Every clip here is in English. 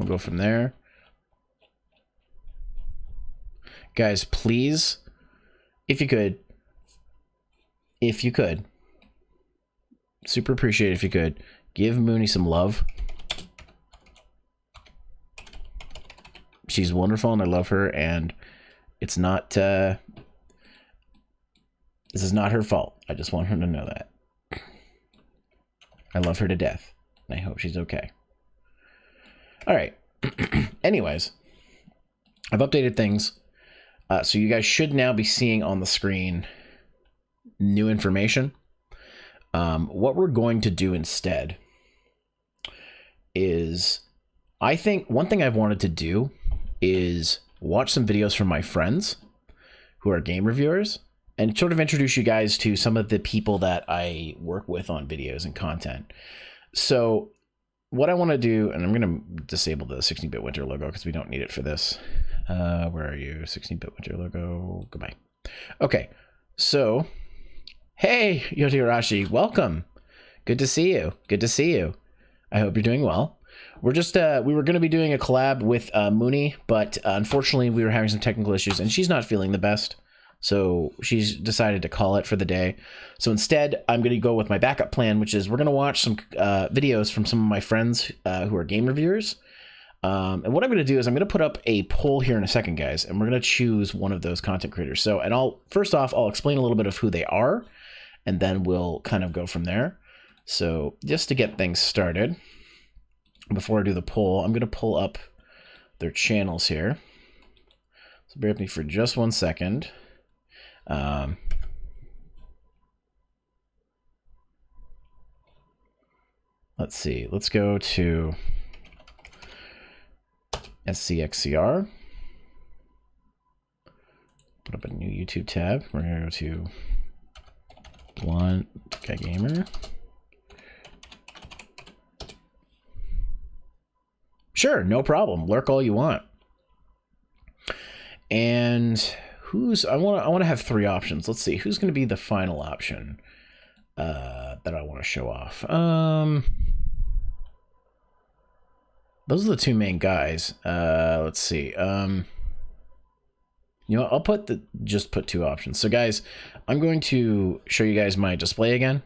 We'll go from there. Guys, please, if you could, super appreciate it if you could, give Mooney some love. She's wonderful and I love her, and it's not, this is not her fault. I just want her to know that. I love her to death, and I hope she's okay. All right. Anyways, I've updated things. So you guys should now be seeing on the screen new information. What we're going to do instead is, I think one thing I've wanted to do is watch some videos from my friends who are game reviewers and sort of introduce you guys to some of the people that I work with on videos and content. So what I want to do, and I'm going to disable the 16-bit winter logo because we don't need it for this. Where are you? 16-bit winter logo. Goodbye. Okay. So, hey, Yotirashi, welcome. Good to see you. Good to see you. I hope you're doing well. We're just, we were going to be doing a collab with Mooney, but unfortunately we were having some technical issues and she's not feeling the best. So she's decided to call it for the day. So instead, I'm going to go with my backup plan, which is we're going to watch some videos from some of my friends who are game reviewers. And what I'm going to do is I'm going to put up a poll here in a second, guys, and we're going to choose one of those content creators. So, and first off, I'll explain a little bit of who they are, and then we'll kind of go from there. So just to get things started, before I do the poll, I'm going to pull up their channels here. So bear with me for just 1 second. Let's see. Let's go to SCXCR. Put up a new YouTube tab. We're going to go to Blonde Guy Gamer. Sure, no problem. Lurk all you want. And I want to have 3 options. Let's see, who's going to be the final option that I want to show off. Those are the 2 main guys. Let's see. You know, I'll just put 2 options. So guys, I'm going to show you guys my display again.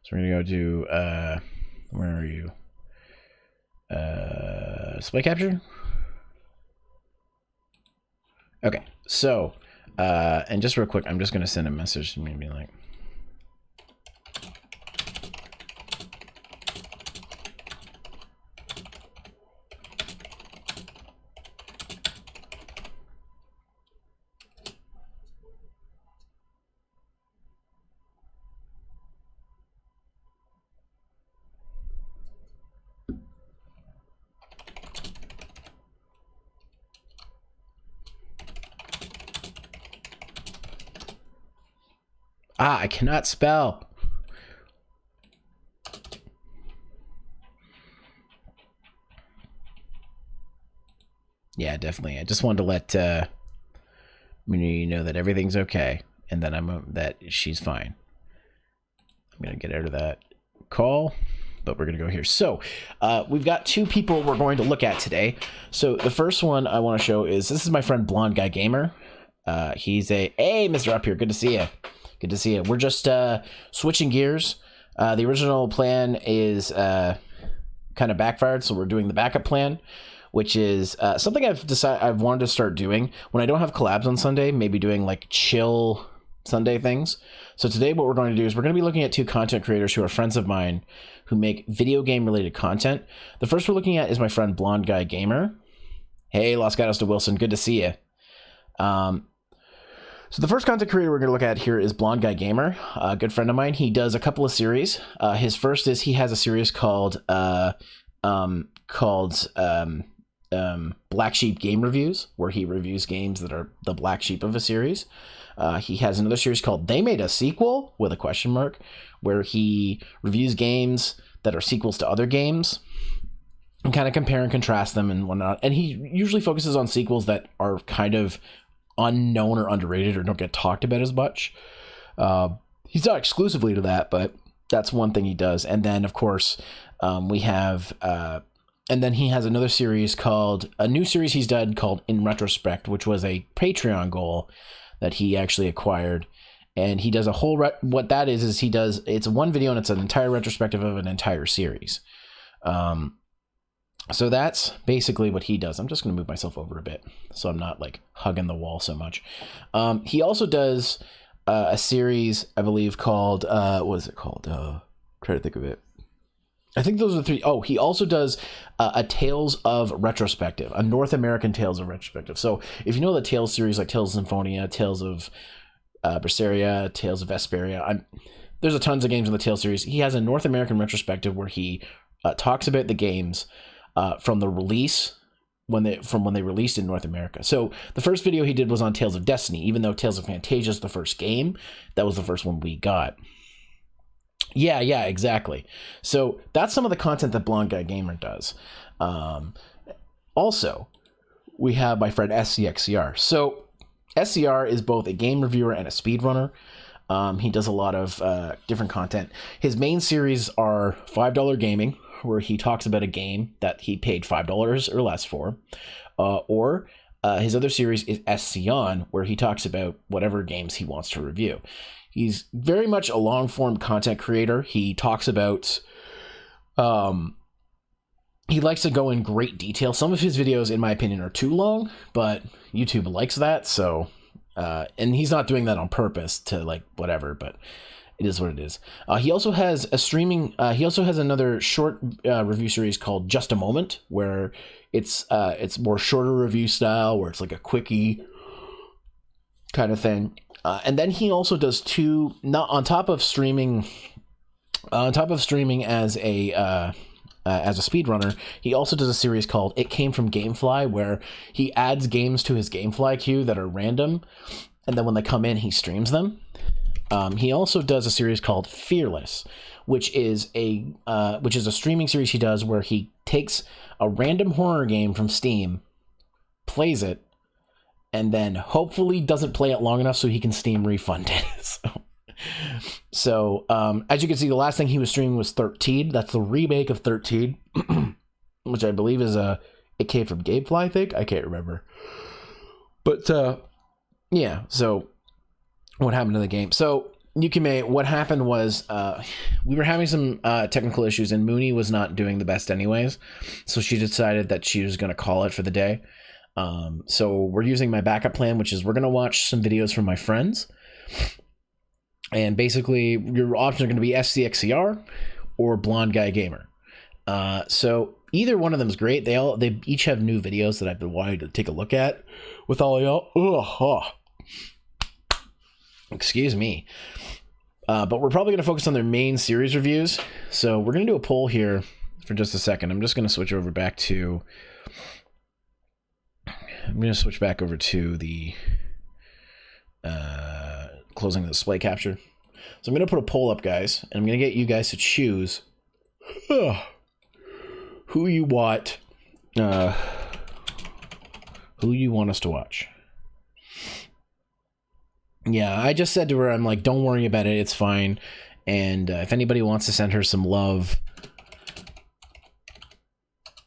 So we're going to go to, where are you? Display capture. Okay, so, and just real quick, I'm just going to send a message to me and be like, I cannot spell. Yeah, definitely. I just wanted to let you know that everything's okay, and that that she's fine. I'm gonna get out of that call, but we're gonna go here. So we've got 2 people we're going to look at today. So the first one I want to show is, this is my friend Blonde Guy Gamer. He's hey, Mr. Up Here, good to see you. Good to see you. We're just switching gears. The original plan is kind of backfired, so we're doing the backup plan, which is something I've wanted to start doing when I don't have collabs on Sunday, maybe doing like chill Sunday things. So today what we're going to do is we're going to be looking at 2 content creators who are friends of mine who make video game related content. The first we're looking at is my friend Blonde Guy Gamer. Hey, Los Gatos de Wilson, good to see you. So the first content creator we're going to look at here is Blonde Guy Gamer, a good friend of mine. He does a couple of series. His first is he has a series called Black Sheep Game Reviews, where he reviews games that are the black sheep of a series. He has another series called They Made a Sequel, with a question mark, where he reviews games that are sequels to other games and kind of compare and contrast them and whatnot. And he usually focuses on sequels that are kind of unknown or underrated or don't get talked about as much. He's not exclusively to that, but that's one thing he does. And then of course we have And then he has another series a new series he's done called In Retrospect, which was a Patreon goal that he actually acquired. And he does a whole, what that is it's one video and it's an entire retrospective of an entire series. So that's basically what he does. I'm just going to move myself over a bit so I'm not like hugging the wall so much. He also does a series, I believe, called, what is it called? Try to think of it. I think those are the three. Oh, he also does a Tales of Retrospective, a North American Tales of Retrospective. So if you know the Tales series, like Tales of Symphonia, Tales of Berseria, Tales of Vesperia, there's a tons of games in the Tales series. He has a North American retrospective where he talks about the games from the release, when they released in North America. So the first video he did was on Tales of Destiny, even though Tales of Fantasia is the first game. That was the first one we got. Yeah, exactly. So that's some of the content that Blonde Guy Gamer does. Also, we have my friend SCXCR. So SCR is both a game reviewer and a speedrunner. He does a lot of different content. His main series are $5 Gaming, where he talks about a game that he paid $5 or less for. Or his other series is SCON, where he talks about whatever games he wants to review. He's very much a long-form content creator. He talks about... he likes to go in great detail. Some of his videos, in my opinion, are too long, but YouTube likes that, so... and he's not doing that on purpose to, like, whatever, but it is what it is. He also has a streaming... he also has another short review series called Just a Moment, where it's more shorter review style, where it's like a quickie kind of thing. And then he also does two, not on top of streaming as a speedrunner, he also does a series called It Came from Gamefly, where he adds games to his Gamefly queue that are random, and then when they come in, he streams them. He also does a series called Fearless, which is a streaming series he does where he takes a random horror game from Steam, plays it, and then hopefully doesn't play it long enough so he can Steam refund it. So as you can see, the last thing he was streaming was 13. That's the remake of 13, which I believe is it came from Gamefly, I think. I can't remember. But yeah, so what happened to the game? So Yukime, what happened was we were having some technical issues, and Mooney was not doing the best anyways. So she decided that she was going to call it for the day. So we're using my backup plan, which is we're going to watch some videos from my friends. And basically, your options are going to be SCXCR or Blonde Guy Gamer. So either one of them is great. They each have new videos that I've been wanting to take a look at with all y'all. Excuse me. But we're probably going to focus on their main series reviews. So we're going to do a poll here for just a second. I'm just going to switch over back to... I'm going to switch back over to the closing the display capture. So I'm going to put a poll up, guys, and I'm going to get you guys to choose who you want us to watch. Yeah, I just said to her, I'm like, don't worry about it, it's fine. And if anybody wants to send her some love,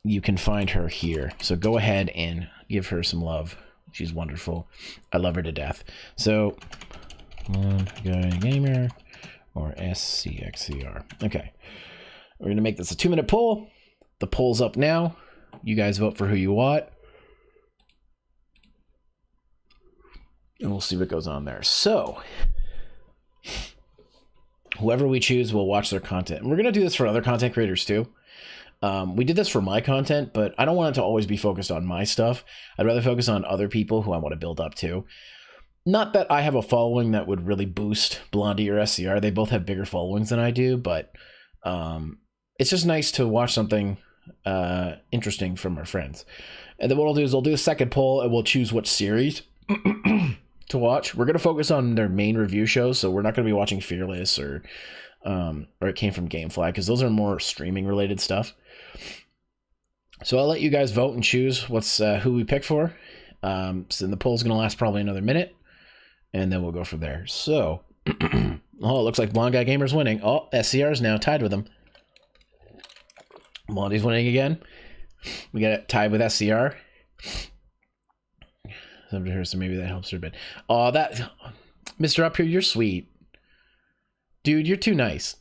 you can find her here. So go ahead and give her some love. She's wonderful. I love her to death. So, Blonde Guy Gamer or SCXCR. Okay. We're going to make this a 2-minute poll. The poll's up now. You guys vote for who you want. And we'll see what goes on there. So, whoever we choose, we'll watch their content. And we're going to do this for other content creators too. We did this for my content, but I don't want it to always be focused on my stuff. I'd rather focus on other people who I want to build up to. Not that I have a following that would really boost Blondie or SCR. They both have bigger followings than I do, but it's just nice to watch something interesting from our friends. And then what I'll do is I'll do a second poll, and we'll choose which series to watch. We're going to focus on their main review shows, so we're not going to be watching Fearless or It Came from Gamefly, because those are more streaming related stuff. So I'll let you guys vote and choose who we pick for. So the poll's going to last probably another minute, and then we'll go from there. So, oh, it looks like Blonde Guy Gamer's winning. Oh, SCR is now tied with him. Blondie's winning again. We got it tied with SCR. So maybe that helps her a bit. Oh, that Mr. Up Here, you're sweet. Dude, you're too nice.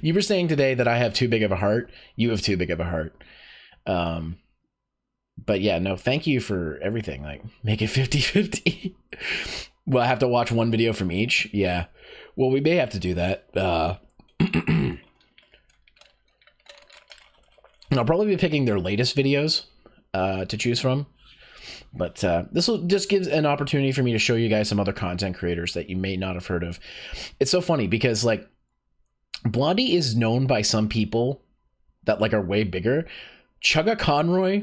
You were saying today that I have too big of a heart. You have too big of a heart. But yeah, no, thank you for everything. Like, make it 50-50. Well, I have to watch one video from each. Yeah. Well, we may have to do that. I'll probably be picking their latest videos to choose from. But this will just give an opportunity for me to show you guys some other content creators that you may not have heard of. It's so funny because, like, Blondie is known by some people that, like, are way bigger. Chugga Conroy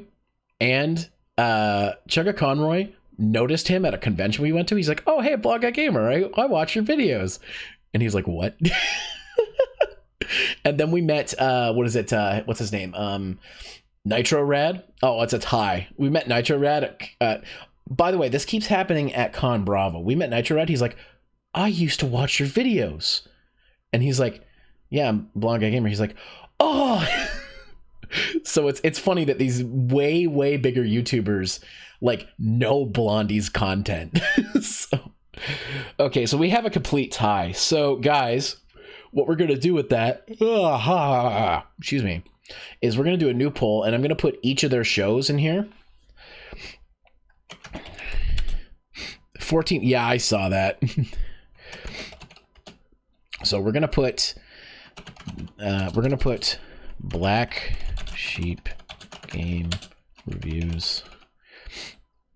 noticed him at a convention we went to. He's like, oh, hey, Blog Guy Gamer, I watch your videos. And he's like, what? And then we met, what's his name? Nitro Rad. Oh, it's a tie. We met Nitro Rad. By the way, this keeps happening at Con Bravo. We met Nitro Rad. He's like, I used to watch your videos. And he's like, yeah, I'm Blog Guy Gamer. He's like, oh. So it's funny that these way bigger YouTubers like know Blondie's content. Okay, so we have a complete tie. So guys, what we're gonna do with that, excuse me, is we're gonna do a new poll, and I'm gonna put each of their shows in here. 14, yeah, I saw that. So we're gonna put Black Sheep Game Reviews,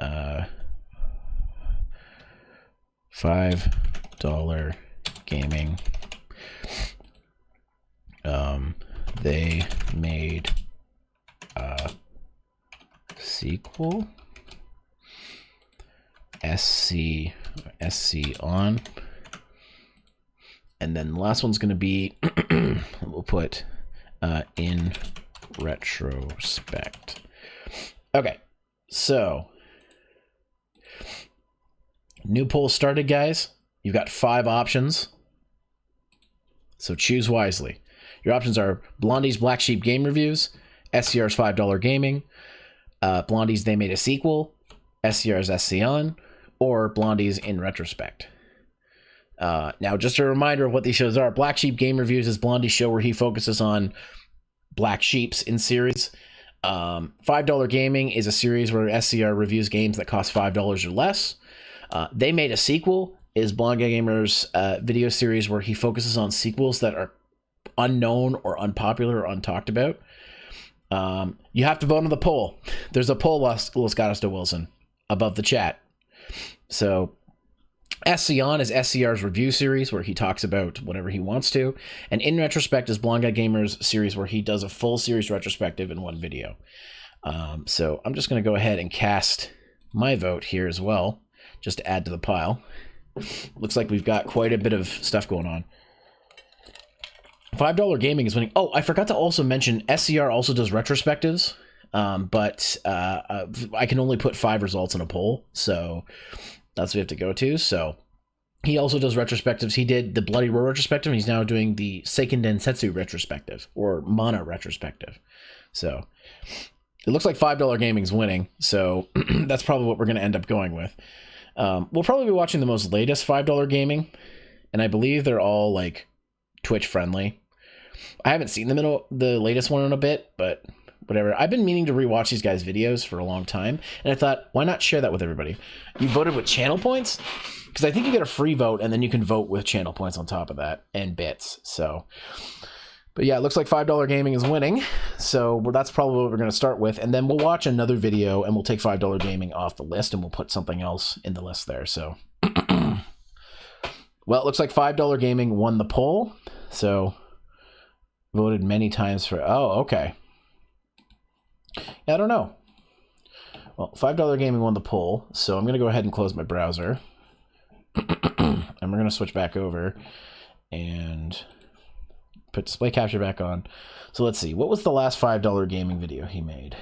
$5 gaming. They made a sequel, SC on, and then the last one's gonna be we'll put in retrospect. Okay, so new poll started, guys. You've got 5 options, so choose wisely. Your options are Blondie's Black Sheep Game Reviews, SCR's $5 Gaming, Blondie's They Made a Sequel, SCR's SC On, or Blondie's In Retrospect. Now, just a reminder of what these shows are. Black Sheep Game Reviews is Blondie's show where he focuses on black sheeps in series. $5 Gaming is a series where SCR reviews games that cost $5 or less. They Made a Sequel is Blonde Guy Gamer's video series where he focuses on sequels that are unknown or unpopular or untalked about. You have to vote on the poll. There's a poll, Lascatasto Wilson, above the chat. So SC On is SCR's review series where he talks about whatever he wants to. And In Retrospect is Blonde Guy Gamer's series where he does a full series retrospective in one video. So I'm just going to go ahead and cast my vote here as well, just to add to the pile. Looks like we've got quite a bit of stuff going on. $5 Gaming is winning. Oh, I forgot to also mention SCR also does retrospectives, but I can only put 5 results in a poll, so that's what we have to go to. So he also does retrospectives. He did the Bloody Roar retrospective, and he's now doing the Seiken Densetsu retrospective, or Mana retrospective. So it looks like $5 Gaming's winning, so that's probably what we're going to end up going with. We'll probably be watching the most latest $5 Gaming, and I believe they're all like Twitch friendly. I haven't seen the latest one in a bit, but whatever. I've been meaning to rewatch these guys' videos for a long time, and I thought, why not share that with everybody? You voted with channel points? Because I think you get a free vote, and then you can vote with channel points on top of that, and bits. So, but yeah, it looks like $5 Gaming is winning, so that's probably what we're going to start with, and then we'll watch another video, and we'll take $5 Gaming off the list, and we'll put something else in the list there, so. Well, it looks like $5 Gaming won the poll, so voted many times for, oh, okay. Yeah, I don't know. Well, $5 Gaming won the poll, so I'm going to go ahead and close my browser. And we're going to switch back over and put display capture back on. So let's see. What was the last $5 Gaming video he made?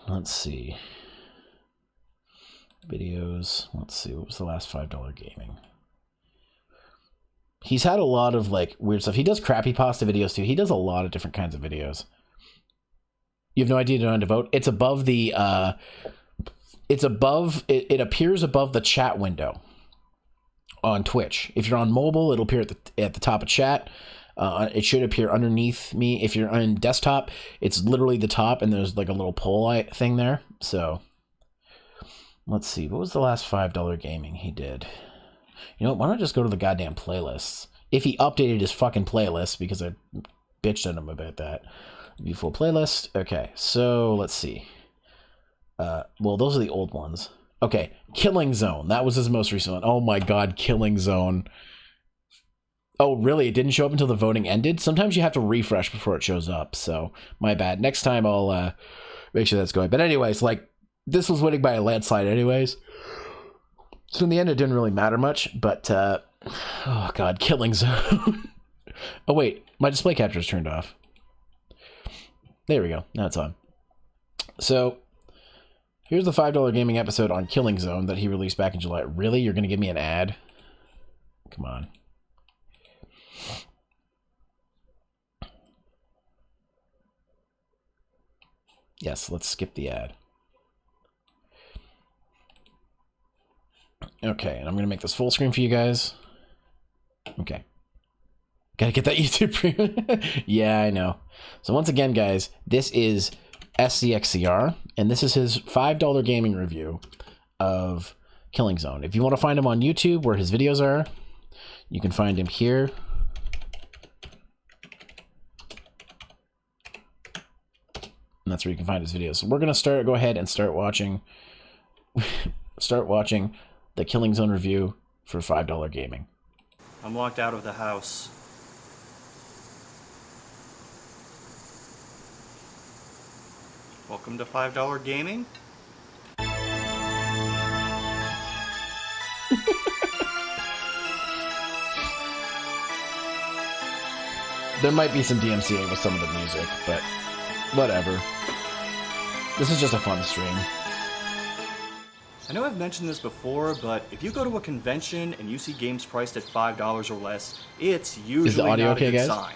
Let's see. Videos. Let's see. What was the last $5 Gaming? He's had a lot of like weird stuff. He does crappy pasta videos too. He does a lot of different kinds of videos. You have no idea to vote. It's above the. It's above. It appears above the chat window on Twitch. If you're on mobile, it'll appear at the top of chat. It should appear underneath me. If you're on desktop, it's literally the top, and there's like a little poll thing there. So let's see. What was the last $5 gaming he did? You know what? Why don't I just go to the goddamn playlists? If he updated his fucking playlist, because I bitched at him about that. Beautiful playlist. Okay, so let's see. Well, those are the old ones. Okay, Killing Zone. That was his most recent one. Oh my god, Killing Zone. Oh, really? It didn't show up until the voting ended? Sometimes you have to refresh before it shows up, so my bad. Next time I'll make sure that's going. But anyways, like, this was winning by a landslide anyways. So in the end, it didn't really matter much, but, oh god, Killing Zone. Oh wait, my display capture is turned off. There we go, now it's on. So, here's the $5 gaming episode on Killing Zone that he released back in July. Really? You're going to give me an ad? Come on. Yes, let's skip the ad. Okay, and I'm going to make this full screen for you guys. Okay. Gotta get that YouTube premium. Yeah, I know. So once again, guys, this is SCXCR, and this is his $5 gaming review of Killing Zone. If you want to find him on YouTube, where his videos are, you can find him here. And that's where you can find his videos. So we're gonna go ahead and start watching the Killing Zone review for $5 gaming. I'm locked out of the house. Welcome to $5 gaming. There might be some DMCA with some of the music, but whatever. This is just a fun stream. I know I've mentioned this before, but if you go to a convention and you see games priced at $5 or less, it's usually not a good sign.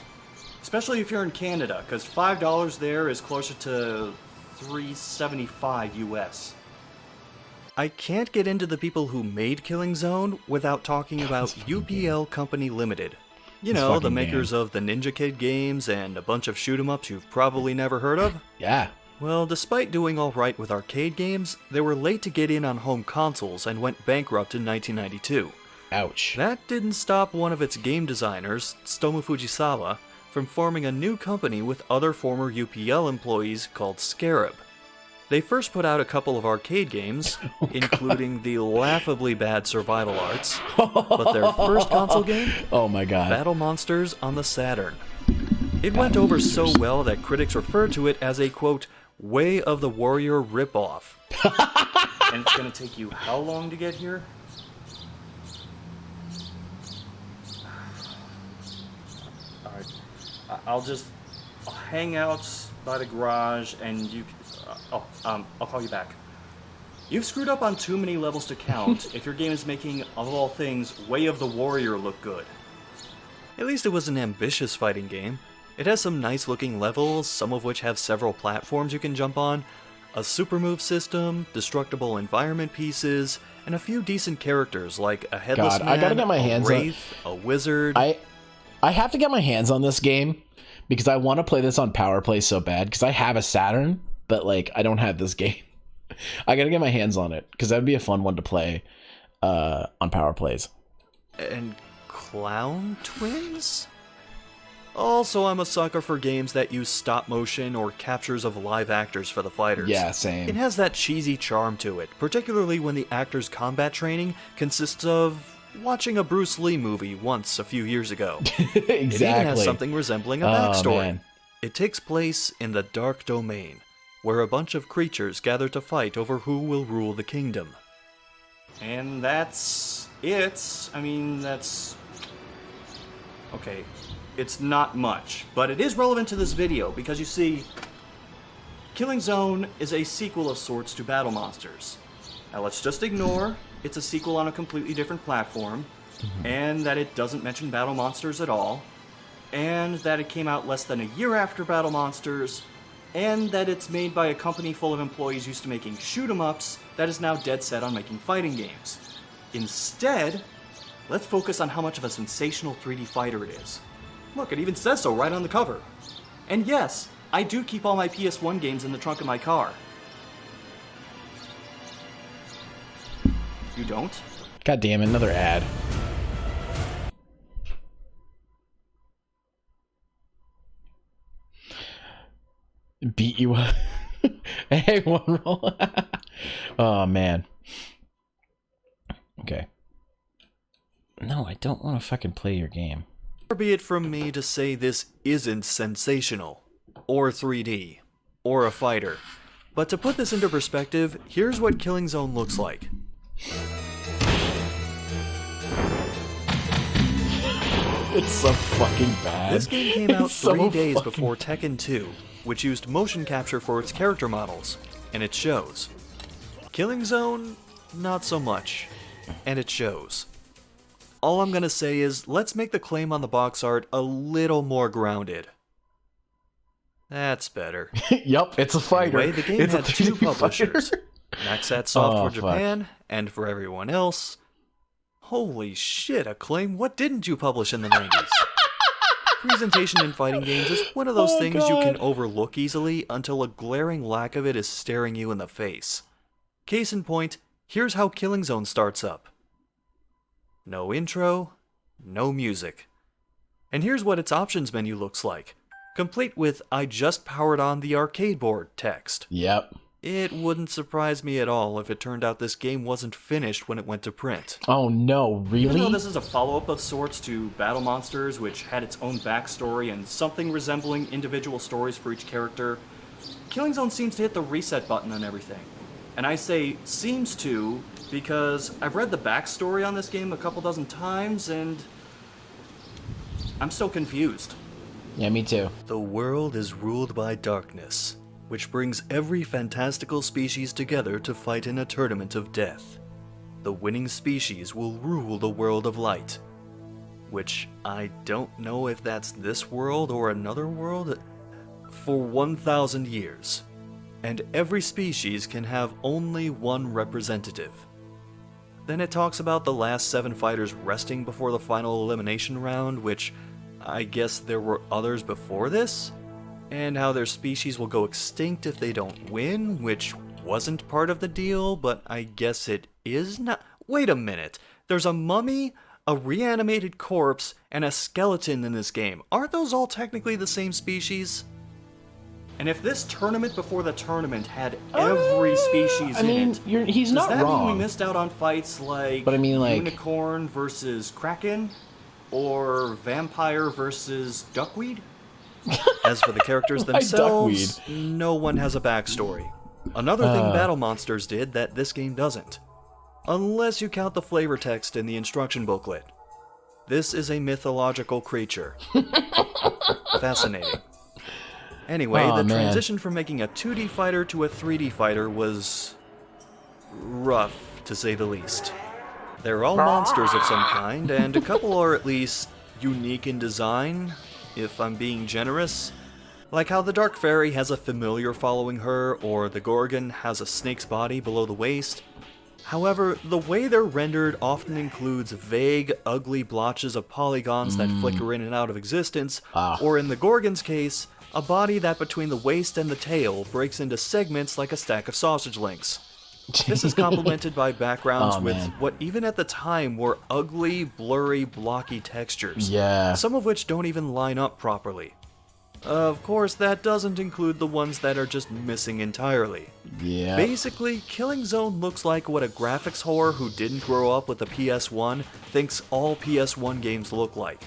Especially if you're in Canada, because $5 there is closer to $3.75 US. I can't get into the people who made Killing Zone without talking about UPL Company Limited. You know, the makers of the Ninja Kid games and a bunch of shoot-em-ups you've probably never heard of? Yeah. Well, despite doing alright with arcade games, they were late to get in on home consoles and went bankrupt in 1992. Ouch. That didn't stop one of its game designers, Tsutomu Fujisawa, from forming a new company with other former UPL employees called Scarab. They first put out a couple of arcade games, including the laughably bad Survival Arts, but their first console game? Oh my god. Battle Monsters on the Saturn. It went over so well that critics referred to it as a, quote, Way of the Warrior ripoff. And it's gonna take you how long to get here? Alright, I'll hang out by the garage and you... I'll call you back. You've screwed up on too many levels to count if your game is making, of all things, Way of the Warrior look good. At least it was an ambitious fighting game. It has some nice looking levels, some of which have several platforms you can jump on, a super move system, destructible environment pieces, and a few decent characters like a headless man, I gotta get my hands a wraith, a wizard. I have to get my hands on this game because I want to play this on Power Play so bad because I have a Saturn, but like I don't have this game. I gotta get my hands on it because that'd be a fun one to play on Power Plays. And Clown Twins? Also, I'm a sucker for games that use stop motion or captures of live actors for the fighters. Yeah, same. It has that cheesy charm to it, particularly when the actor's combat training consists of watching a Bruce Lee movie once a few years ago. Exactly. It even has something resembling a backstory. Man. It takes place in the Dark Domain, where a bunch of creatures gather to fight over who will rule the kingdom. And that's it. I mean, that's... okay. It's not much, but it is relevant to this video because you see, Killing Zone is a sequel of sorts to Battle Monsters. Now let's just ignore it's a sequel on a completely different platform, and that it doesn't mention Battle Monsters at all, and that it came out less than a year after Battle Monsters, and that it's made by a company full of employees used to making shoot-'em-ups that is now dead set on making fighting games. Instead, let's focus on how much of a sensational 3D fighter it is. Look, it even says so right on the cover. And yes, I do keep all my PS1 games in the trunk of my car. You don't? God damn it, another ad. Beat you up. Hey, one roll. Oh, man. Okay. No, I don't want to fucking play your game. Far be it from me to say this isn't sensational, or 3D, or a fighter. But to put this into perspective, here's what Killing Zone looks like. It's so fucking bad. This game came out It's so 3 days fucking- before Tekken 2, which used motion capture for its character models, and it shows. Killing Zone, not so much, and it shows. All I'm gonna say is, let's make the claim on the box art a little more grounded. That's better. Yup, it's a fighter. Anyway, the game It's a had 2 3D publishers. fighter. Maxat Soft Oh, for fuck. Japan, and for everyone else. Holy shit, Acclaim, what didn't you publish in the 90s? Presentation in fighting games is one of those things you can overlook easily until a glaring lack of it is staring you in the face. Case in point, here's how Killing Zone starts up. No intro, no music. And here's what its options menu looks like, complete with "I just powered on the arcade board" text. Yep. It wouldn't surprise me at all if it turned out this game wasn't finished when it went to print. Oh no, Even though really? this is a follow-up of sorts to Battle Monsters, which had its own backstory and something resembling individual stories for each character, Killing Zone seems to hit the reset button on everything. And I say seems to because I've read the backstory on this game a couple dozen times and I'm still confused. Yeah, me too. The world is ruled by darkness, which brings every fantastical species together to fight in a tournament of death. The winning species will rule the world of light, which I don't know if that's this world or another world, for 1,000 years. And every species can have only one representative. Then it talks about the last 7 fighters resting before the final elimination round, which I guess there were others before this? And how their species will go extinct if they don't win, which wasn't part of the deal, but I guess it is not. Wait a minute. There's a mummy, a reanimated corpse, and a skeleton in this game. Aren't those all technically the same species? And if this tournament before the tournament had every species I mean, he's does not that mean we wrong. missed out on fights like, But I mean, like- unicorn versus kraken? Or vampire versus duckweed? As for the characters Why themselves, no one has a backstory. Another thing Battle Monsters did that this game doesn't. Unless you count the flavor text in the instruction booklet. This is a mythological creature. Fascinating. Anyway, Aw, the man. transition from making a 2D fighter to a 3D fighter was rough, to say the least. They're all monsters of some kind, and a couple are at least unique in design, if I'm being generous. Like how the Dark Fairy has a familiar following her, or the Gorgon has a snake's body below the waist. However, the way they're rendered often includes vague, ugly blotches of polygons that flicker in and out of existence, or in the Gorgon's case, a body that between the waist and the tail breaks into segments like a stack of sausage links. This is complemented by backgrounds Oh, with man. what even at the time were ugly, blurry, blocky textures. Yeah. Some of which don't even line up properly. Of course, that doesn't include the ones that are just missing entirely. Yeah. Basically, Killing Zone looks like what a graphics whore who didn't grow up with a PS1 thinks all PS1 games look like.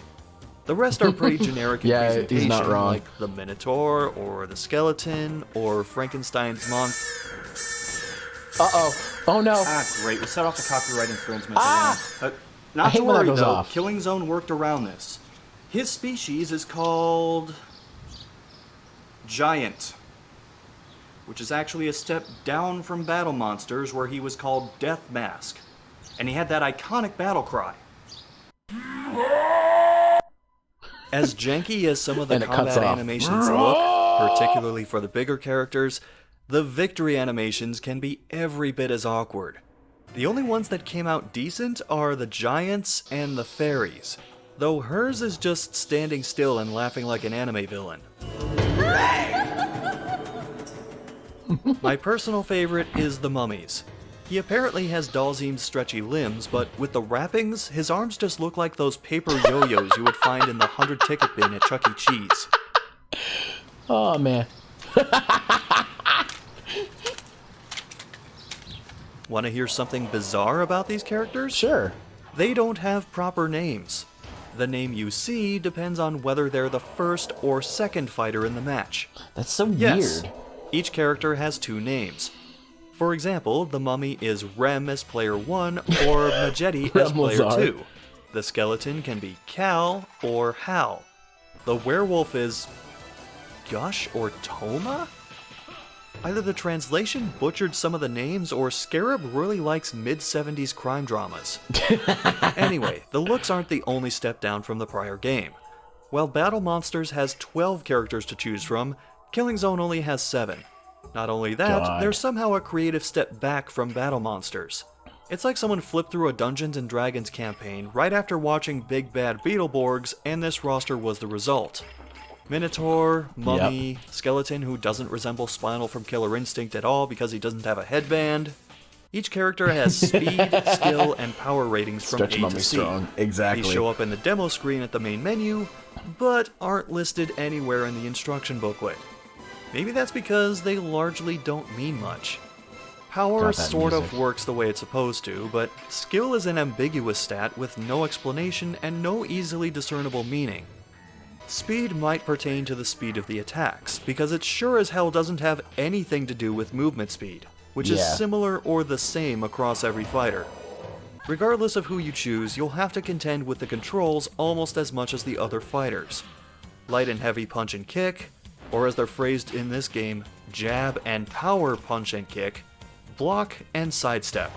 The rest are pretty generic in Yeah, he's presentation, not wrong. like the Minotaur, or the Skeleton, or Frankenstein's monster. Uh-oh. Oh no. Great. We set off the copyright infringement. I Not hate to when that worry, goes though. off. Killing Zone worked around this. His species is called Giant, which is actually a step down from Battle Monsters, where he was called Death Mask. And he had that iconic battle cry. As janky as some of the And it cuts combat off. animations look, Particularly for the bigger characters, the victory animations can be every bit as awkward. The only ones that came out decent are the giants and the fairies, though hers is just standing still and laughing like an anime villain. My personal favorite is the mummies. He apparently has Dalzim's stretchy limbs, but with the wrappings, his arms just look like those paper yo-yos you would find in the 100-ticket bin at Chuck E. Cheese. Oh, man. Want to hear something bizarre about these characters? Sure. They don't have proper names. The name you see depends on whether they're the first or second fighter in the match. That's so Yes, weird. each character has 2 names. For example, the mummy is Rem as player 1 or Majetti as player 2. The skeleton can be Cal or Hal. The werewolf is Gush or Toma? Either the translation butchered some of the names or Scarab really likes mid-70s crime dramas. Anyway, the looks aren't the only step down from the prior game. While Battle Monsters has 12 characters to choose from, Killing Zone only has 7. Not only that, there's somehow a creative step back from Battle Monsters. It's like someone flipped through a Dungeons & Dragons campaign right after watching Big Bad Beetleborgs, and this roster was the result. Minotaur, Mummy, Skeleton who doesn't resemble Spinal from Killer Instinct at all because he doesn't have a headband. Each character has speed, skill, and power ratings from Stretch A Mummy to C. strong. Exactly. These show up in the demo screen at the main menu, but aren't listed anywhere in the instruction booklet. Maybe that's because they largely don't mean much. Power sort of works the way it's supposed to, but skill is an ambiguous stat with no explanation and no easily discernible meaning. Speed might pertain to the speed of the attacks, because it sure as hell doesn't have anything to do with movement speed, which is similar or the same across every fighter. Regardless of who you choose, you'll have to contend with the controls almost as much as the other fighters. Light and heavy punch and kick, or as they're phrased in this game, jab and power punch and kick, block and sidestep.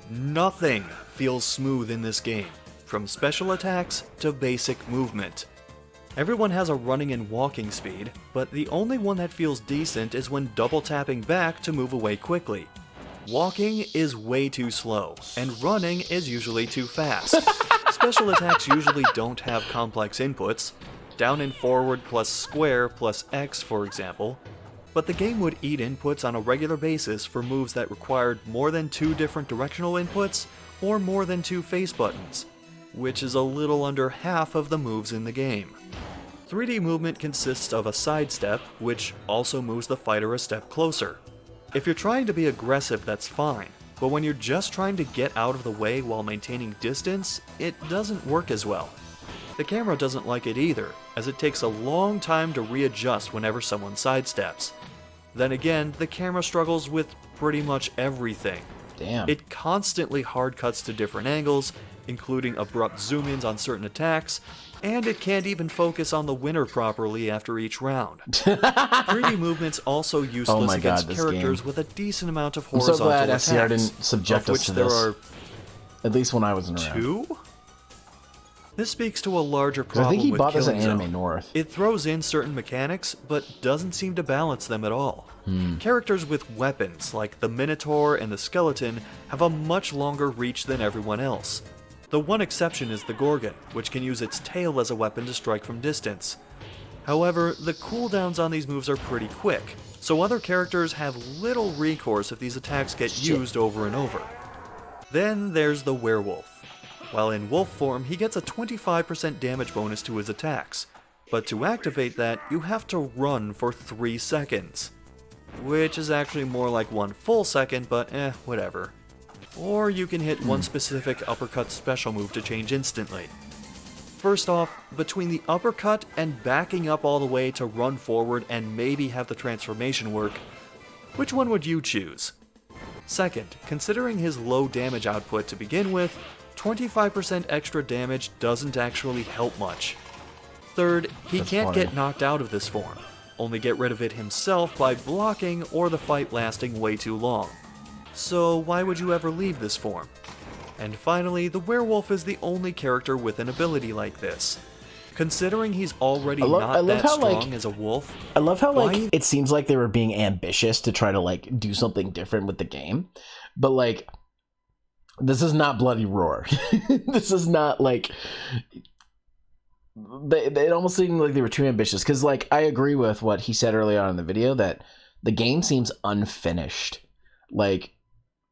Nothing feels smooth in this game, from special attacks to basic movement. Everyone has a running and walking speed, but the only one that feels decent is when double tapping back to move away quickly. Walking is way too slow, and running is usually too fast. Special attacks usually don't have complex inputs, down and forward plus square plus X for example, but the game would eat inputs on a regular basis for moves that required more than 2 different directional inputs or more than 2 face buttons, which is a little under half of the moves in the game. 3D movement consists of a sidestep, which also moves the fighter a step closer. If you're trying to be aggressive, that's fine, but when you're just trying to get out of the way while maintaining distance, it doesn't work as well. The camera doesn't like it either, as it takes a long time to readjust whenever someone sidesteps. Then again, the camera struggles with pretty much everything. Damn. It constantly hard cuts to different angles, including abrupt zoom-ins on certain attacks, and it can't even focus on the winner properly after each round. 3D movement's also useless against characters with a decent amount of horizontal I'm so glad attacks, SCR didn't subject us to there this. are At least when I wasn't around. 2? This speaks to a larger problem I think he with bought this at Killing Zone. Anime North. It throws in certain mechanics, but doesn't seem to balance them at all. Characters with weapons, like the Minotaur and the Skeleton, have a much longer reach than everyone else. The one exception is the Gorgon, which can use its tail as a weapon to strike from distance. However, the cooldowns on these moves are pretty quick, so other characters have little recourse if these attacks get used over and over. Then there's the Werewolf. While in wolf form, he gets a 25% damage bonus to his attacks, but to activate that, you have to run for 3 seconds. Which is actually more like 1 full second, but whatever. Or you can hit one specific uppercut special move to change instantly. First off, between the uppercut and backing up all the way to run forward and maybe have the transformation work, which one would you choose? Second, considering his low damage output to begin with, 25% extra damage doesn't actually help much. Third, he can't get knocked out of this form, only get rid of it himself by blocking or the fight lasting way too long. So why would you ever leave this form? And finally, the werewolf is the only character with an ability like this. Considering he's already I not love that how, strong like, as a wolf, I love how like why- it seems like they were being ambitious to try to like do something different with the game, but like this is not Bloody Roar. This is not like it almost seemed like they were too ambitious, because like I agree with what he said earlier on in the video that the game seems unfinished. Like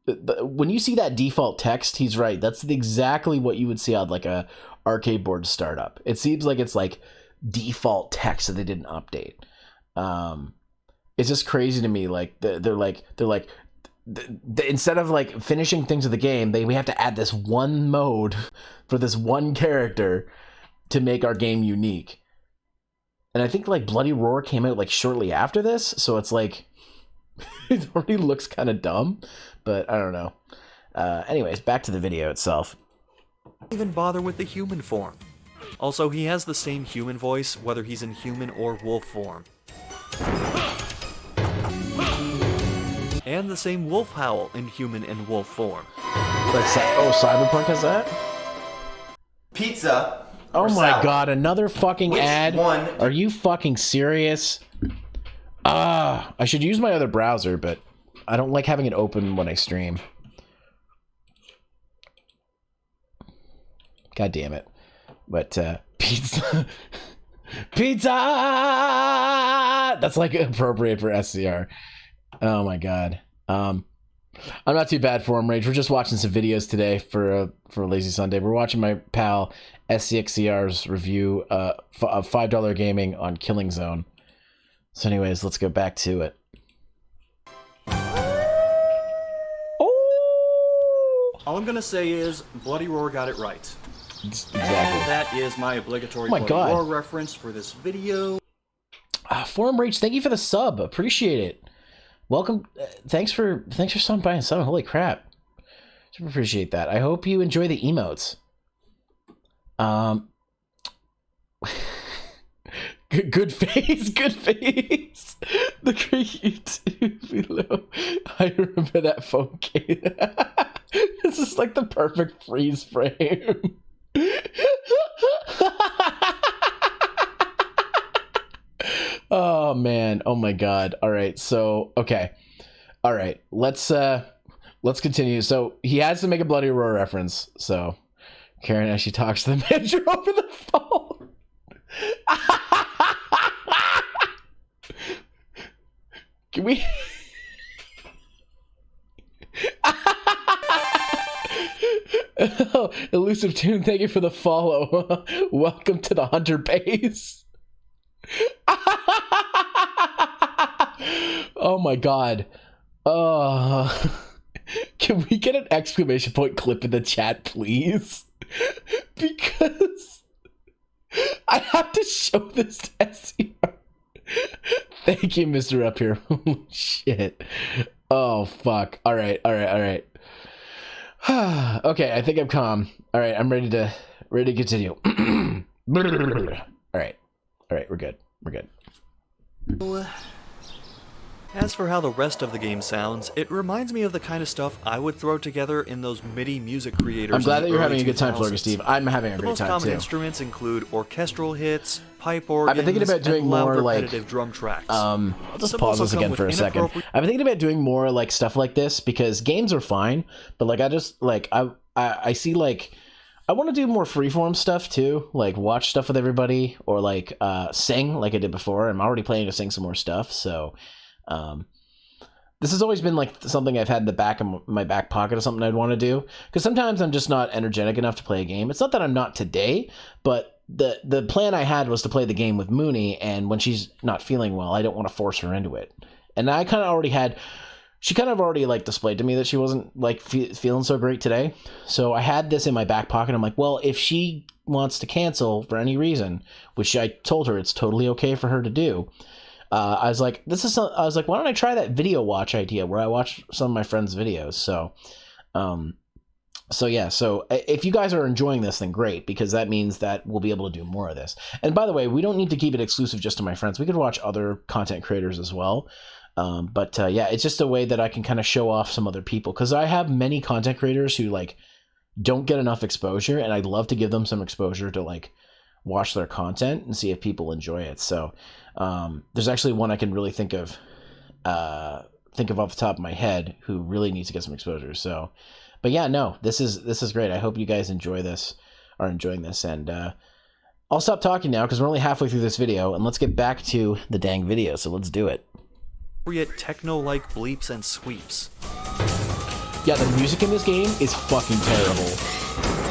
when you see that default text, he's right. That's exactly what you would see on like a arcade board startup. It seems like it's like default text that they didn't update. It's just crazy to me. Like they're like instead of like finishing things of the game, we have to add this one mode for this one character to make our game unique. And I think like Bloody Roar came out like shortly after this, so it's like it already looks kind of dumb, but I don't know. Anyways, back to the video itself. even bother with the human form? Also, he has the same human voice whether he's in human or wolf form. And the same wolf howl in human and wolf form. Like, Cyberpunk has that? Pizza. Oh or my salad? god, another fucking Which ad? one? Are you fucking serious? I should use my other browser, but I don't like having it open when I stream. God damn it. But, pizza. Pizza! That's like appropriate for SCR. Oh my god. I'm not too bad for him, Rage. We're just watching some videos today for a lazy Sunday. We're watching my pal SCXCR's review of $5 gaming on Killing Zone. So anyways, let's go back to it. Oh! All I'm gonna say is Bloody Roar got it right. Exactly. And that is my obligatory Oh my Bloody God. Roar reference for this video. Forum Rage, thank you for the sub. Appreciate it. Welcome. Thanks for stopping by and subbing. Holy crap. Super appreciate that. I hope you enjoy the emotes. Good face, good face. The great YouTube below. I remember that phone case. This is like the perfect freeze frame. Oh man, oh my god. All right, so okay. All right, let's continue. So he has to make a Bloody Roar reference. So Karen actually talks to the manager over the phone. Can we? Oh, Elusive Tune, thank you for the follow. Welcome to the Hunter base. Oh my god. Can we get an exclamation point clip in the chat, please? Because I have to show this to SCR. Thank you, Mr. Up here. Holy shit. Oh, fuck. All right. Okay, I think I'm calm. All right, I'm ready to continue. All right, we're good. As for how the rest of the game sounds, it reminds me of the kind of stuff I would throw together in those MIDI music creators. I'm glad in that the you're early having a good time, 2000s. Florga Steve. I'm having a The great most time common too. instruments include orchestral hits, pipe organs, I've been thinking about doing and loud more, like, repetitive drum tracks. I'll just Some pause also this come again with for a second. inappropriate- I've been thinking about doing more like stuff like this because games are fine, but like I just like I see like I want to do more freeform stuff too, like watch stuff with everybody or like sing like I did before. I'm already planning to sing some more stuff, so this has always been like something I've had in the back of my back pocket of something I'd want to do because sometimes I'm just not energetic enough to play a game. It's not that I'm not today, but the plan I had was to play the game with Mooney, and when she's not feeling well, I don't want to force her into it. And I kind of already had, she kind of already like displayed to me that she wasn't like feeling so great today. So I had this in my back pocket. I'm like, well, if she wants to cancel for any reason, which I told her it's totally okay for her to do. I was like, why don't I try that video watch idea where I watch some of my friends' videos? So if you guys are enjoying this, then great, because that means that we'll be able to do more of this. And by the way, we don't need to keep it exclusive just to my friends. We could watch other content creators as well. Yeah, it's just a way that I can kind of show off some other people, because I have many content creators who like don't get enough exposure, and I'd love to give them some exposure to like watch their content and see if people enjoy it. So there's actually one I can really think of off the top of my head who really needs to get some exposure. So, but yeah, no, this is great. I hope you guys enjoying this, and I'll stop talking now because we're only halfway through this video, and let's get back to the dang video. So let's do it. Techno-like bleeps and sweeps. Yeah, the music in this game is fucking terrible.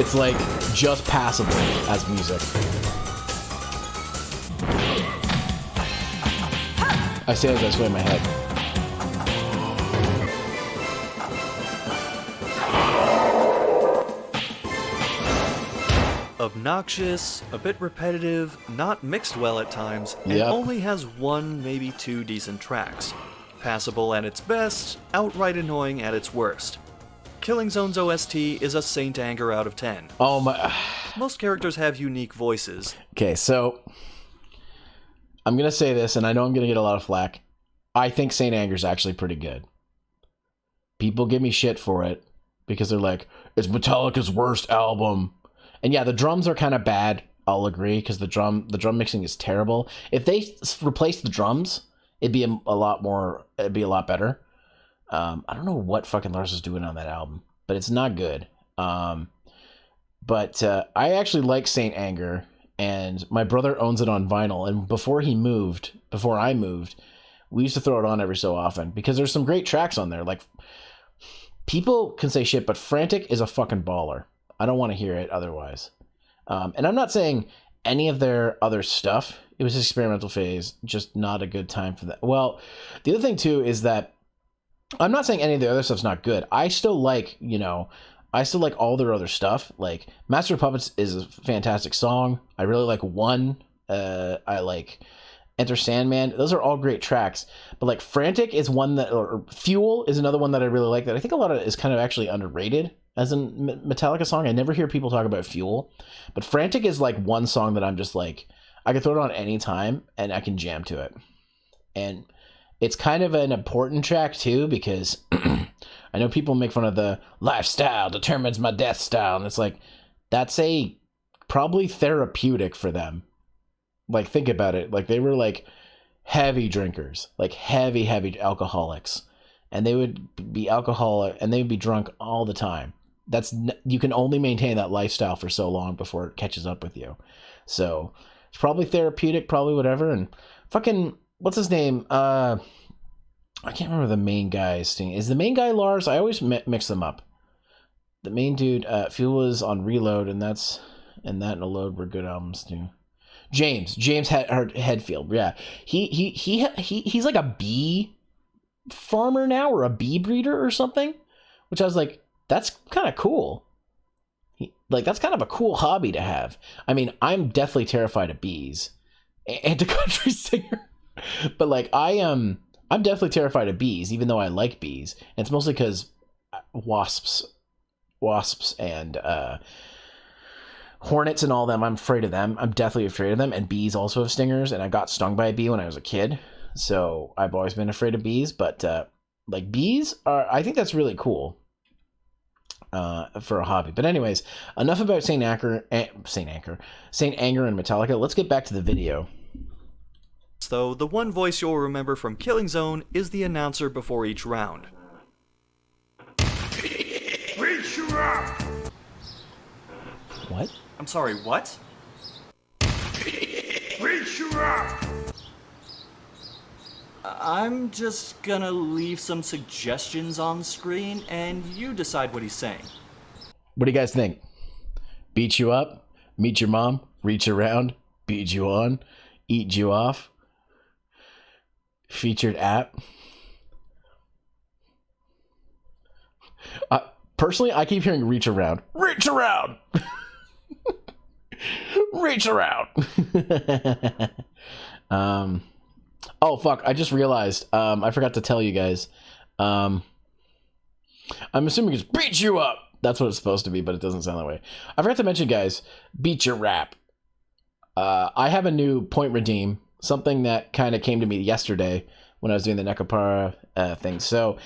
It's like just passable as music. I say as I sway my head. Obnoxious, a bit repetitive, not mixed well at times, and Yep. only has one, maybe two decent tracks. Passable at its best, outright annoying at its worst. Killing Zone's OST is a Saint Anger out of 10. Oh my... Most characters have unique voices. Okay, so I'm going to say this, and I know I'm going to get a lot of flack. I think Saint Anger's actually pretty good. People give me shit for it because they're like, it's Metallica's worst album. And yeah, the drums are kind of bad. I'll agree, because the drum mixing is terrible. If they replaced the drums, it'd be a lot better. I don't know what fucking Lars is doing on that album, but it's not good. But I actually like Saint Anger, and my brother owns it on vinyl. And before I moved, we used to throw it on every so often because there's some great tracks on there. Like, people can say shit, but Frantic is a fucking baller. I don't want to hear it otherwise. And I'm not saying any of their other stuff. It was experimental phase, just not a good time for that. Well, the other thing too is that I'm not saying any of the other stuff's not good. I still like all their other stuff. Like Master of Puppets is a fantastic song. I really like One. I like Enter Sandman. Those are all great tracks. But like Frantic is one that, or Fuel is another one that I really like, that I think a lot of it is kind of actually underrated as a Metallica song. I never hear people talk about Fuel, but Frantic is like one song that I'm just like, I can throw it on any time and I can jam to it. And it's kind of an important track too, because I know people make fun of the lifestyle determines my death style. And it's like, that's probably therapeutic for them. Like, think about it. Like, they were like heavy drinkers, like heavy alcoholics, and they would be alcoholic and they would be drunk all the time. You can only maintain that lifestyle for so long before it catches up with you. So it's probably therapeutic, probably whatever. And fucking, what's his name? I can't remember the main guy's thing. Is the main guy Lars? I always mix them up. The main dude, Fuel is on Reload, and that and Alone were good albums too. James Hetfield, yeah. He's like a bee farmer now, or a bee breeder or something, which I was like, that's kind of cool. That's kind of a cool hobby to have. I mean, I'm deathly terrified of bees and a country singer, but like I'm deathly terrified of bees, even though I like bees. And it's mostly because wasps and hornets and all them, I'm afraid of them. I'm deathly afraid of them. And bees also have stingers, and I got stung by a bee when I was a kid, so I've always been afraid of bees. But like, bees are, I think that's really cool for a hobby. But anyways, enough about Saint Anger and Metallica. Let's get back to the video. Though the one voice you'll remember from Killing Zone is the announcer before each round. Reach you up! What? I'm sorry, what? Reach you up! I'm just gonna leave some suggestions on screen, and you decide what he's saying. What do you guys think? Beat you up, meet your mom, reach around, beat you on, eat you off. Featured app. Personally, I keep hearing reach around. Reach around! Reach around! Oh, fuck. I just realized. I forgot to tell you guys. I'm assuming it's beat you up. That's what it's supposed to be, but it doesn't sound that way. I forgot to mention, guys, beat your rap. I have a new point redeem. Something that kind of came to me yesterday when I was doing the Nekopara thing. So,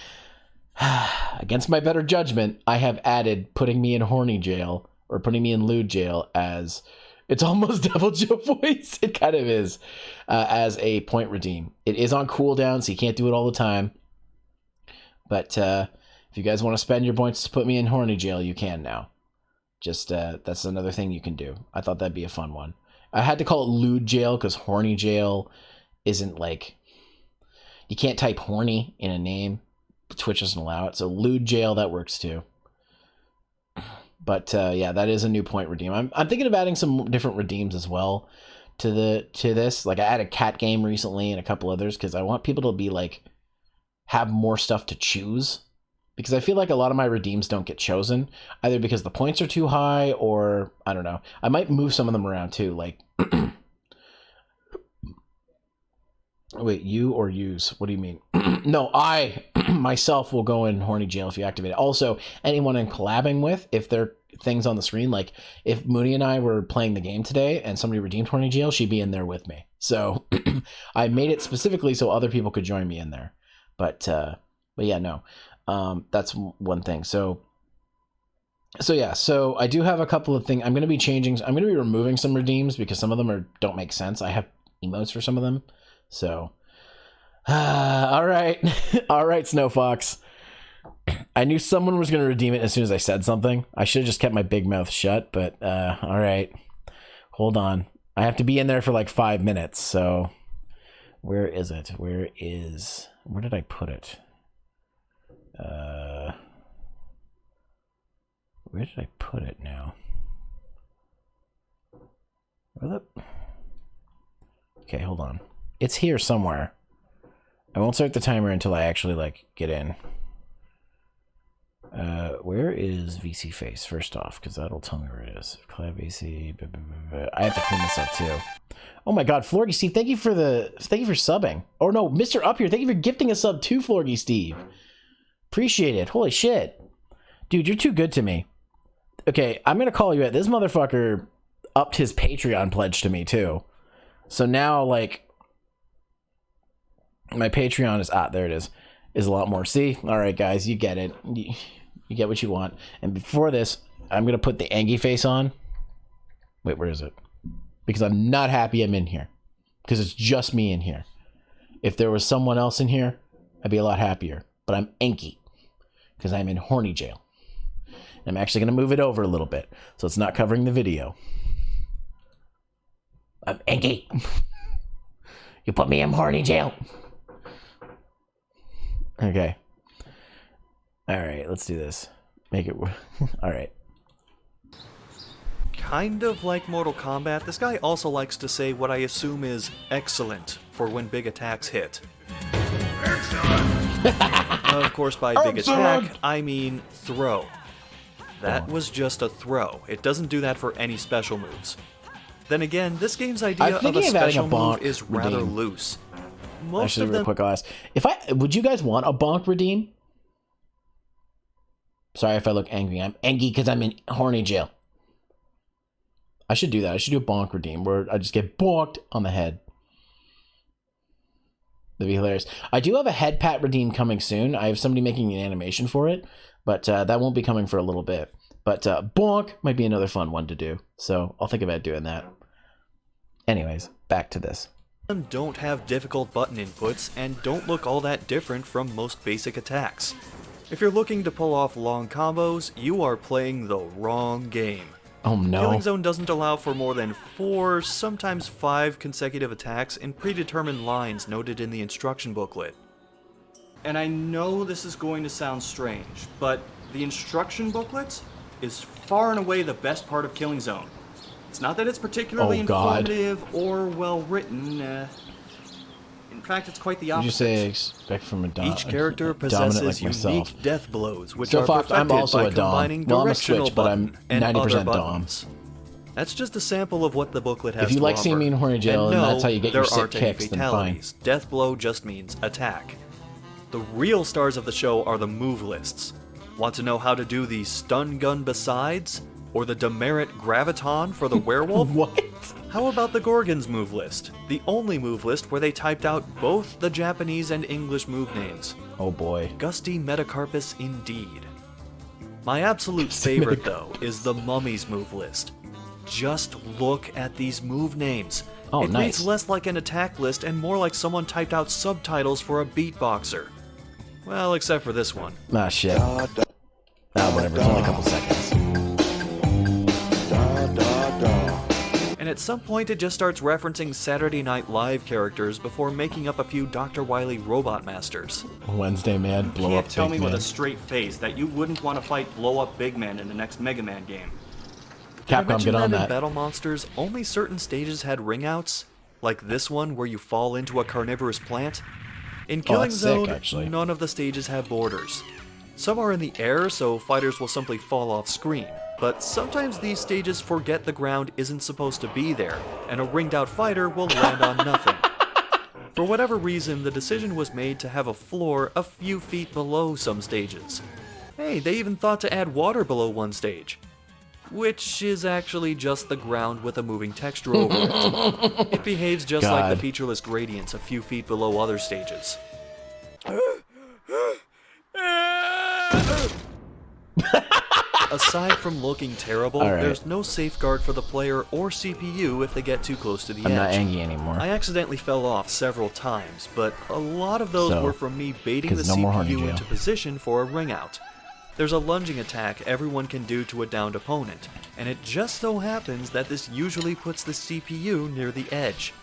against my better judgment, I have added putting me in horny jail, or putting me in lewd jail, as It's almost Devil Joe voice. It kind of is, as a point redeem. It is on cooldown, so you can't do it all the time. But if you guys want to spend your points to put me in horny jail, you can now. Just that's another thing you can do. I thought that'd be a fun one. I had to call it lewd jail because horny jail isn't like, you can't type horny in a name. Twitch doesn't allow it. So lewd jail, that works too. But yeah, that is a new point redeem. I'm thinking of adding some different redeems as well to this. Like I added cat game recently and a couple others because I want people to be like, have more stuff to choose. Because I feel like a lot of my redeems don't get chosen, either because the points are too high or, I don't know. I might move some of them around too, like... Wait, you or use? What do you mean? No, I myself will go in horny jail if you activate it. Also, anyone I'm collabing with, if there are things on the screen, like if Mooney and I were playing the game today and somebody redeemed horny jail, she'd be in there with me. So I made it specifically so other people could join me in there. But yeah, no. That's one thing. So yeah, so I do have a couple of things. I'm going to be changing. I'm going to be removing some redeems because some of them don't make sense. I have emotes for some of them. So, all right. All right, Snow Fox. I knew someone was going to redeem it as soon as I said something. I should have just kept my big mouth shut, but, all right. Hold on. I have to be in there for like 5 minutes. So where is it? Where did I put it? Where did I put it now? Okay, hold on. It's here somewhere. I won't start the timer until I actually like get in. Where is VC face first off? Because that'll tell me where it is. Collab VC. I have to clean this up too. Oh my God, Florgy Steve, thank you for subbing. Oh no, Mr. Up here, thank you for gifting a sub to Florgy Steve. Appreciate it. Holy shit. Dude, you're too good to me. Okay, I'm going to call you out. This motherfucker upped his Patreon pledge to me, too. So now, like, my Patreon is... there it is. Is a lot more. See? All right, guys, you get it. You get what you want. And before this, I'm going to put the Angie face on. Wait, where is it? Because I'm not happy I'm in here. Because it's just me in here. If there was someone else in here, I'd be a lot happier. But I'm Angie. Because I'm in horny jail. I'm actually going to move it over a little bit. So it's not covering the video. I'm Angie. You put me in horny jail. Okay. Alright, let's do this. Make it... Alright. Kind of like Mortal Kombat, this guy also likes to say what I assume is excellent for when big attacks hit. Of course, by big attack, I mean throw. That was just a throw. It doesn't do that for any special moves. Then again, this game's idea of a special move is rather loose. Most of them... Real quick, I'll ask. Would you guys want a bonk redeem? Sorry if I look angry. I'm angry because I'm in horny jail. I should do that. I should do a bonk redeem where I just get bonked on the head. That'd be hilarious. I do have a head pat redeem coming soon. I have somebody making an animation for it, but that won't be coming for a little bit. But bonk might be another fun one to do. So I'll think about doing that. Anyways, back to this. Don't have difficult button inputs and don't look all that different from most basic attacks. If you're looking to pull off long combos, you are playing the wrong game. Oh no. Killing Zone doesn't allow for more than 4, sometimes 5 consecutive attacks in predetermined lines noted in the instruction booklet. And I know this is going to sound strange, but the instruction booklet is far and away the best part of Killing Zone. It's not that it's particularly informative or well written. In fact, it's quite the opposite. You say expect from a Each character possesses unique death blows, which are Fox, perfected I'm also by a Dom. combining Well, I'm a directional Switch, but I'm button and 90% other Dom. buttons. That's just a sample of what the booklet has If you to like offer. seeing me in horny jail and no, that's how you get your there sick aren't any kicks, then fine. fatalities. Death blow just means attack. The real stars of the show are the move lists. Want to know how to do the stun gun besides? Or the demerit graviton for the werewolf? What? How about the Gorgon's move list? The only move list where they typed out both the Japanese and English move names. Oh boy. Gusty Metacarpus indeed. My absolute favorite, though, is the Mummy's move list. just look at these move names. Oh, it nice. reads less like an attack list and more like someone typed out subtitles for a beatboxer. Well, except for this one. Ah, shit. Whatever, it's only a couple seconds. And at some point it just starts referencing Saturday Night Live characters before making up a few Dr. Wily robot masters. Wednesday Man, blow up You can't tell Big me Man. with a straight face that you wouldn't want to fight Blow Up Big Man in the next Mega Man game. Capcom, get on In that. Battle Monsters, only certain stages had ring-outs, like this one where you fall into a carnivorous plant. In Killing that's sick, Zone, actually. none of the stages have borders. Some are in the air, so fighters will simply fall off screen, but sometimes these stages forget the ground isn't supposed to be there, and a ringed-out fighter will land on nothing. For whatever reason, the decision was made to have a floor a few feet below some stages. Hey, they even thought to add water below one stage. Which is actually just the ground with a moving texture over it. It behaves just like the featureless gradients a few feet below other stages. Aside from looking terrible, there's no safeguard for the player or CPU if they get too close to the edge. I'm not angry anymore. I accidentally fell off several times, but a lot of those were from me baiting the CPU into position for a ring out. There's a lunging attack everyone can do to a downed opponent, and it just so happens that this usually puts the CPU near the edge.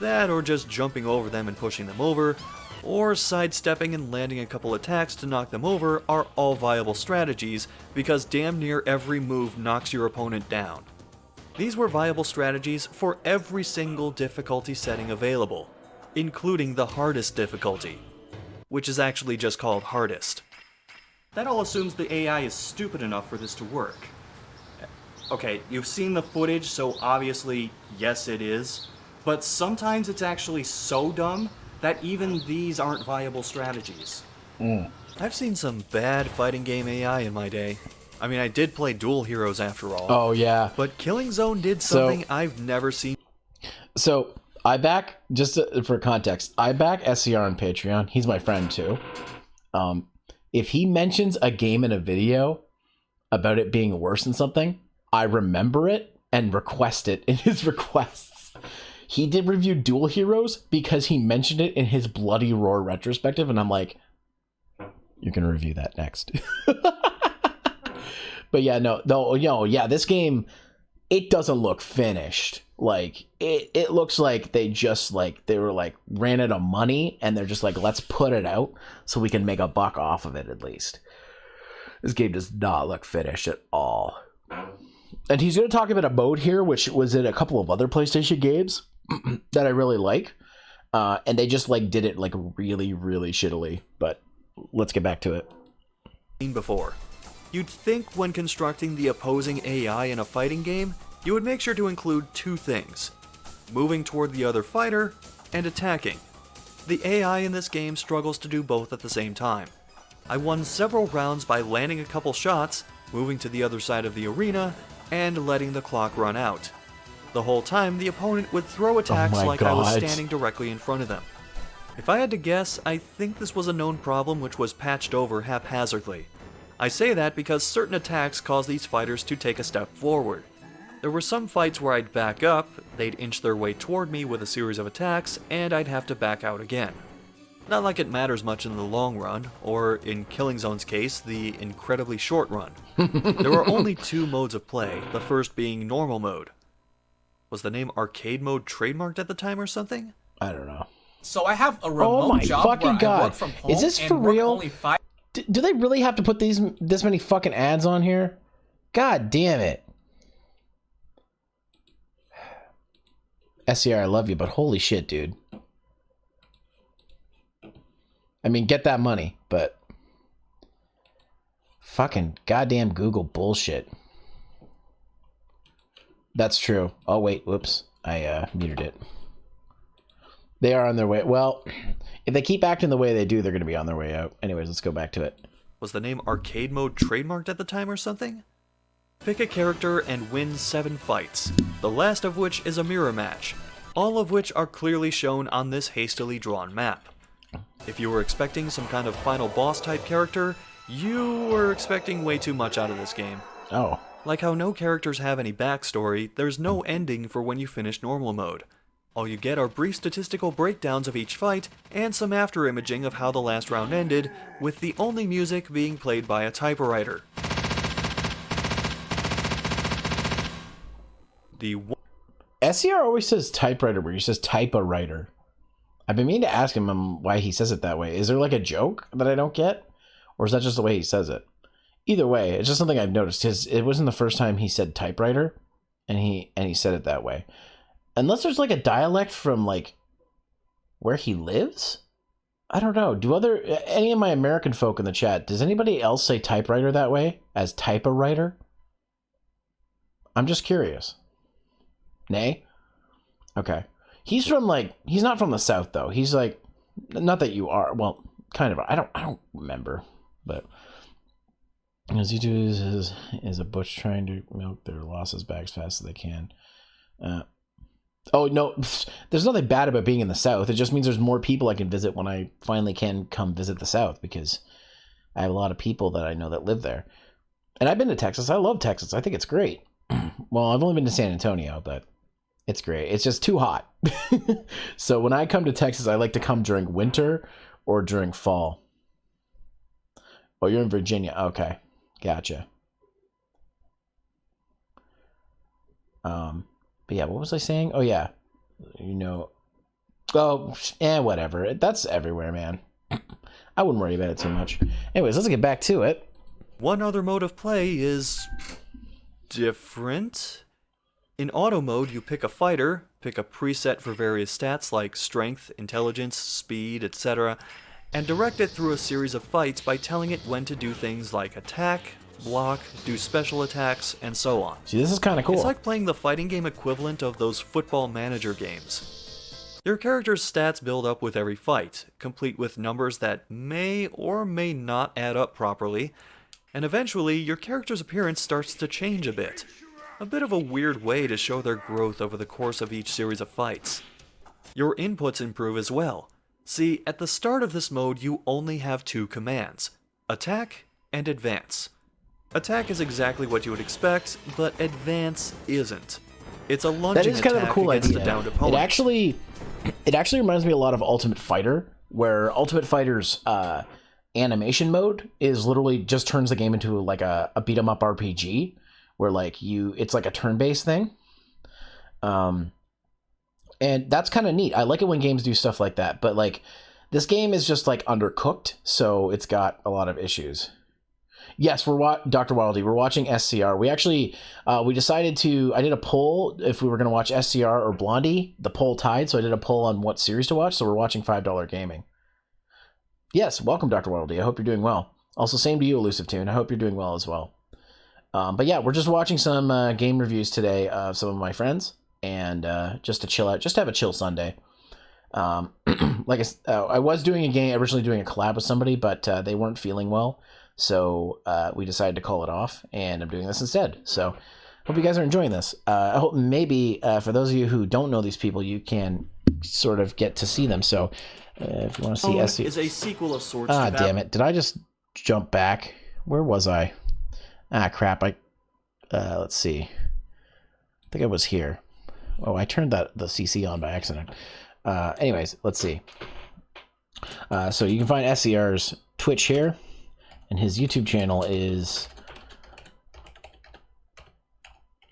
That or just jumping over them and pushing them over, or sidestepping and landing a couple attacks to knock them over are all viable strategies because damn near every move knocks your opponent down. These were viable strategies for every single difficulty setting available, including the hardest difficulty, which is actually just called hardest. That all assumes the AI is stupid enough for this to work. Okay, you've seen the footage, so obviously, yes it is. But sometimes it's actually so dumb that even these aren't viable strategies. I've seen some bad fighting game AI in my day. I mean, I did play Dual Heroes after all. Oh, yeah. But Killing Zone did something I've never seen. So, I back, just for context, I back SCR on Patreon. He's my friend, too. If he mentions a game in a video about it being worse than something, I remember it and request it in his requests. He did review Dual Heroes because he mentioned it in his Bloody Roar retrospective, and I'm like, you're going to review that next. But yeah, this game, it doesn't look finished. Like, it looks like they ran out of money, and they're just like, let's put it out so we can make a buck off of it at least. This game does not look finished at all. And he's going to talk about a mode here, which was in a couple of other PlayStation games that I really like. And they just did it really, really shittily. But let's get back to it. Before. You'd think when constructing the opposing AI in a fighting game, you would make sure to include two things: moving toward the other fighter and attacking. The AI in this game struggles to do both at the same time. I won several rounds by landing a couple shots, moving to the other side of the arena, and letting the clock run out. The whole time, the opponent would throw attacks I was standing directly in front of them. If I had to guess, I think this was a known problem which was patched over haphazardly. I say that because certain attacks cause these fighters to take a step forward. There were some fights where I'd back up, they'd inch their way toward me with a series of attacks, and I'd have to back out again. Not like it matters much in the long run, or in Killing Zone's case, the incredibly short run. There were only two modes of play, the first being normal mode. Was the name arcade mode trademarked at the time or something? I don't know. So I have a remote job where I work from home. Is this for and work real? only 5 Do they really have to put this many fucking ads on here? God damn it. SCR, I love you, but holy shit, dude. I mean, get that money, but fucking goddamn Google bullshit. That's true. Oh, wait, whoops. I muted it. They are on their way. Well, if they keep acting the way they do, they're going to be on their way out. Anyways, let's go back to it. Was the name arcade mode trademarked at the time or something? Pick a character and win 7 fights, the last of which is a mirror match, all of which are clearly shown on this hastily drawn map. If you were expecting some kind of final boss type character, you were expecting way too much out of this game. Oh. Like how no characters have any backstory, there's no ending for when you finish normal mode. All you get are brief statistical breakdowns of each fight, and some after-imaging of how the last round ended, with the only music being played by a typewriter. SCR always says typewriter where he says type-a-writer. I've been meaning to ask him why he says it that way. Is there like a joke that I don't get? Or is that just the way he says it? Either way, it's just something I've noticed. It wasn't the first time he said typewriter, and he said it that way. Unless there's like a dialect from like where he lives? I don't know. Do any of my American folk in the chat, does anybody else say typewriter that way? As type-a-writer? I'm just curious. Nay? Okay. He's not from the South though. He's like, not that you are, well, kind of. I don't remember, but as YouTube is a butch trying to milk their losses back as fast as they can. Oh no, there's nothing bad about being in the South. It just means there's more people I can visit when I finally can come visit the South, because I have a lot of people that I know that live there. And I've been to Texas. I love Texas. I think it's great. Well, I've only been to San Antonio, but it's great. It's just too hot. So when I come to Texas, I like to come during winter or during fall. Oh, you're in Virginia. Okay. Gotcha. But yeah, what was I saying? Oh yeah. Whatever. That's everywhere, man. I wouldn't worry about it too much. Anyways, let's get back to it. One other mode of play is different. In auto mode, you pick a fighter, pick a preset for various stats like strength, intelligence, speed, etc., and direct it through a series of fights by telling it when to do things like attack, block, do special attacks, and so on. See, this is kind of cool. It's like playing the fighting game equivalent of those football manager games. Your character's stats build up with every fight, complete with numbers that may or may not add up properly, and eventually your character's appearance starts to change a bit. A bit of a weird way to show their growth over the course of each series of fights. Your inputs improve as well. See, at the start of this mode you only have two commands, attack and advance. Attack is exactly what you would expect, but advance isn't. It's a lunging attack against a downed opponent. It actually reminds me a lot of Ultimate Fighter, where Ultimate Fighter's animation mode is literally just turns the game into like a beat 'em up RPG, where like it's like a turn-based thing. And that's kind of neat. I like it when games do stuff like that, but like this game is just like undercooked, so it's got a lot of issues. Yes, we're Dr. Wildy. We're watching SCR. We actually we decided I did a poll if we were going to watch SCR or Blondie. The poll tied, so I did a poll on what series to watch. So we're watching $5 Gaming. Yes, welcome, Dr. Wildy. I hope you're doing well. Also, same to you, Elusive Tune. I hope you're doing well as well. But yeah, we're just watching some game reviews today of some of my friends, and just to chill out, just to have a chill Sunday. Like I was originally doing a collab with somebody, but they weren't feeling well. So we decided to call it off, and I'm doing this instead. So hope you guys are enjoying this. I hope maybe for those of you who don't know these people, you can sort of get to see them. So if you want to see SC... is a sequel of sorts. Damn it. Did I just jump back? Where was I? Crap. Let's see. I think I was here. Oh, I turned the CC on by accident. Anyways, let's see. So you can find SCR's Twitch here. And his YouTube channel is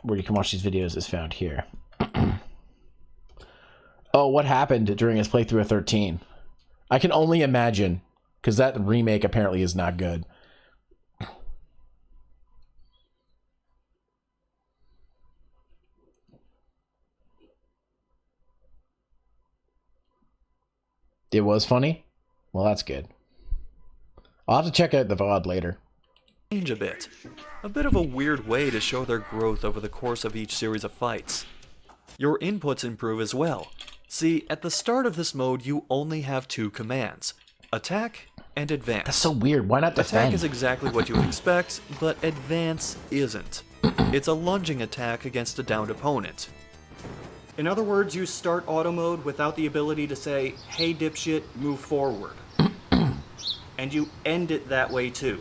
where you can watch these videos is found here. Oh, what happened during his playthrough of 13? I can only imagine, because that remake apparently is not good. It was funny? Well, that's good. I'll have to check out the VOD later. Change a bit. A bit of a weird way to show their growth over the course of each series of fights. Your inputs improve as well. See, at the start of this mode you only have two commands, attack and advance. That's so weird. Why not defend? Attack is exactly what you would expect, but advance isn't. It's a lunging attack against a downed opponent. In other words, you start auto mode without the ability to say, hey dipshit, move forward. And you end it that way too.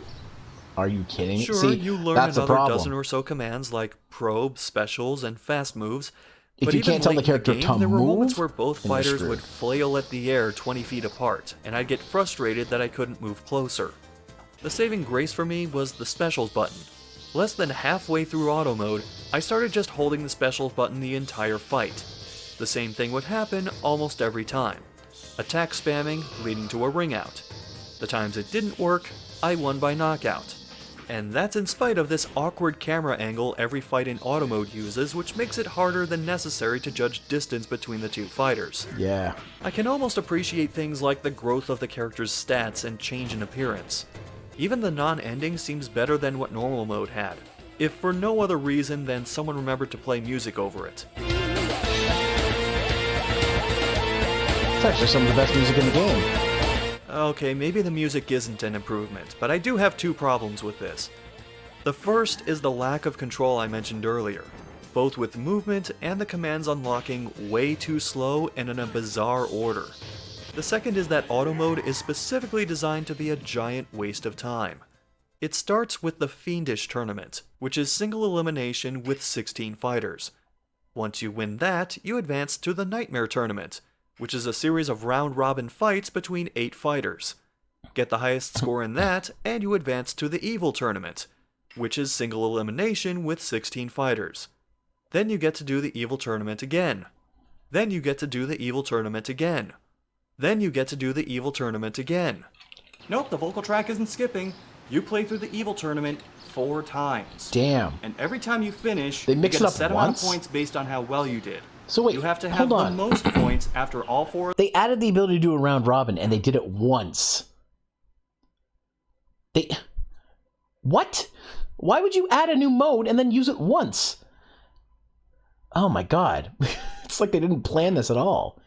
Are you kidding me? Sure, See, you learn that's another the problem. dozen or so commands like probe, specials, and fast moves. If you can't tell the character to there were move, moments where both then you're fighters screwed. would flail at the air 20 feet apart, and I'd get frustrated that I couldn't move closer. The saving grace for me was the specials button. Less than halfway through auto mode, I started just holding the specials button the entire fight. The same thing would happen almost every time. Attack spamming leading to a ring out. The times it didn't work, I won by knockout. And that's in spite of this awkward camera angle every fight in auto mode uses, which makes it harder than necessary to judge distance between the two fighters. Yeah. I can almost appreciate things like the growth of the character's stats and change in appearance. Even the non-ending seems better than what normal mode had, if for no other reason than someone remembered to play music over it. It's actually some of the best music in the game. Okay, maybe the music isn't an improvement, but I do have two problems with this. The first is the lack of control I mentioned earlier, both with movement and the commands unlocking way too slow and in a bizarre order. The second is that auto mode is specifically designed to be a giant waste of time. It starts with the Fiendish Tournament, which is single elimination with 16 fighters. Once you win that, you advance to the Nightmare Tournament, which is a series of round-robin fights between 8 fighters. Get the highest score in that, and you advance to the Evil Tournament, which is single elimination with 16 fighters. Then you get to do the Evil Tournament again. Then you get to do the Evil Tournament again. Then you get to do the Evil Tournament again. Nope, the vocal track isn't skipping. You play through the Evil Tournament 4 times. Damn. And every time you finish, They mix you it get up a set amount once? of points based on how well you did. So wait, you have to have hold the on. most points after all 4. They added the ability to do a round robin, and they did it once. What? Why would you add a new mode and then use it once? Oh my god. It's like they didn't plan this at all.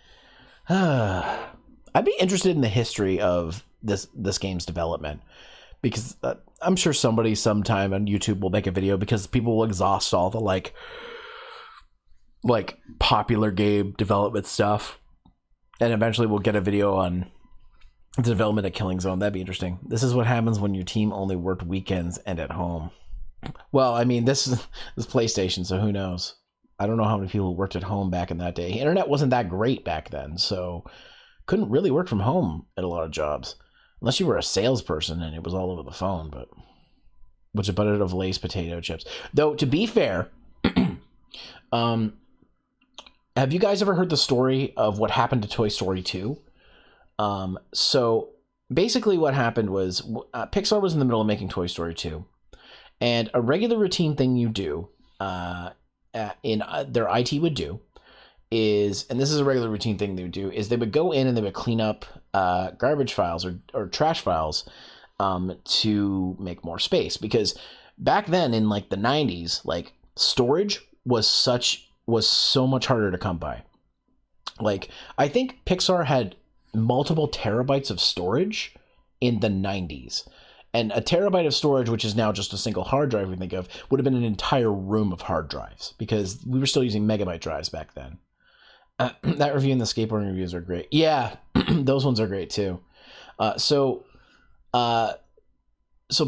I'd be interested in the history of this game's development, because I'm sure somebody sometime on YouTube will make a video, because people will exhaust all the like popular game development stuff, and eventually we'll get a video on the development of Killing Zone. That'd be interesting. This is what happens when your team only worked weekends and at home. Well, I mean, this is PlayStation, so who knows? I don't know how many people worked at home back in that day. Internet wasn't that great back then, so couldn't really work from home at a lot of jobs, unless you were a salesperson and it was all over the phone. But what's a bucket of Lay's potato chips? Though, to be fair, have you guys ever heard the story of what happened to Toy Story 2? So basically what happened was Pixar was in the middle of making Toy Story 2, and a regular routine thing you do in their IT would do is, and this is a regular routine thing they would do, is they would go in and they would clean up garbage files or trash files to make more space, because back then in like the 90s, like storage was so much harder to come by. Like, I think Pixar had multiple terabytes of storage in the 90s. And a terabyte of storage, which is now just a single hard drive we think of, would have been an entire room of hard drives, because we were still using megabyte drives back then. That review and the skateboarding reviews are great. Yeah, those ones are great too. So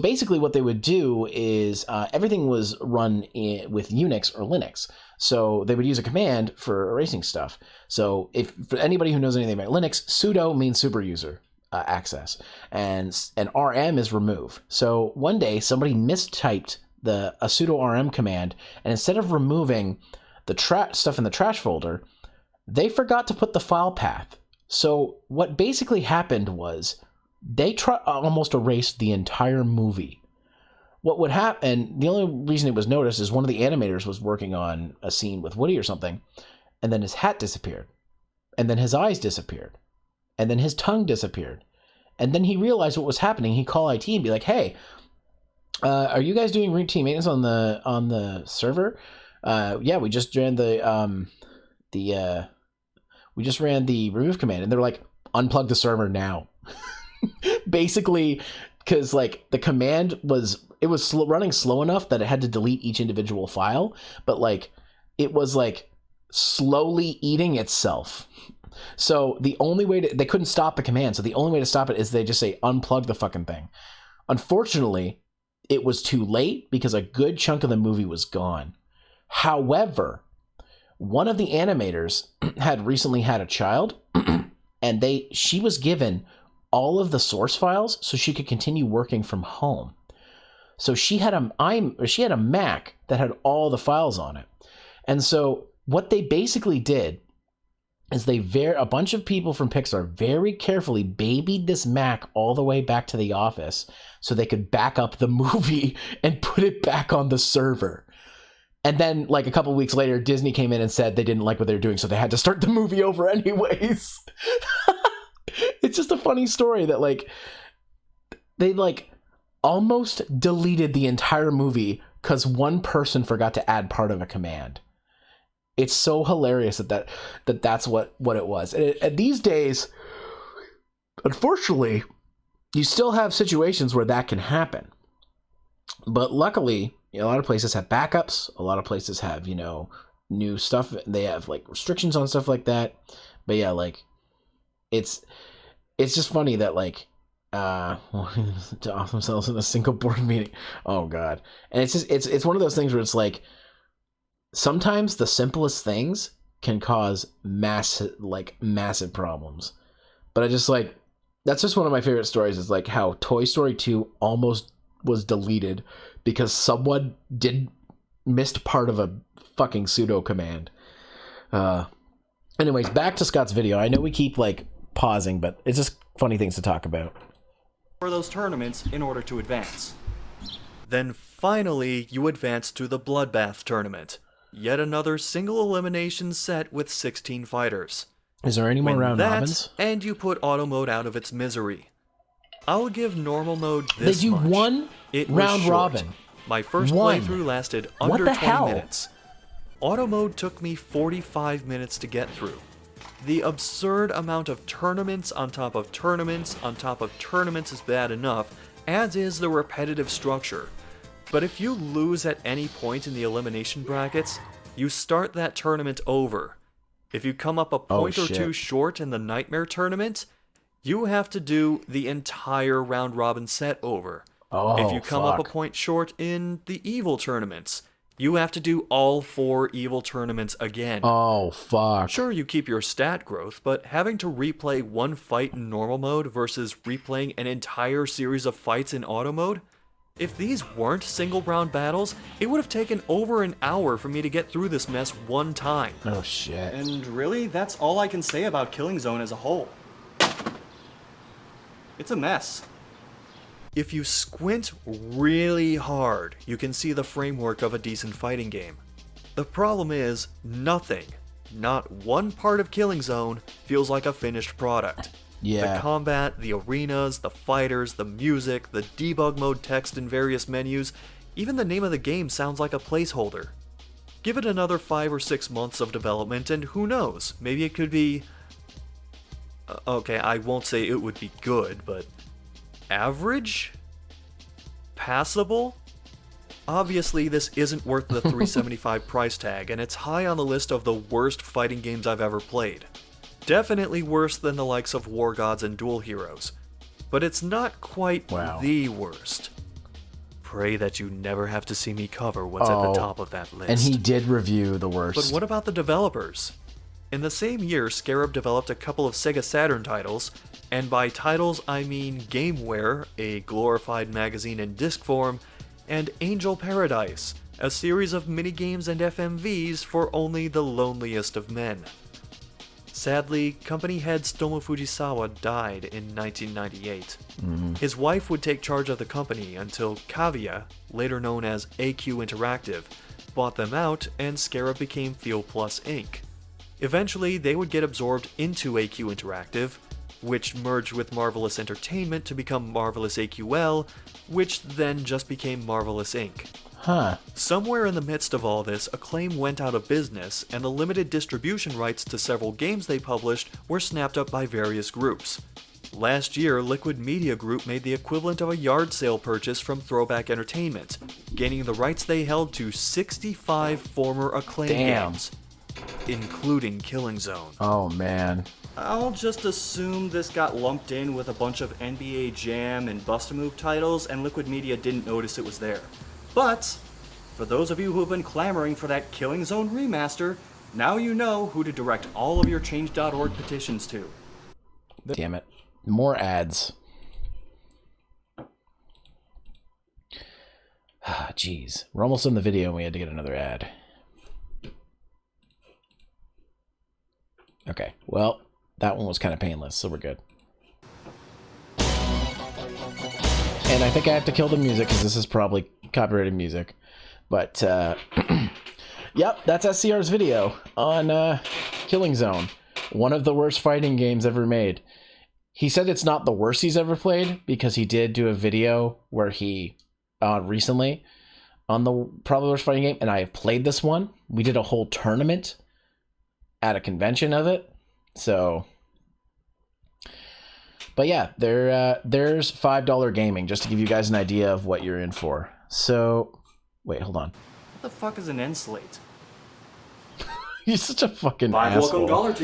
basically what they would do is everything was run with Unix or Linux. So they would use a command for erasing stuff. So for anybody who knows anything about Linux, sudo means super user access, and rm is remove. So one day somebody mistyped a sudo rm command, and instead of removing the stuff in the trash folder, they forgot to put the file path. So what basically happened was they almost erased the entire movie. What would happen, and the only reason it was noticed is one of the animators was working on a scene with Woody or something, and then his hat disappeared, and then his eyes disappeared, and then his tongue disappeared, and then he realized what was happening. He'd call IT and be like, "Hey, are you guys doing routine maintenance on the server? Yeah, we just ran the remove command," and they're like, "Unplug the server now." Basically, because like the command was running slow enough that it had to delete each individual file, but like it was like slowly eating itself. So the only way they couldn't stop the command. So the only way to stop it is they just say unplug the fucking thing. Unfortunately, it was too late because a good chunk of the movie was gone. However, one of the animators had recently had a child, and she was given all of the source files so she could continue working from home. So she had a Mac that had all the files on it. And so what they basically did is a bunch of people from Pixar very carefully babied this Mac all the way back to the office so they could back up the movie and put it back on the server. And then, like, a couple weeks later, Disney came in and said they didn't like what they were doing, so they had to start the movie over anyways. It's just a funny story that, like, they, like, almost deleted the entire movie because one person forgot to add part of a command. It's so hilarious that's what it was. And these days, unfortunately, you still have situations where that can happen. But luckily, a lot of places have backups. A lot of places have, new stuff. They have, like, restrictions on stuff like that. But yeah, like, it's just funny that, like, to off themselves in a single board meeting. Oh God. And it's one of those things where it's like, sometimes the simplest things can cause massive problems. But I just, like, that's just one of my favorite stories, is like how Toy Story 2 almost was deleted because someone missed part of a fucking pseudo command. Anyways, back to Scott's video. I know we keep, like, pausing, but it's just funny things to talk about. For those tournaments in order to advance. Then finally, you advance to the Bloodbath tournament. Yet another single elimination set with 16 fighters. Is there any more round robins? And you put auto mode out of its misery. I'll give normal mode this They do much. one It round was short. robin. My first playthrough lasted under 20 minutes. Auto mode took me 45 minutes to get through. The absurd amount of tournaments on top of tournaments on top of tournaments is bad enough, as is the repetitive structure. But if you lose at any point in the elimination brackets, you start that tournament over. If you come up a point or two short in the Nightmare tournament, you have to do the entire round robin set over. If you come up a point short in the Evil tournaments, you have to do all 4 Evil tournaments again. Oh, fuck. Sure, you keep your stat growth, but having to replay one fight in normal mode versus replaying an entire series of fights in auto mode? If these weren't single round battles, it would have taken over an hour for me to get through this mess one time. Oh, shit. And really, that's all I can say about Killing Zone as a whole. It's a mess. If you squint really hard, you can see the framework of a decent fighting game. The problem is, nothing, not one part of Killing Zone, feels like a finished product. Yeah. The combat, the arenas, the fighters, the music, the debug mode text in various menus, even the name of the game sounds like a placeholder. Give it another 5 or 6 months of development and who knows, maybe it could be... okay, I won't say it would be good, but... average? Passable? Obviously, this isn't worth the $375 price tag, and it's high on the list of the worst fighting games I've ever played. Definitely worse than the likes of War Gods and Duel Heroes. But it's not quite the worst. Pray that you never have to see me cover what's at the top of that list. And he did review the worst. But what about the developers? In the same year, Scarab developed a couple of Sega Saturn titles, and by titles I mean Gameware, a glorified magazine in disc form, and Angel Paradise, a series of minigames and FMVs for only the loneliest of men. Sadly, company head Stomo Fujisawa died in 1998. His wife would take charge of the company until Kavia, later known as AQ Interactive, bought them out and Scarab became Feel Plus Inc. Eventually, they would get absorbed into AQ Interactive, which merged with Marvelous Entertainment to become Marvelous AQL, which then just became Marvelous Inc. Somewhere in the midst of all this, Acclaim went out of business, and the limited distribution rights to several games they published were snapped up by various groups. Last year, Liquid Media Group made the equivalent of a yard sale purchase from Throwback Entertainment, gaining the rights they held to 65 former Acclaim games, including Killing Zone. Oh, man. I'll just assume this got lumped in with a bunch of NBA Jam and Bust-A-Move titles, and Liquid Media didn't notice it was there. But, for those of you who have been clamoring for that Killing Zone remaster, now you know who to direct all of your Change.org petitions to. Damn it. More ads. Jeez. We're almost in the video and we had to get another ad. Okay, well, that one was kind of painless, so we're good. And I think I have to kill the music because this is probably copyrighted music. But, yep, that's SCR's video on Killing Zone. One of the worst fighting games ever made. He said it's not the worst he's ever played because he did do a video where he, recently, on the probably worst fighting game, and I have played this one. We did a whole tournament at a convention of it. So, but yeah, there's $5 gaming, just to give you guys an idea of what you're in for. So, wait, hold on. What the fuck is an end slate? You're such a fucking asshole.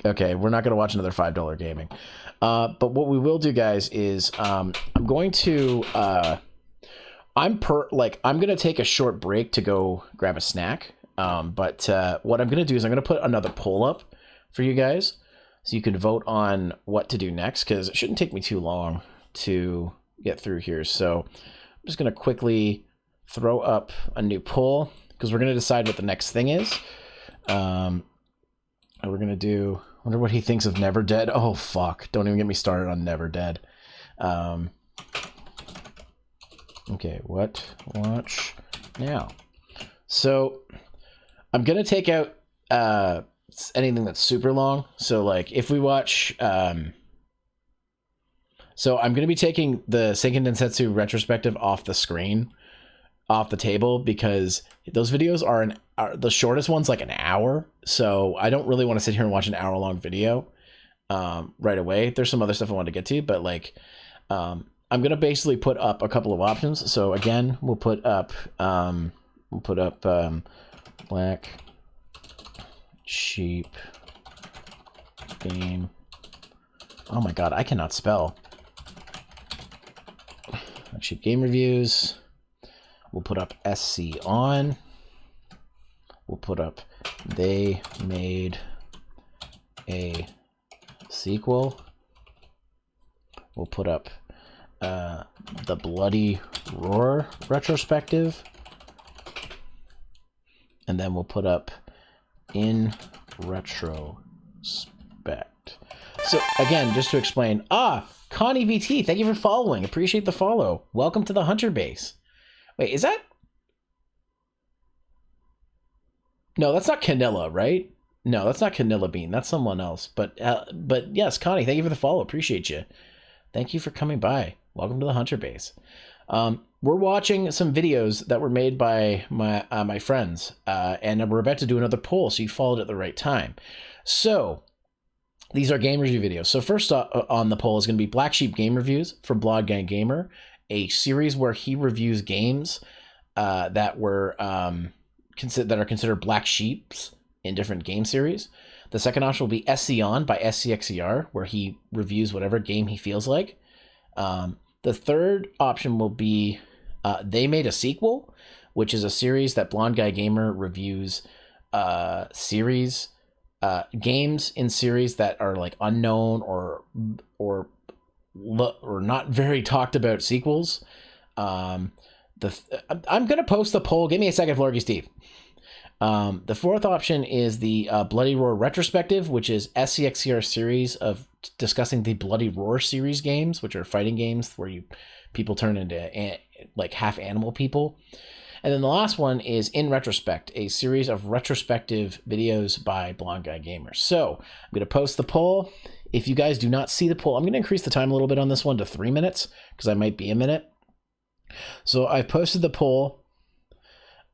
Okay, we're not going to watch another $5 gaming. But what we will do, guys, is I'm going to I'm going to take a short break to go grab a snack. But what I'm going to do is I'm going to put another poll up for you guys so you can vote on what to do next, because it shouldn't take me too long to get through here. So I'm just going to quickly throw up a new poll because we're going to decide what the next thing is. And we're going to do, I wonder what he thinks of Never Dead. Oh, fuck. Don't even get me started on Never Dead. Okay, what? Watch now. So I'm going to take out anything that's super long. So, like, if we watch... so I'm going to be taking the Seiken Densetsu retrospective off the screen, off the table, because those videos are the shortest one's like an hour. So I don't really want to sit here and watch an hour-long video right away. There's some other stuff I want to get to, but, like... I'm going to basically put up a couple of options. So, again, we'll put up... Black Sheep game. Oh my god, I cannot spell. Black Sheep game reviews. We'll put up SC on. We'll put up they made a sequel. We'll put up the Bloody Roar retrospective. And then we'll put up in retrospect. So again, just to explain, Connie VT, thank you for following. Appreciate the follow. Welcome to the Hunter base. Wait, is that? No, that's not Canilla, right? No, that's not Canilla Bean. That's someone else. But yes, Connie, thank you for the follow. Appreciate you. Thank you for coming by. Welcome to the Hunter base. We're watching some videos that were made by my friends, and we're about to do another poll, so you followed at the right time. So these are game review videos. So first on the poll is going to be Black Sheep Game Reviews from Blog Gang Gamer, a series where he reviews games that are considered black sheeps in different game series. The second option will be SC On by SCXCR, where he reviews whatever game he feels like. The third option will be They Made a Sequel, which is a series that Blonde Guy Gamer reviews games in series that are like unknown or not very talked about sequels. I'm gonna post the poll. Give me a second, Florgy Steve. The fourth option is the Bloody Roar retrospective, which is SCXCR series of discussing the Bloody Roar series games, which are fighting games where people turn into like half animal people. And then the last one is In Retrospect, a series of retrospective videos by Blonde Guy Gamer. So I'm going to post the poll. If you guys do not see the poll, I'm going to increase the time a little bit on this one to 3 minutes because I might be a minute. So I've posted the poll.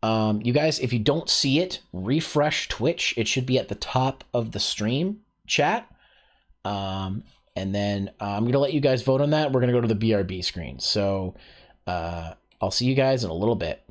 You guys, if you don't see it, refresh Twitch. It should be at the top of the stream chat. And then I'm going to let you guys vote on that. We're going to go to the BRB screen. So I'll see you guys in a little bit.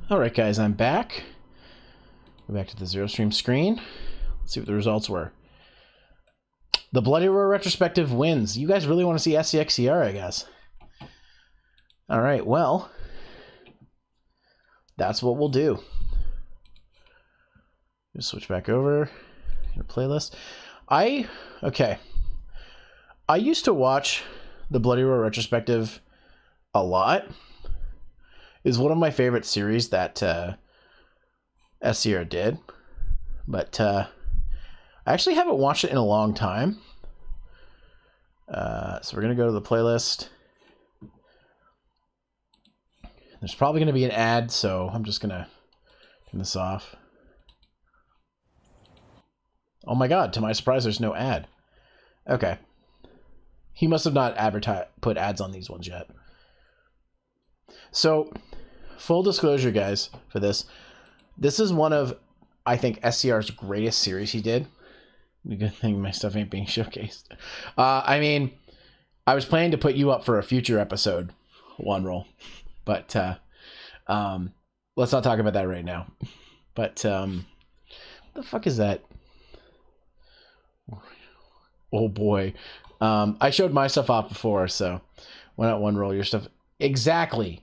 All right, guys, I'm back. Go back to the Zero Stream screen. Let's see what the results were. The Bloody Roar retrospective wins. You guys really want to see SCXCR, I guess. All right, well, that's what we'll do. Just switch back over to playlist. Okay. I used to watch the Bloody Roar retrospective a lot. It's one of my favorite series that SCR did, but I actually haven't watched it in a long time. So we're gonna go to the playlist. There's probably gonna be an ad, so I'm just gonna turn this off. Oh my god, to my surprise, there's no ad. Okay. He must have not put ads on these ones yet. So, full disclosure, guys, for this is one of, I think, SCR's greatest series he did. The good thing my stuff ain't being showcased. I mean, I was planning to put you up for a future episode, one roll, but let's not talk about that right now. But what the fuck is that? Oh boy. I showed my stuff off before, so why not one roll your stuff? Exactly.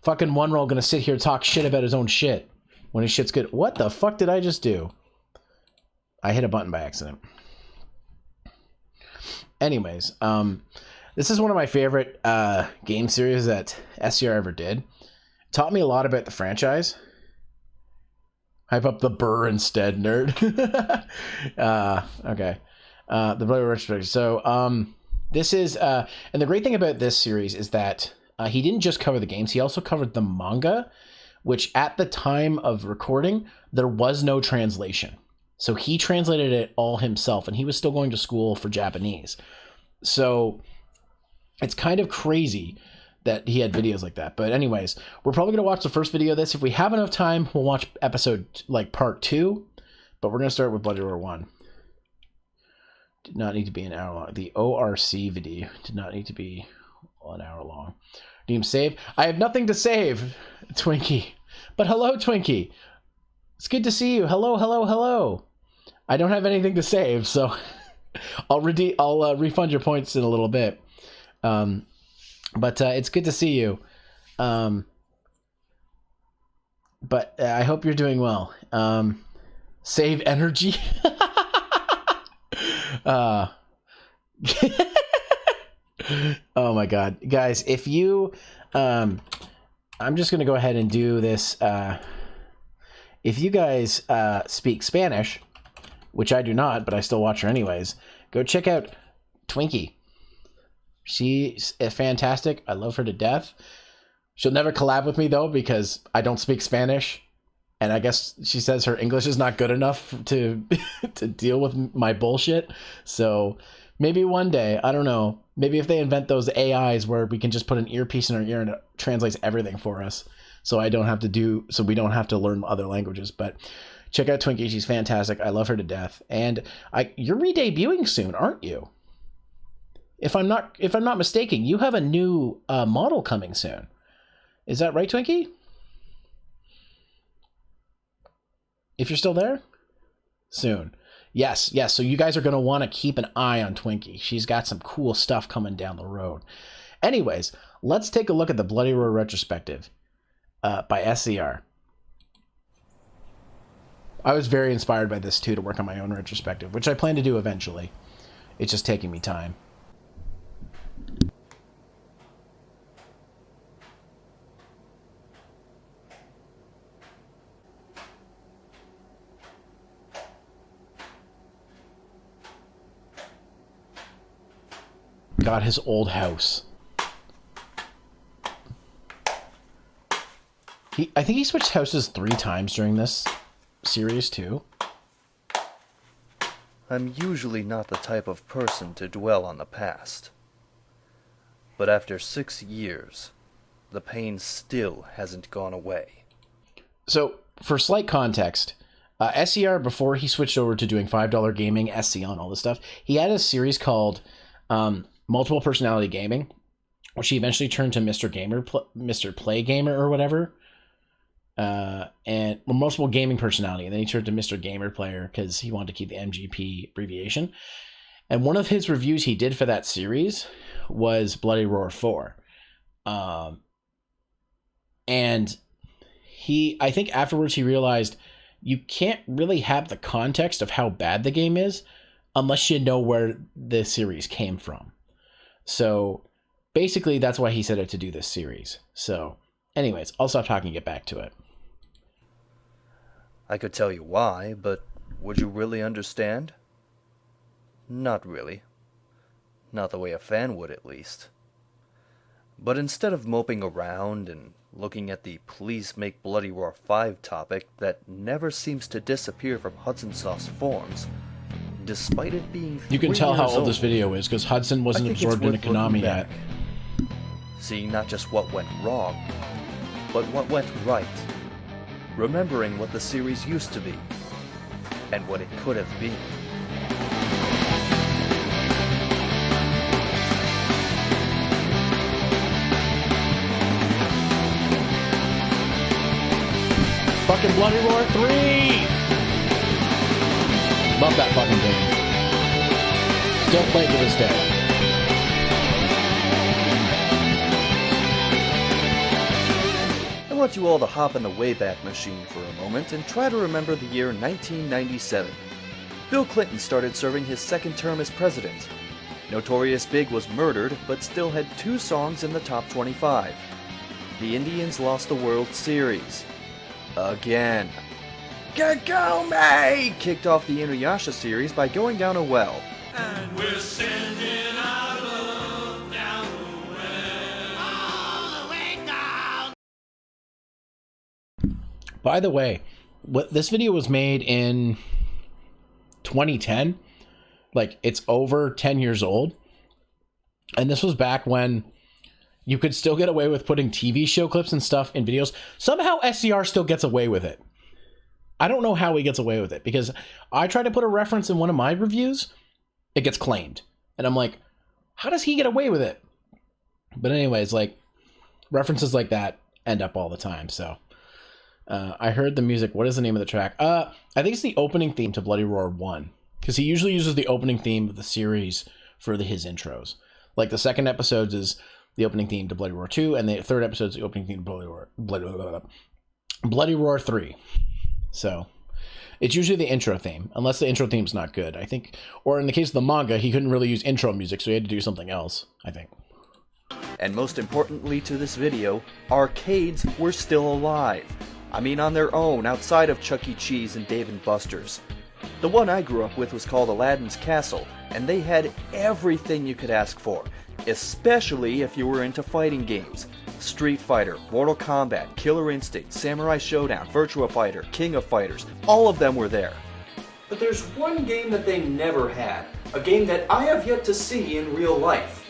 Fucking one roll gonna sit here and talk shit about his own shit when his shit's good. What the fuck did I just do? I hit a button by accident. Anyways, this is one of my favorite game series that SCR ever did. It taught me a lot about the franchise. Hype up the burr instead, nerd. Okay. The Bloody Roar retrospective. So, this is, and the great thing about this series is that he didn't just cover the games, he also covered the manga, which at the time of recording, there was no translation. So he translated it all himself, and he was still going to school for Japanese. So it's kind of crazy that he had videos like that. But anyways, we're probably going to watch the first video of this. If we have enough time, we'll watch episode, like, part 2. But we're going to start with Bloody Roar 1. Did not need to be an hour long. The ORC video did not need to be 1 hour long. Deem save. I have nothing to save, Twinkie. But hello, Twinkie. It's good to see you. Hello. I don't have anything to save, so I'll refund your points in a little bit. But it's good to see you. But I hope you're doing well. Save energy. Oh my god, guys, if you I'm just gonna go ahead and do this. If you guys speak Spanish, which I do not, but I still watch her anyways, go check out Twinkie. She's fantastic. I love her to death. She'll never collab with me though, because I don't speak Spanish. And I guess she says her English is not good enough to to deal with my bullshit. So maybe one day, I don't know. Maybe if they invent those AIs where we can just put an earpiece in our ear and it translates everything for us. So we don't have to learn other languages. But check out Twinkie. She's fantastic. I love her to death. And you're re-debuting soon, aren't you? If I'm not mistaken, you have a new model coming soon. Is that right, Twinkie? If you're still there? Soon. Yes. So you guys are going to want to keep an eye on Twinkie. She's got some cool stuff coming down the road. Anyways, let's take a look at the Bloody Roar retrospective by SCR. I was very inspired by this too to work on my own retrospective, which I plan to do eventually. It's just taking me time. Got his old house. I think he switched houses 3 times during this series too. I'm usually not the type of person to dwell on the past. But after 6 years, the pain still hasn't gone away. So, for slight context, SCR, before he switched over to doing $5 gaming, SC on all this stuff, he had a series called Multiple Personality Gaming, she eventually turned to Mr. Play Gamer or whatever, and multiple gaming personality, and then he turned to Mr. Gamer Player because he wanted to keep the MGP abbreviation. And one of his reviews he did for that series was Bloody Roar 4, and I think afterwards he realized you can't really have the context of how bad the game is unless you know where the series came from. So basically, that's why he set out to do this series. So anyways, I'll stop talking and get back to it. I could tell you why, but would you really understand? Not really. Not the way a fan would, at least. But instead of moping around and looking at the Please Make Bloody Roar 5 topic that never seems to disappear from Hudson Soft's forums, despite it being You can tell how old this video is, because Hudson wasn't absorbed into Konami yet. Seeing not just what went wrong, but what went right. Remembering what the series used to be, and what it could have been. Fucking Bloody Roar 3! Love that fucking game. Still play to this day. I want you all to hop in the Wayback Machine for a moment and try to remember the year 1997. Bill Clinton started serving his second term as president. Notorious Big was murdered, but still had 2 songs in the top 25. The Indians lost the World Series. Again. Kagome kicked off the Inuyasha series by going down a well. And we're sending our love down the well. All the way down. By the way, this video was made in 2010. Like, it's over 10 years old. And this was back when you could still get away with putting TV show clips and stuff in videos. Somehow SCR still gets away with it. I don't know how he gets away with it, because I try to put a reference in one of my reviews, it gets claimed. And I'm like, how does he get away with it? But anyways, like, references like that end up all the time. So I heard the music. What is the name of the track? I think it's the opening theme to Bloody Roar 1, because he usually uses the opening theme of the series for his intros. Like, the second episode is the opening theme to Bloody Roar 2, and the third episode is the opening theme to Bloody Roar 3. So it's usually the intro theme, unless the intro theme's not good, I think. Or in the case of the manga, he couldn't really use intro music, so he had to do something else, I think. And most importantly to this video, arcades were still alive. I mean, on their own, outside of Chuck E. Cheese and Dave & Buster's. The one I grew up with was called Aladdin's Castle, and they had everything you could ask for, especially if you were into fighting games. Street Fighter, Mortal Kombat, Killer Instinct, Samurai Showdown, Virtua Fighter, King of Fighters, all of them were there. But there's one game that they never had, a game that I have yet to see in real life.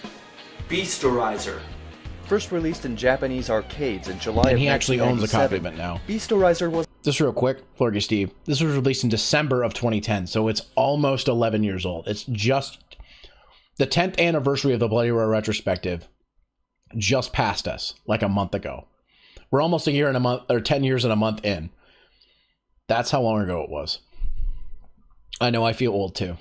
Beasterizer. First released in Japanese arcades in July and of 1997. he actually owns a copy of it now. Beasterizer was... Just real quick, Florgy Steve, this was released in December of 2010, so it's almost 11 years old. It's just the 10th anniversary of the Bloody Roar retrospective just passed us like a month ago. We're almost a year and a month, or 10 years and a month in. That's how long ago it was. I know, I feel old too.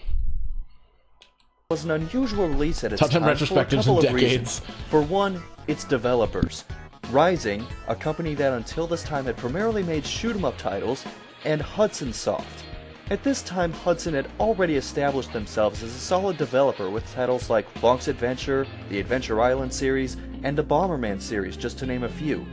Was an unusual release at its Top 10 time retrospectives for a couple in of decades. reasons. For one, its developers. Rising, a company that until this time had primarily made shoot-'em-up titles, and Hudson Soft. At this time, Hudson had already established themselves as a solid developer with titles like Bonk's Adventure, the Adventure Island series, and the Bomberman series, just to name a few.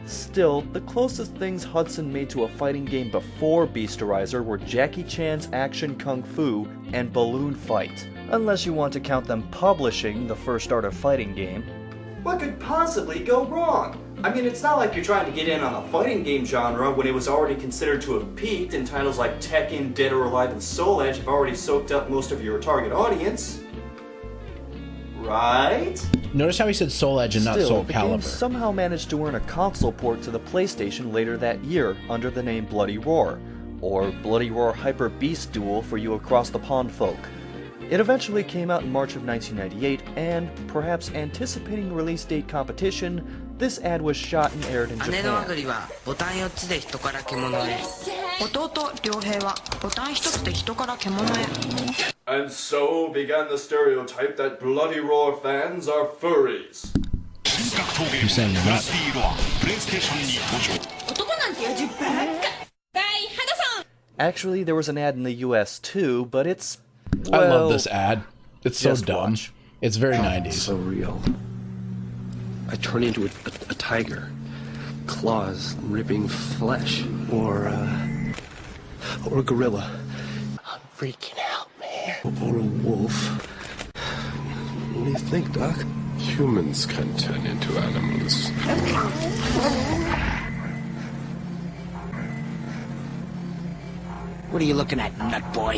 Still, the closest things Hudson made to a fighting game before Beasterizer were Jackie Chan's Action Kung Fu and Balloon Fight, unless you want to count them publishing the first Art of Fighting game. What could possibly go wrong? I mean, it's not like you're trying to get in on the fighting game genre when it was already considered to have peaked, and titles like Tekken, Dead or Alive, and Soul Edge have already soaked up most of your target audience. Right? Notice how he said Soul Edge and not Soul the Calibur. game somehow managed to earn a console port to the PlayStation later that year under the name Bloody Roar, or Bloody Roar Hyper Beast Duel for you across the pond folk. It eventually came out in March of 1998, and perhaps anticipating release date competition, this ad was shot and aired in Japan. And so began the stereotype that Bloody Roar fans are furries. You're saying they're not. Actually, there was an ad in the US too, but it's... well, I love this ad. It's so dumb. Watch. It's very 90s. So real. I turn into a tiger. Claws ripping flesh. Or a gorilla. I'm freaking out, man. Or a wolf. What do you think, Doc? Humans can turn into animals. What are you looking at, nut boy?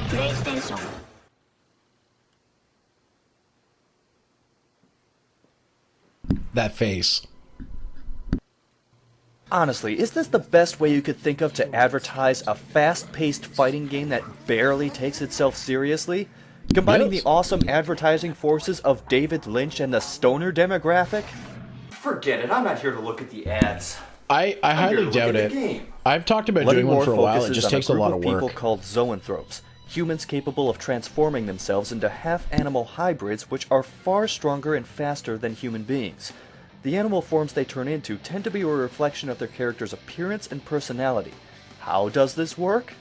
PlayStation. That face. Honestly, is this the best way you could think of to advertise a fast-paced fighting game that barely takes itself seriously? Combining the awesome advertising forces of David Lynch and the stoner demographic? Forget it, I'm not here to look at the ads. I highly doubt it. I've talked about Bloody doing one Roar for a while. It focuses just on takes a group lot of of people work. called zoanthropes, humans capable of transforming themselves into half-animal hybrids which are far stronger and faster than human beings. The animal forms they turn into tend to be a reflection of their character's appearance and personality. How does this work?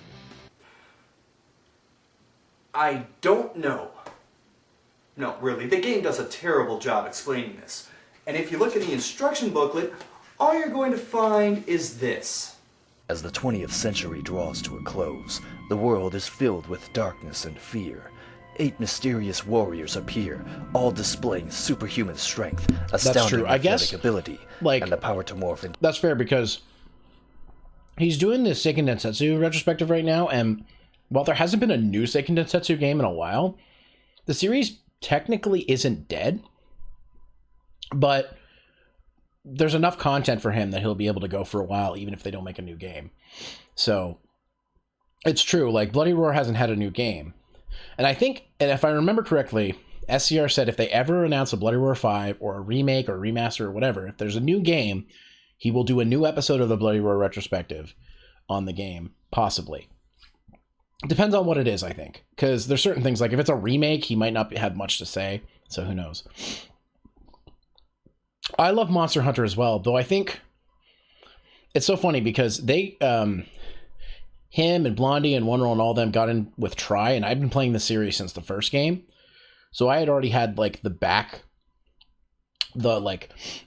I don't know. No, really, the game does a terrible job explaining this. And if you look at the instruction booklet, all you're going to find is this. As the 20th century draws to a close, the world is filled with darkness and fear. 8 mysterious warriors appear, all displaying superhuman strength, astounding athletic ability, and the power to morph into... That's fair, because he's doing the Seiken Densetsu retrospective right now, and while there hasn't been a new Seiken Densetsu game in a while, the series technically isn't dead, but there's enough content for him that he'll be able to go for a while, even if they don't make a new game. So, it's true, like, Bloody Roar hasn't had a new game. And I think, and if I remember correctly, SCR said if they ever announce a Bloody Roar 5 or a remake or remaster or whatever, if there's a new game, he will do a new episode of the Bloody Roar retrospective on the game, possibly. It depends on what it is, I think. Because there's certain things, like if it's a remake, he might not have much to say, so who knows. I love Monster Hunter as well, though I think it's so funny because they... him and Blondie and One Roll and all them got in with Try, and I've been playing the series since the first game. So I had already had like the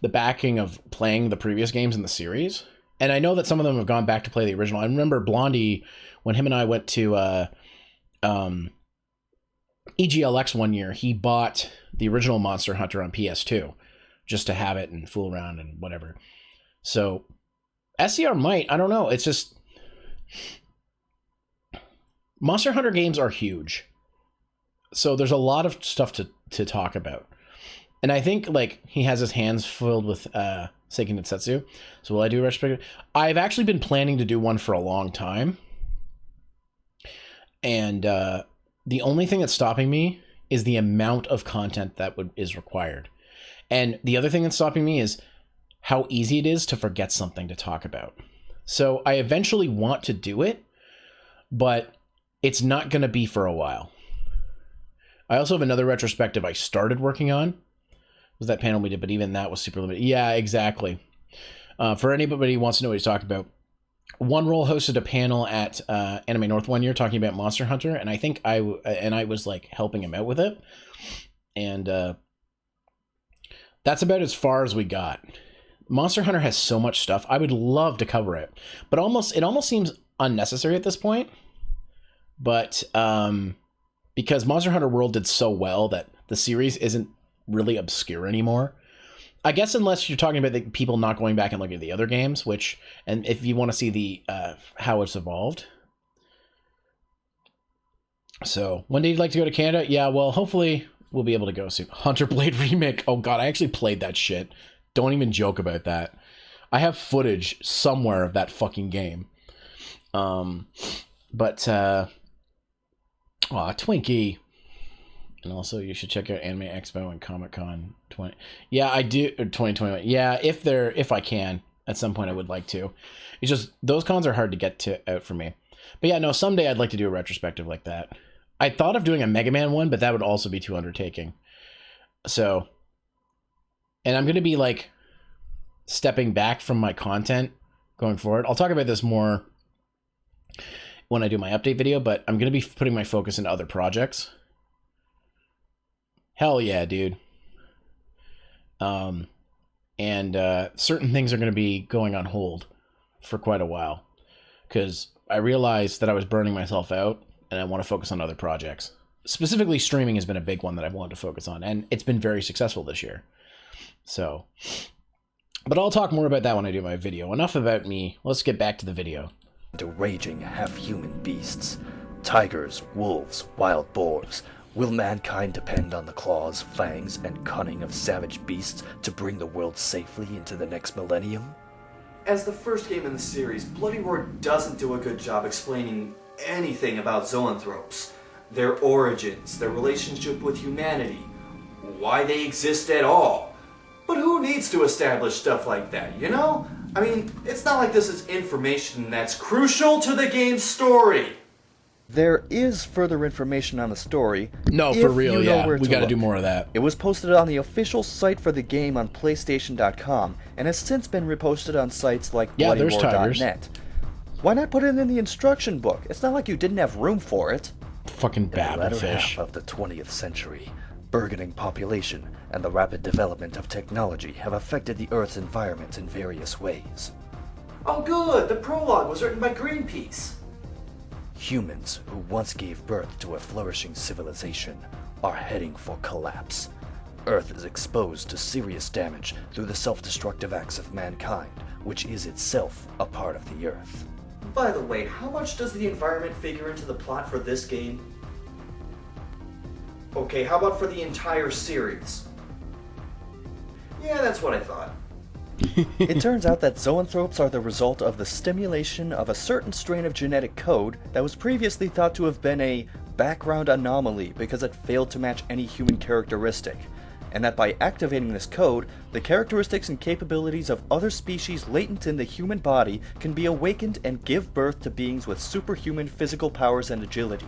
backing of playing the previous games in the series. And I know that some of them have gone back to play the original. I remember Blondie, when him and I went to EGLX one year, he bought the original Monster Hunter on PS2 just to have it and fool around and whatever. So SCR might, I don't know. It's just... Monster Hunter games are huge. So there's a lot of stuff to talk about. And I think like he has his hands filled with Seiken Densetsu. So will I do a retrospective? I've actually been planning to do one for a long time. And the only thing that's stopping me is the amount of content that is required. And the other thing that's stopping me is how easy it is to forget something to talk about. So I eventually want to do it, but it's not going to be for a while. I also have another retrospective I started working on. It was that panel we did, but even that was super limited. Yeah, exactly. For anybody who wants to know what he's talking about, One Roll hosted a panel at Anime North one year talking about Monster Hunter, and I think I was like helping him out with it. And that's about as far as we got. Monster Hunter has so much stuff. I would love to cover it, but it almost seems unnecessary at this point. But because Monster Hunter World did so well that the series isn't really obscure anymore. I guess unless you're talking about the people not going back and looking at the other games, and if you want to see the how it's evolved. So when do you like to go to Canada? Yeah, well, hopefully we'll be able to go soon. Hunter Blade Remake. Oh god, I actually played that shit. Don't even joke about that. I have footage somewhere of that fucking game. But, Twinkie. And also, you should check out Anime Expo and Comic Con 20. Yeah, I do. Or 2021. Yeah, if I can, at some point, I would like to. It's just those cons are hard to get out for me. But yeah, no, someday I'd like to do a retrospective like that. I thought of doing a Mega Man one, but that would also be too undertaking. So, and I'm going to be like stepping back from my content going forward. I'll talk about this more when I do my update video, but I'm going to be putting my focus into other projects. Hell yeah, dude. And certain things are going to be going on hold for quite a while because I realized that I was burning myself out and I want to focus on other projects. Specifically, streaming has been a big one that I've wanted to focus on, and it's been very successful this year. So, but I'll talk more about that when I do my video. Enough about me. Let's get back to the video. To raging half-human beasts, tigers, wolves, wild boars. Will mankind depend on the claws, fangs, and cunning of savage beasts to bring the world safely into the next millennium? As the first game in the series, Bloody Roar doesn't do a good job explaining anything about zoanthropes. Their origins, their relationship with humanity, why they exist at all. But who needs to establish stuff like that, you know? I mean, it's not like this is information that's crucial to the game's story. There is further information on the story. No, for real, yeah. We gotta do more of that. It was posted on the official site for the game on PlayStation.com, and has since been reposted on sites like BloodyWar.net. Why not put it in the instruction book? It's not like you didn't have room for it. Fucking babblefish. In the latter half of the 20th century, burgeoning population and the rapid development of technology have affected the Earth's environment in various ways. Oh good, the prologue was written by Greenpeace. Humans who once gave birth to a flourishing civilization are heading for collapse. Earth is exposed to serious damage through the self-destructive acts of mankind, which is itself a part of the Earth. By the way, how much does the environment figure into the plot for this game? Okay, how about for the entire series? Yeah, that's what I thought. It turns out that zoanthropes are the result of the stimulation of a certain strain of genetic code that was previously thought to have been a background anomaly because it failed to match any human characteristic, and that by activating this code, the characteristics and capabilities of other species latent in the human body can be awakened and give birth to beings with superhuman physical powers and agility.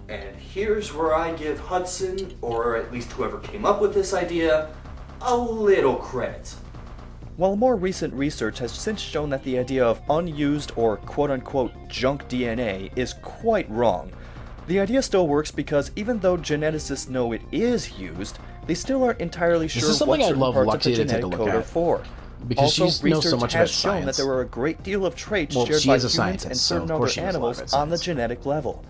And here's where I give Hudson, or at least whoever came up with this idea, a little credit. While more recent research has since shown that the idea of unused or quote-unquote junk DNA is quite wrong, the idea still works because even though geneticists know it is used, they still aren't entirely sure what certain parts of the genetic code are for. Because also, knows so much research has about shown that science. there are a great deal of traits Well, shared she by is a humans scientist, and so certain of course other she knows a lot animals about on the science. genetic level.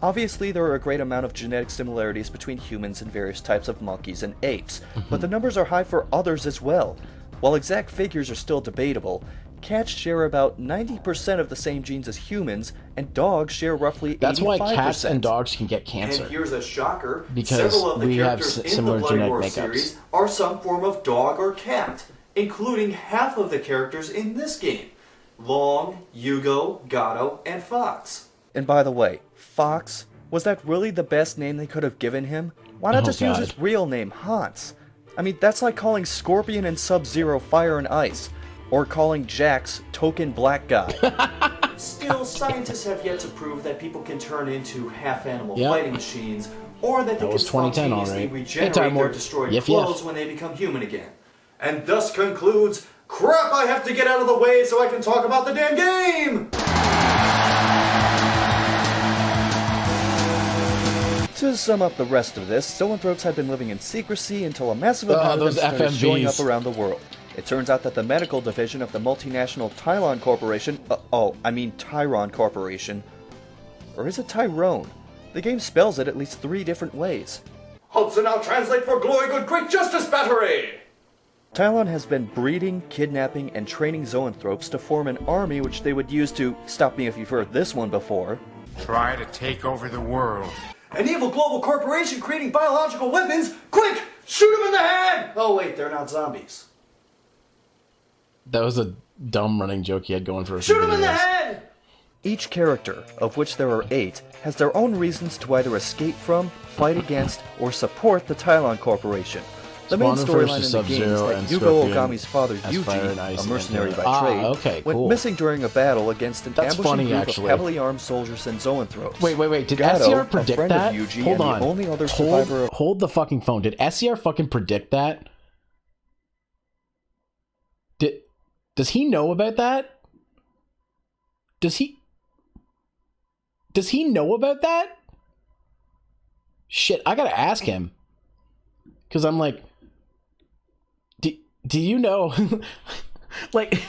Obviously, there are a great amount of genetic similarities between humans and various types of monkeys and apes, but the numbers are high for others as well. While exact figures are still debatable, cats share about 90% of the same genes as humans, and dogs share roughly 85%. That's why cats and dogs can get cancer. And here's a shocker. Because several of the we have characters in similar the Bloody genetic Roar makeups. series are some form of dog or cat, including half of the characters in this game. Long, Yugo, Gato, and Fox. And by the way, Fox, was that really the best name they could have given him? Why not just use his real name, Hans? I mean, that's like calling Scorpion and Sub-Zero Fire and Ice, or calling Jax Token Black Guy. Still, scientists have yet to prove that people can turn into half-animal fighting machines, or that they can spontaneously regenerate their destroyed clothes when they become human again. And thus concludes, crap, I have to get out of the way so I can talk about the damn game! To sum up the rest of this, zoanthropes had been living in secrecy until a massive amount of them started showing up around the world. It turns out that the medical division of the multinational Tylon Corporation, Tyron Corporation, or is it Tyrone? The game spells it at least 3 different ways. Hudson, I'll translate for Glory Good Great Justice Battery! Tylon has been breeding, kidnapping, and training zoanthropes to form an army which they would use to, stop me if you've heard this one before, try to take over the world. An evil global corporation creating biological weapons! Quick! Shoot them in the head! Oh wait, they're not zombies. That was a dumb running joke he had going for a few Shoot him in the videos. head! Each character, of which there are 8, has their own reasons to either escape from, fight against, or support the Tylon Corporation. The main storyline in the game is that Yugo Ogami's father, Yuji, a mercenary by trade, went missing during a battle against an ambushing group of heavily armed soldiers and zoanthropes. Wait. Did Gato, SCR predict a friend that? of Yuji Hold and on. the only other survivor of... Hold the fucking phone. Did SCR fucking predict that? Does he know about that? Does he know about that? Shit, I gotta ask him. Because I'm like, do you know? Like,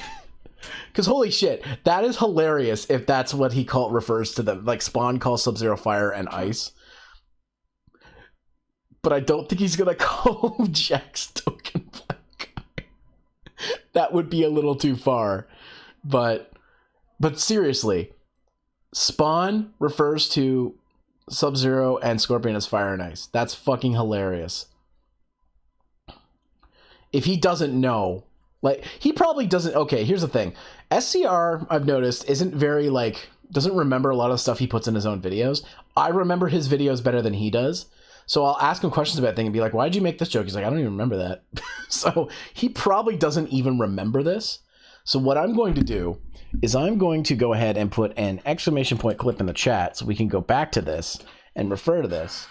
because holy shit, that is hilarious if that's what he refers to them. Like, Spawn calls Sub-Zero fire and ice. But I don't think he's gonna call Jax token black guy. That would be a little too far. But seriously, Spawn refers to Sub-Zero and Scorpion as fire and ice. That's fucking hilarious. If he doesn't know, like, he probably doesn't. Okay, here's the thing. SCR, I've noticed, isn't very, like, doesn't remember a lot of stuff he puts in his own videos. I remember his videos better than he does. So I'll ask him questions about things and be like, why'd you make this joke? He's like, I don't even remember that. So he probably doesn't even remember this. So what I'm going to do is I'm going to go ahead and put an exclamation point clip in the chat so we can go back to this and refer to this.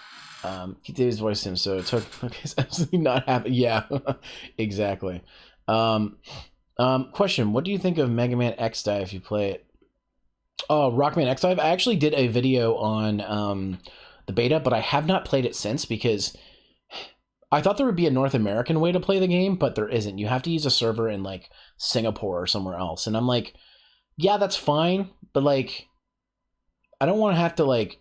He did his voice him, so it took. Okay, it's absolutely not happening. Yeah, exactly. Question: what do you think of Mega Man X Dive if you play it? Oh, Rockman X Dive. I actually did a video on the beta, but I have not played it since because I thought there would be a North American way to play the game, but there isn't. You have to use a server in like Singapore or somewhere else, and I'm like, yeah, that's fine, but like, I don't want to have to like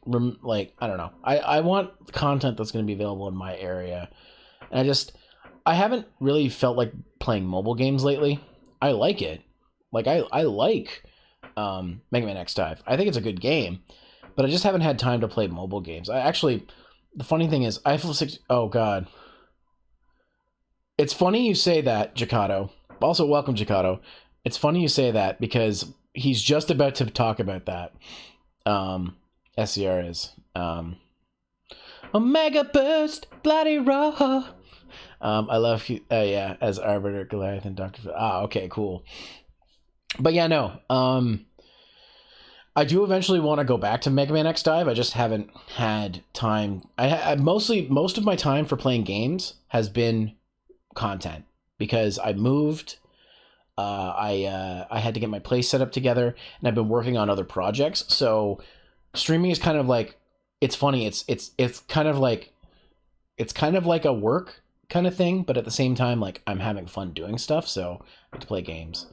I don't know. I want content that's going to be available in my area. And I haven't really felt like playing mobile games lately. I like it. Like I like Mega Man X Dive. I think it's a good game, but I just haven't had time to play mobile games. The funny thing is I feel oh god. It's funny you say that, Jacato. Also welcome, Jacato. It's funny you say that because he's just about to talk about that. SCR is Omega Burst, bloody raw. I love you. Yeah, as Arbiter, Goliath, and Dr. Okay, cool. But yeah, no. I do eventually want to go back to Mega Man X Dive. I just haven't had time. Most of my time for playing games has been content because I moved. I had to get my place set up together, and I've been working on other projects. So streaming is kind of like, it's funny. It's kind of like a work kind of thing, but at the same time, like I'm having fun doing stuff. So I get to play games.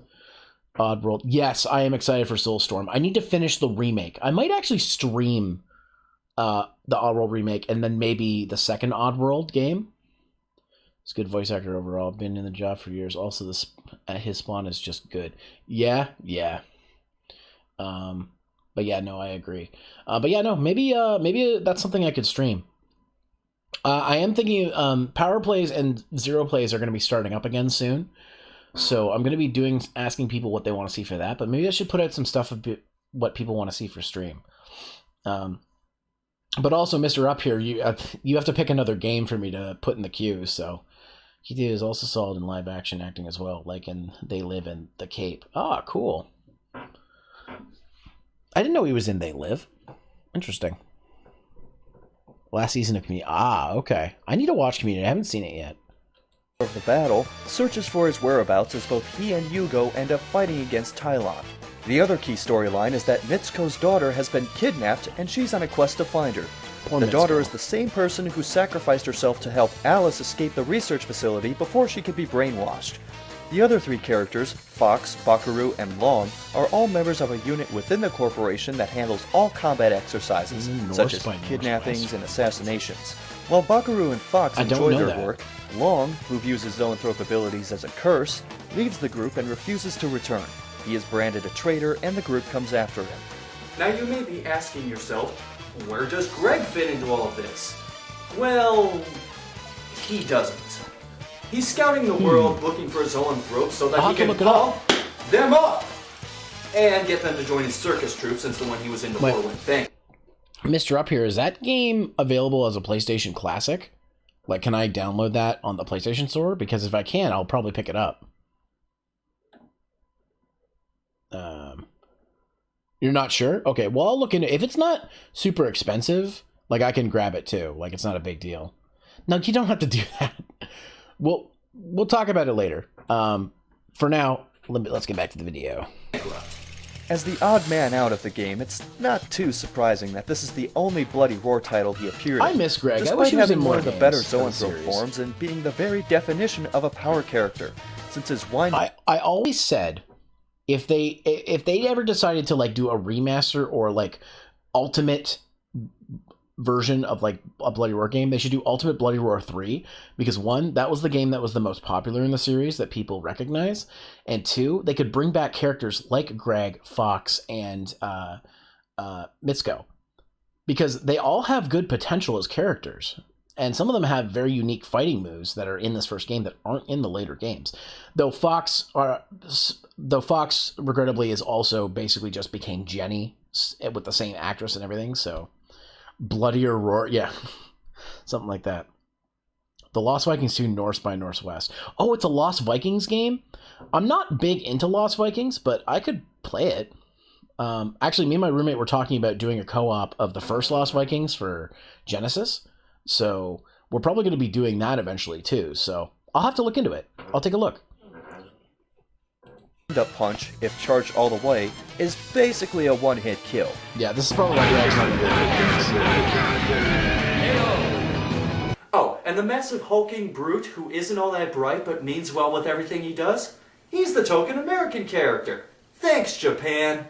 Oddworld. Yes, I am excited for Soulstorm. I need to finish the remake. I might actually stream the Oddworld remake and then maybe the second Oddworld game. He's a good voice actor overall. Been in the job for years. Also, his Spawn is just good. Yeah. But yeah, no, I agree. But yeah, no, maybe that's something I could stream. I am thinking Power Plays and Zero Plays are going to be starting up again soon. So I'm going to be asking people what they want to see for that. But maybe I should put out some stuff what people want to see for stream. But also, Mr. Up here, you have to pick another game for me to put in the queue. So he is also solid in live action acting as well, like in They Live in the Cape. Ah, cool. I didn't know he was in They Live. Interesting. Last season of Community. Ah, okay. I need to watch Community. I haven't seen it yet. Of the battle, searches for his whereabouts as both he and Yugo end up fighting against Tylon. The other key storyline is that Mitsuko's daughter has been kidnapped and she's on a quest to find her. The daughter is the same person who sacrificed herself to help Alice escape the research facility before she could be brainwashed. The other three characters, Fox, Bakaru, and Long, are all members of a unit within the corporation that handles all combat exercises, such as kidnappings and assassinations. While Bakaru and Fox enjoy their work, Long, who views his zoanthrope abilities as a curse, leaves the group and refuses to return. He is branded a traitor and the group comes after him. Now you may be asking yourself, where does Greg fit into all of this? Well, he doesn't. He's scouting the world looking for zoanthropes so that he can pump them up. and get them to join his circus troupe since the one he was in before went bang. Mr. Up here, is that game available as a PlayStation Classic? Like, can I download that on the PlayStation Store? Because if I can, I'll probably pick it up. You're not sure? Okay, well, I'll look into it. If it's not super expensive, like, I can grab it too. Like, it's not a big deal. No, you don't have to do that. We'll talk about it later. For now, let's get back to the video. As the odd man out of the game, it's not too surprising that this is the only Bloody Roar title he appeared in. I miss Greg. Despite I wish he was having in more one of the games better of the Zoanthrope forms and being the very definition of a power character, since his wine. I always said, if they ever decided to like do a remaster or like ultimate version of like a Bloody Roar game, they should do Ultimate Bloody Roar 3, because one, that was the game that was the most popular in the series that people recognize, and two, they could bring back characters like Greg, Fox, and Mitsuko, because they all have good potential as characters, and some of them have very unique fighting moves that are in this first game that aren't in the later games. Though Fox regrettably is also basically just became Jenny with the same actress and everything, so Bloodier Roar, yeah, something like that. The Lost Vikings 2 Norse by Northwest. Oh, it's a Lost Vikings game? I'm not big into Lost Vikings, but I could play it. Actually, me and my roommate were talking about doing a co-op of the first Lost Vikings for Genesis, so we're probably going to be doing that eventually too, so I'll have to look into it. I'll take a look. Up punch, if charged all the way, is basically a one-hit kill. Yeah, this is probably why Greg's not in Oh, and the massive hulking brute who isn't all that bright but means well with everything he does? He's the token American character. Thanks, Japan.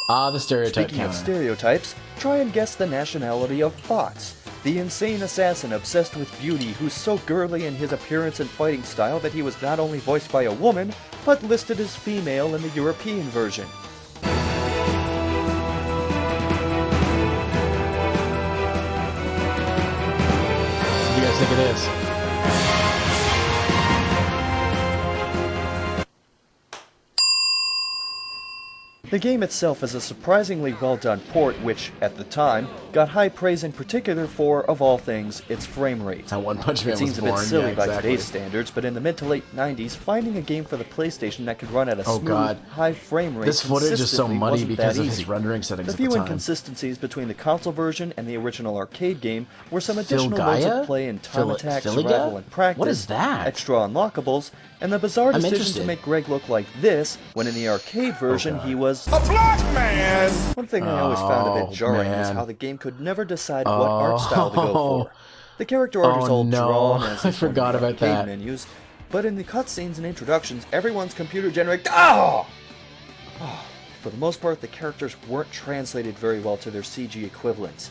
Ah, the stereotype Speaking counter. of stereotypes, try and guess the nationality of Fox, the insane assassin obsessed with beauty who's so girly in his appearance and fighting style that he was not only voiced by a woman, but listed as female in the European version. Who do you guys think it is? The game itself is a surprisingly well-done port which, at the time, got high praise in particular for, of all things, its frame rate. How One Punch Man It seems was a bit silly yeah, by exactly. today's standards, but in the mid to late 90s, finding a game for the PlayStation that could run at a smooth, high frame rate This footage is so muddy wasn't because that of easy. his rendering settings The at the few time. inconsistencies between the console version and the original arcade game were some Phil additional modes Gaia? of play in time attack, Filiga? survival, and practice, What is that? extra unlockables, and the bizarre I'm decision interested. to make Greg look like this, when in the arcade version he was A black man! One thing I always found a bit jarring is man. how the game could never decide what art style to go for. The character art is Oh, all no. drawn as I is from forgot the about arcade that. menus, but in the cutscenes and introductions, everyone's computer generated. Oh! For the most part, the characters weren't translated very well to their CG equivalents.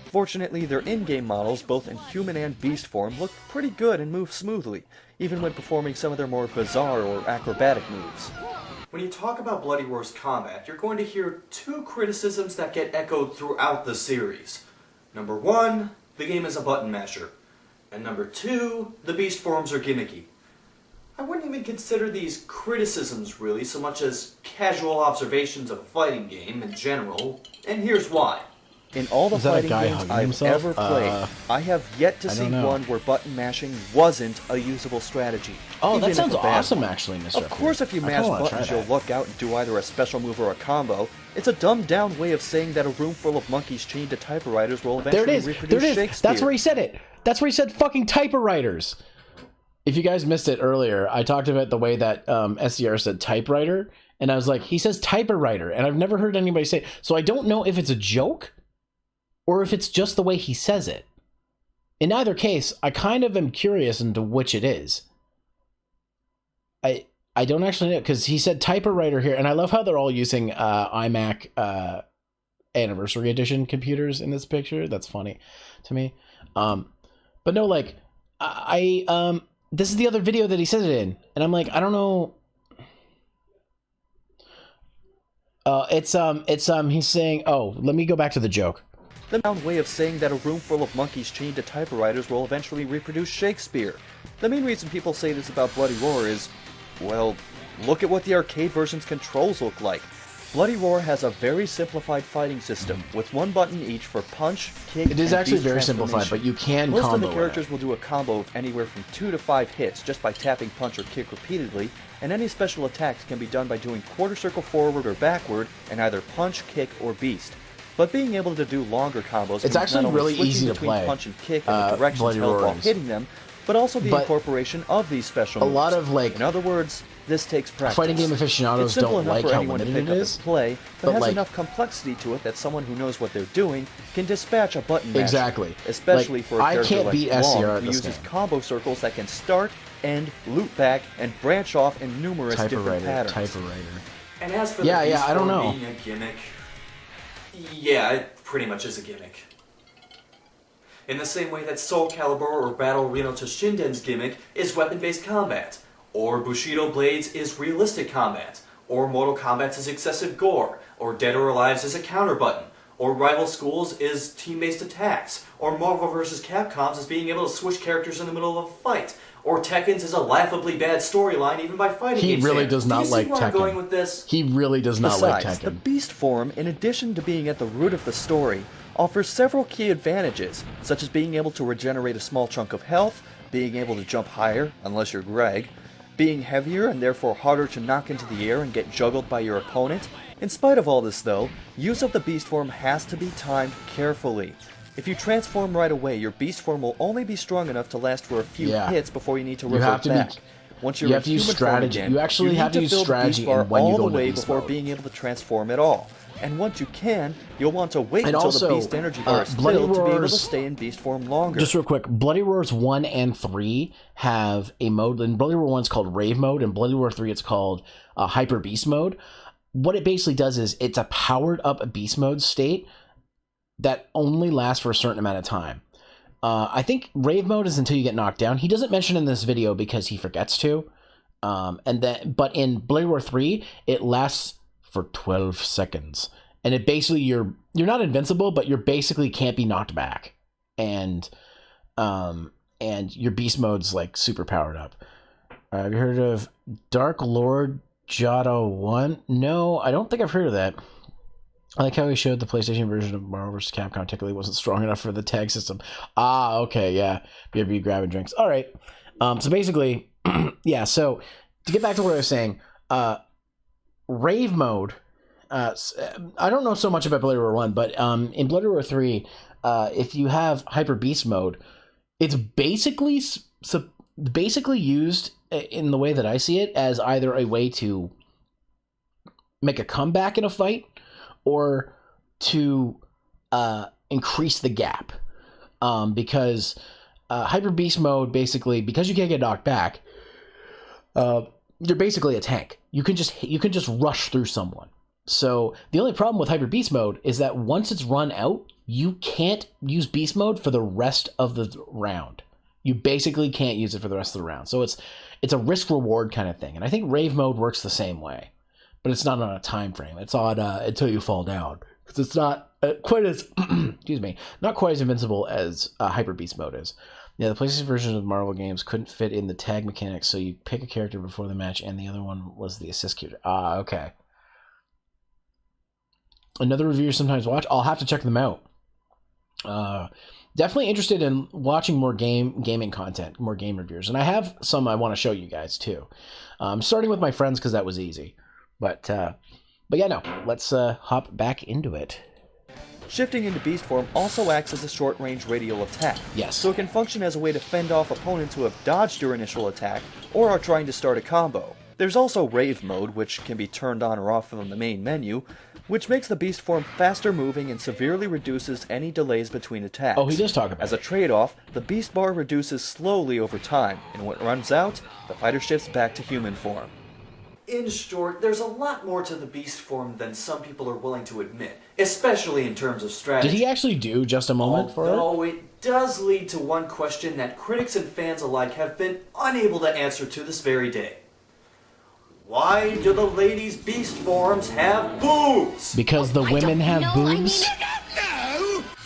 Fortunately, their in-game models, both in human and beast form, looked pretty good and moved smoothly, even when performing some of their more bizarre or acrobatic moves. When you talk about Bloody Roar's combat, you're going to hear two criticisms that get echoed throughout the series. Number one, the game is a button masher. And number two, the beast forms are gimmicky. I wouldn't even consider these criticisms really so much as casual observations of a fighting game in general, and here's why. In all the Is that a fighting guy games hugging I've himself? ever played, I have yet to I see don't know. one where button mashing wasn't a usable strategy. Oh, even that if sounds a bad awesome, one. actually, Mr. Of course, if you I kinda mash wanna try buttons, you'll that. look out and do either a special move or a combo. It's a dumbed-down way of saying that a room full of monkeys chained to typewriters will There eventually it is. reproduce There it is. Shakespeare. That's where he said it. That's where he said fucking typewriters. If you guys missed it earlier, I talked about the way that SCR said typewriter, and I was like, he says typewriter, and I've never heard anybody say it. So I don't know if it's a joke or if it's just the way he says it. In either case, I kind of am curious into which it is. I don't actually know, because he said typewriter here, and I love how they're all using iMac Anniversary Edition computers in this picture. That's funny to me. But no, like, this is the other video that he says it in, and I'm like, I don't know. He's saying, oh, let me go back to the joke. The noun way of saying that a room full of monkeys chained to typewriters will eventually reproduce Shakespeare. The main reason people say this about Bloody Roar is, well, Look at what the arcade version's controls look like. Bloody Roar has a very simplified fighting system, with one button each for punch, kick, It is and actually beast very simplified, but you can Most combo of the characters will do a combo of anywhere from 2 to 5 hits just by tapping punch or kick repeatedly, and any special attacks can be done by doing quarter circle forward or backward and either punch, kick, or beast. But being able to do longer combos it's actually really easy to between play. Punch and kick and the directions held while hitting them, but also the incorporation of these special moves. A lot of in other words, this takes practice. Fighting game aficionados don't like how limited it is, play, but has enough complexity to it that someone who knows what they're doing can dispatch a button mash. Exactly. Especially for a character I can't like beat Long, SCR who uses combo circles that can start, end, loop back, and branch off in numerous different patterns. Typewriter. And as for the beast I don't know. being a gimmick, yeah, it pretty much is a gimmick. In the same way that Soul Calibur or Battle Reno Toshinden's gimmick is weapon-based combat, or Bushido Blades is realistic combat, or Mortal Kombat's is excessive gore, or Dead or Alive's is a counter button, or Rival Schools is team-based attacks, or Marvel vs. Capcom's is being able to switch characters in the middle of a fight, or Tekken's is a laughably bad storyline even by fighting games. He really does not like Tekken. I'm going with this? He really does not like Besides, Tekken. the Beast form, in addition to being at the root of the story, offers several key advantages, such as being able to regenerate a small chunk of health, being able to jump higher, unless you're Greg, being heavier and therefore harder to knock into the air and get juggled by your opponent. In spite of all this though, use of the Beast form has to be timed carefully. If you transform right away, your Beast form will only be strong enough to last for a few hits before you need to revert back. Once you're you have to use strategy. Again, you actually have to use strategy and when you go all the into way beast before mode. being able to transform at all. And once you can, you'll want to wait And until also, the Beast energy bar is Bloody filled to be able to Roars- stay in Beast form longer. Just real quick, Bloody Roars 1 and 3 have a mode, and Bloody Roar 1 is called Rave Mode, and Bloody Roar 3 it's called Hyper Beast Mode. What it basically does is it's a powered up Beast Mode state that only lasts for a certain amount of time. I think Rave Mode is until you get knocked down. He doesn't mention in this video because he forgets to. But in Bloody Roar 3, it lasts for 12 seconds. And it basically, you're not invincible, but you basically can't be knocked back. And your beast mode's like super powered up. Have you heard of Dark Lord Jado 1? No, I don't think I've heard of that. I like how he showed the PlayStation version of Marvel vs. Capcom technically wasn't strong enough for the tag system. Ah, okay, yeah. BRB grabbing drinks. All right. So basically, yeah, so to get back to what I was saying, Rave Mode, I don't know so much about Bloody Roar 1, but in Bloody Roar 3, if you have Hyper Beast Mode, it's basically used in the way that I see it as either a way to make a comeback in a fight or to increase the gap. Because Hyper Beast Mode, basically, because you can't get knocked back, you're basically a tank. You can just rush through someone. So the only problem with Hyper Beast Mode is that once it's run out, you can't use Beast Mode for the rest of the round. You basically can't use it for the rest of the round. So it's a risk reward kind of thing. And I think Rave Mode works the same way, but it's not on a time frame. It's on until you fall down, because it's not quite as excuse me, not quite as invincible as Hyper Beast Mode is. Yeah, the PlayStation version of Marvel games couldn't fit in the tag mechanics, so you pick a character before the match, and the other one was the assist character. Ah, okay. Another reviewer sometimes watch. I'll have to check them out. Definitely interested in watching more gaming content, more game reviewers, and I have some I want to show you guys too. Starting with my friends because that was easy, but yeah, no. Let's hop back into it. Shifting into Beast form also acts as a short-range radial attack. Yes. So it can function as a way to fend off opponents who have dodged your initial attack or are trying to start a combo. There's also Rave Mode, which can be turned on or off from the main menu, which makes the Beast form faster moving and severely reduces any delays between attacks. Oh, he does talk about As a trade-off, the Beast bar reduces slowly over time, and when it runs out, the fighter shifts back to human form. In short, there's a lot more to the Beast form than some people are willing to admit, especially in terms of strategy. Did he actually do just a moment for it? Although it does lead to one question that critics and fans alike have been unable to answer to this very day. Why do the ladies' Beast forms have boobs? Because the women have boobs?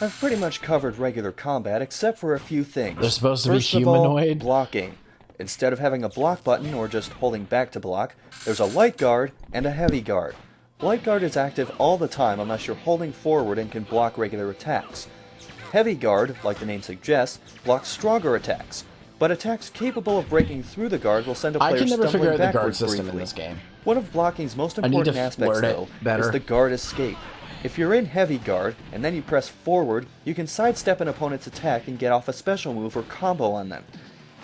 I've pretty much covered regular combat except for a few things. They're supposed to First be of all, humanoid? blocking. Instead of having a block button or just holding back to block, there's a light guard and a heavy guard. Light guard is active all the time unless you're holding forward and can block regular attacks. Heavy guard, like the name suggests, blocks stronger attacks, but attacks capable of breaking through the guard will send a player stumbling backwards briefly. In this game. One of blocking's most important aspects, though, is the guard escape. If you're in heavy guard, and then you press forward, you can sidestep an opponent's attack and get off a special move or combo on them.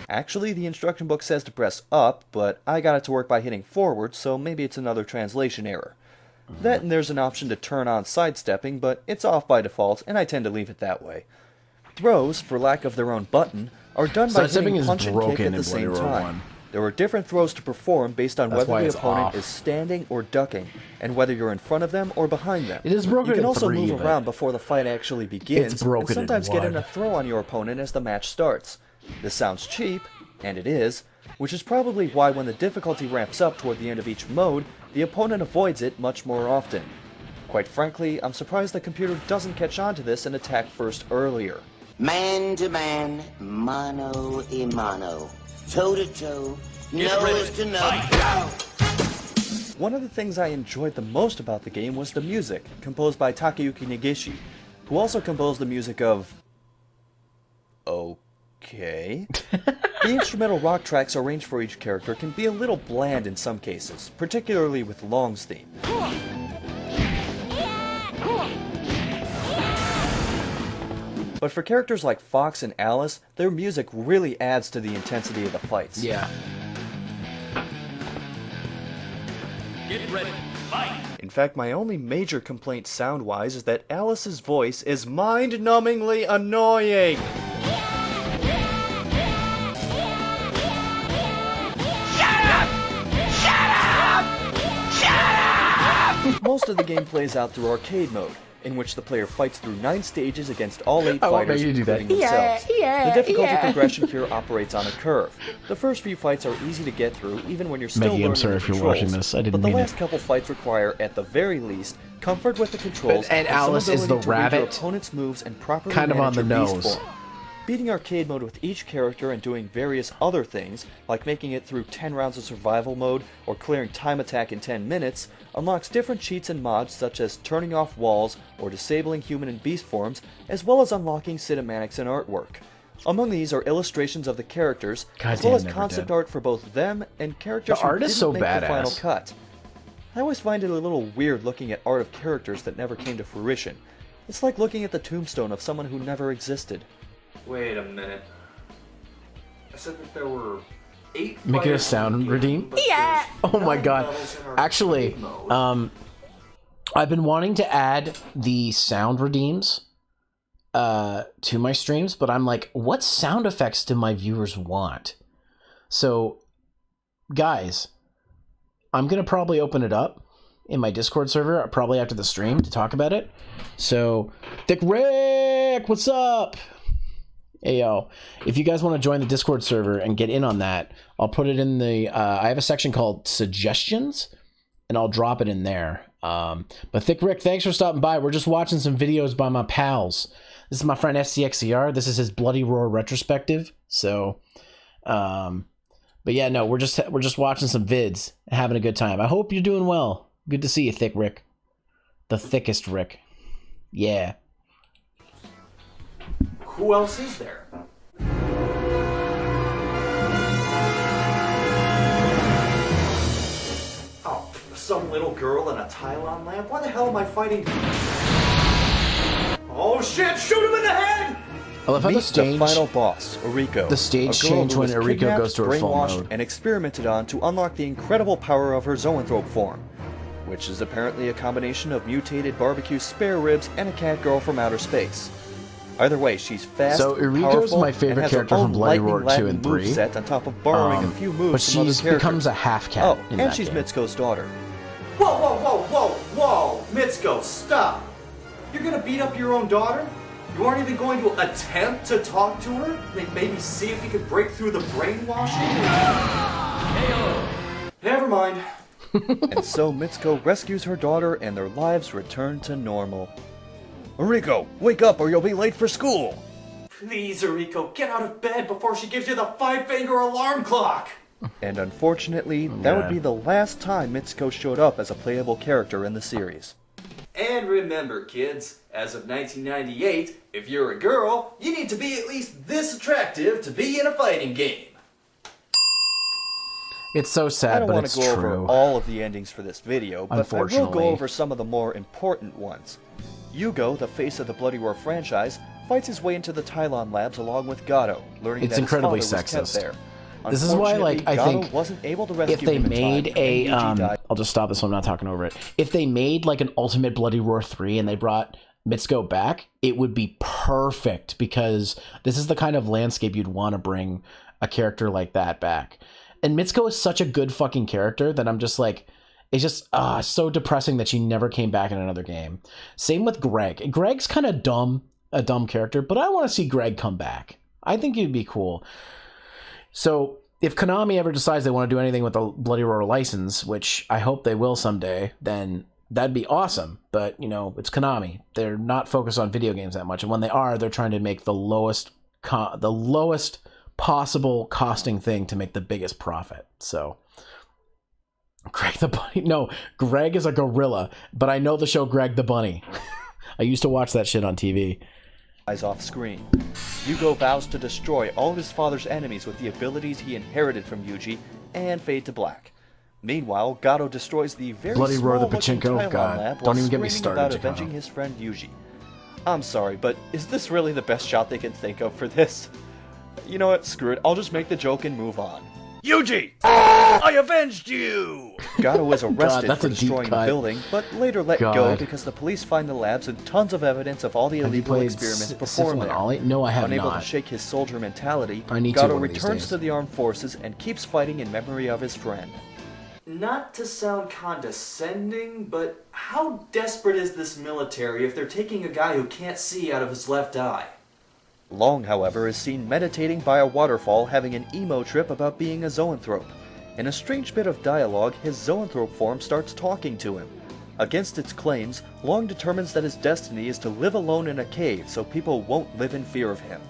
Actually, the instruction book says to press up, but I got it to work by hitting forward, so maybe it's another translation error. Then there's an option to turn on sidestepping, but it's off by default, and I tend to leave it that way. Throws, for lack of their own button, are done by hitting punch and kick at the same time. There are different throws to perform based on whether the opponent is standing or ducking, and whether you're in front of them or behind them. It is broken. You can also move around before the fight actually begins, and sometimes get in a throw on your opponent as the match starts. This sounds cheap, and it is, which is probably why when the difficulty ramps up toward the end of each mode, the opponent avoids it much more often. Quite frankly, I'm surprised the computer doesn't catch on to this and attack first earlier. Man to man, mano a mano, toe to toe, nose to nose. One of the things I enjoyed the most about the game was the music, composed by Takayuki Negishi, who also composed the music of... Okay. The instrumental rock tracks arranged for each character can be a little bland in some cases, particularly with Long's theme. But for characters like Fox and Alice, their music really adds to the intensity of the fights. Yeah. Get ready, fight! In fact, my only major complaint sound-wise is that Alice's voice is mind-numbingly annoying! Most of the game plays out through arcade mode, in which the player fights through 9 stages against all 8 fighters, including themselves. The difficulty progression here operates on a curve. The first few fights are easy to get through, even when you're still learning the controls. If you're watching this. I didn't but the last couple fights require, at the very least, comfort with the controls and Alice is the rabbit, your opponent's moves and properly kind of on the nose. Beating arcade mode with each character and doing various other things, like making it through 10 rounds of survival mode or clearing time attack in 10 minutes, unlocks different cheats and mods such as turning off walls or disabling human and beast forms, as well as unlocking cinematics and artwork. Among these are illustrations of the characters, as well as concept art for both them and characters who didn't make the final cut. I always find it a little weird looking at art of characters that never came to fruition. It's like looking at the tombstone of someone who never existed. Wait a minute. I said that there were 8 Make it a sound redeem? Yeah! Oh my god. Actually, I've been wanting to add the sound redeems to my streams, but I'm like, what sound effects do my viewers want? So, guys, I'm going to probably open it up in my Discord server, probably after the stream, to talk about it. So, Thick Rick, what's up? Hey, yo, if you guys want to join the Discord server and get in on that, I'll put it in the, I have a section called Suggestions, and I'll drop it in there. But Thick Rick, thanks for stopping by. We're just watching some videos by my pals. This is my friend SCXCR. This is his Bloody Roar retrospective. So, but yeah, no, we're just watching some vids and having a good time. I hope you're doing well. Good to see you, Thick Rick. The thickest Rick. Yeah. Who else is there? Oh, some little girl in a Tylon lamp? Why the hell am I fighting? Oh shit, shoot him in the head! I love how the final boss, Uriko. The stage change when Uriko goes to her full mode. And experimented on to unlock the incredible power of her zoanthrope form, which is apparently a combination of mutated barbecue spare ribs and a cat girl from outer space. Either way, she's fast, so Uriko's my favorite character from Bloody Roar 2 and 3. Set on top of borrowing a few moves but from she becomes a half cat. Oh, and she's Mitsuko's daughter. Whoa, whoa, whoa, whoa, whoa! Mitsuko, stop! You're gonna beat up your own daughter? You aren't even going to attempt to talk to her? Maybe see if you can break through the brainwashing? Never mind. And so Mitsuko rescues her daughter and their lives return to normal. Uriko, wake up or you'll be late for school! Please, Eriko, get out of bed before she gives you the 5-finger alarm clock! And unfortunately, that would be the last time Mitsuko showed up as a playable character in the series. And remember, kids, as of 1998, if you're a girl, you need to be at least this attractive to be in a fighting game. It's so sad, I don't but want it's to go true. over all of the endings for this video, but I will go Unfortunately. over some of the more important ones. Yugo, the face of the Bloody Roar franchise, fights his way into the Tylon labs along with Gato, learning It's that incredibly his father was kept sexist. there. This is why, like, I Gato think wasn't able to rescue if they him in made time, a, and Yuji died. I'll just stop this so I'm not talking over it. If they made like an Ultimate Bloody Roar 3 and they brought Mitsuko back, it would be perfect because this is the kind of landscape you'd want to bring a character like that back. And Mitsuko is such a good fucking character that I'm just like, it's just so depressing that she never came back in another game. Same with Greg. Greg's kind of a dumb character, but I want to see Greg come back. I think it'd be cool. So if Konami ever decides they want to do anything with the Bloody Roar license, which I hope they will someday, then that'd be awesome. But, you know, it's Konami. They're not focused on video games that much. And when they are, they're trying to make the lowest possible costing thing to make the biggest profit. So Greg the Bunny. No, Greg is a gorilla, but I know the show Greg the Bunny. I used to watch that shit on TV. Eyes off screen. Yugo vows to destroy all of his father's enemies with the abilities he inherited from Yuji and fade to black. Meanwhile, Gato destroys the very Bloody Roar the small-looking Pachinko? Tylon God, lab don't while even get me screaming started, about Chicano. avenging his friend Yuji. I'm sorry, but is this really the best shot they can think of for this? You know what, screw it, I'll just make the joke and move on. Yuji! I avenged you! Gato is arrested that's for a deep destroying the cut. building, but later let go God. because the police find the labs and tons of evidence of all the Have you illegal played experiments Sifil performed and there. Ollie? No, I have Unable not. to shake his soldier mentality, I need to Gato one of these returns days. to the armed forces and keeps fighting in memory of his friend. Not to sound condescending, but how desperate is this military if they're taking a guy who can't see out of his left eye? Long, however, is seen meditating by a waterfall having an emo trip about being a zoanthrope. In a strange bit of dialogue, his zoanthrope form starts talking to him. Against its claims, Long determines that his destiny is to live alone in a cave so people won't live in fear of him.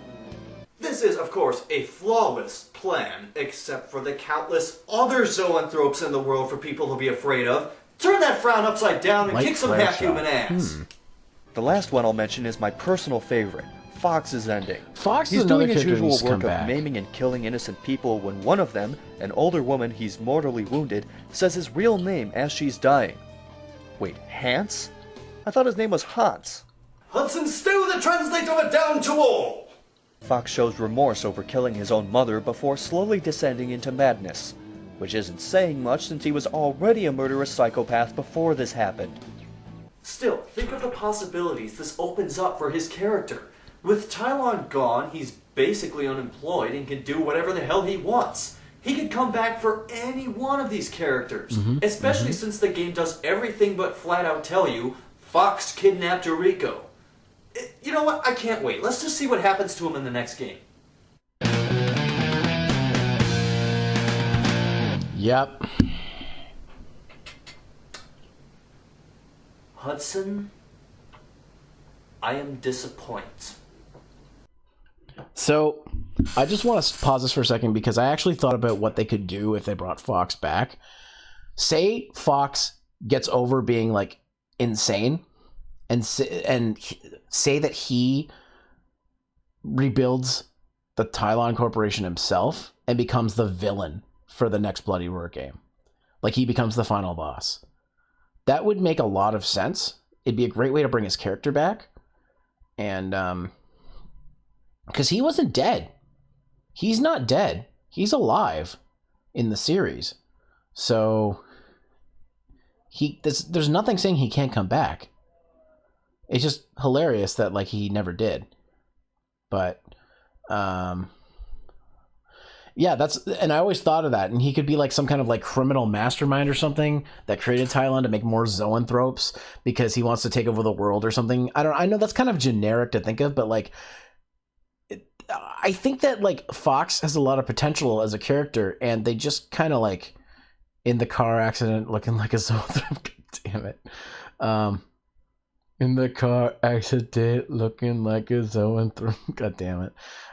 This is, of course, a flawless plan, except for the countless other zoanthropes in the world for people to be afraid of. Turn that frown upside down and Like kick some flare half-human shot. ass. The last one I'll mention is my personal favorite, Fox's ending. Fox He's is another doing his character that usual needs to come work of back. maiming and killing innocent people when one of them, an older woman he's mortally wounded, says his real name as she's dying. Wait, Hans? I thought his name was Hans. Hudson Stew, the translator down to all! Fox shows remorse over killing his own mother before slowly descending into madness, which isn't saying much since he was already a murderous psychopath before this happened. Still, think of the possibilities this opens up for his character. With Tylon gone, he's basically unemployed and can do whatever the hell he wants. He could come back for any one of these characters, especially since the game does everything but flat out tell you, Fox kidnapped Eriko. You know what? I can't wait. Let's just see what happens to him in the next game. Yep. Hudson, I am disappointed. So I just want to pause this for a second because I actually thought about what they could do if they brought Fox back. Say Fox gets over being like insane and say that he rebuilds the Tylon Corporation himself and becomes the villain for the next Bloody Roar game. Like he becomes the final boss. That would make a lot of sense. It'd be a great way to bring his character back. And because he wasn't dead. He's not dead. He's alive in the series. So there's nothing saying he can't come back. It's just hilarious that like he never did. But yeah, and I always thought of that. And he could be like some kind of like criminal mastermind or something that created Tylon to make more zoanthropes because he wants to take over the world or something. I know that's kind of generic to think of, but like I think that like Fox has a lot of potential as a character, and they just kind of like in the car accident looking like a zoanthrope. God damn it. In the car accident, looking like a zoanthropy. God damn it.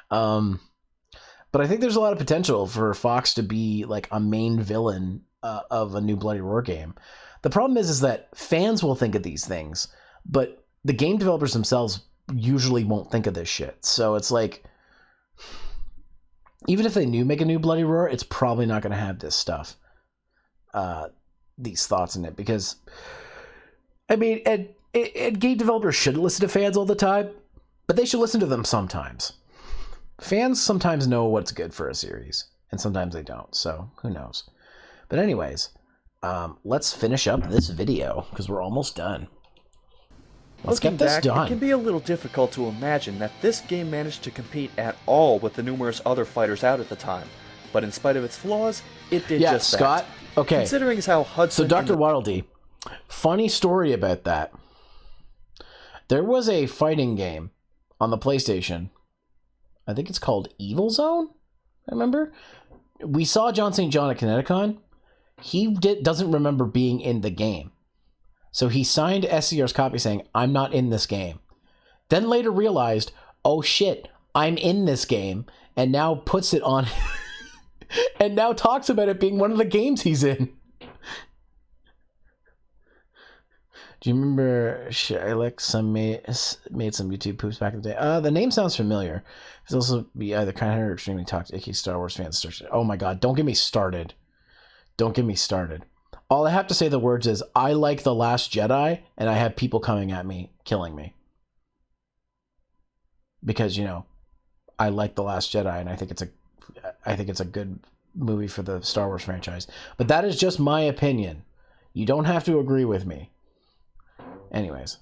But I think there's a lot of potential for Fox to be like a main villain of a new Bloody Roar game. The problem is that fans will think of these things, but the game developers themselves usually won't think of this shit. So it's like, even if they make a new Bloody Roar, it's probably not going to have this stuff, these thoughts in it, because I mean, and game developers shouldn't listen to fans all the time, but they should listen to them sometimes. Fans sometimes know what's good for a series, and sometimes they don't, so who knows. But anyways, let's finish up this video, because we're almost done. Let's get this done. It can be a little difficult to imagine that this game managed to compete at all with the numerous other fighters out at the time, but in spite of its flaws, it did just that. Scott, okay. Considering how Hudson... So Dr. Waddle-Dee, funny story about that. There was a fighting game on the PlayStation. I think it's called Evil Zone. I remember. We saw John St. John at Kineticon. He doesn't remember being in the game. So he signed SCR's copy saying, I'm not in this game. Then later realized, oh shit, I'm in this game. And now puts it on... and now talks about it being one of the games he's in. Do you remember Alex made some YouTube poops back in the day? The name sounds familiar. It's also be either kind of or extremely toxic, icky Star Wars fans. Oh my god, don't get me started. Don't get me started. All I have to say the words is, I like The Last Jedi, and I have people coming at me, killing me. Because, you know, I like The Last Jedi, and I think it's a good movie for the Star Wars franchise. But that is just my opinion. You don't have to agree with me. Anyways,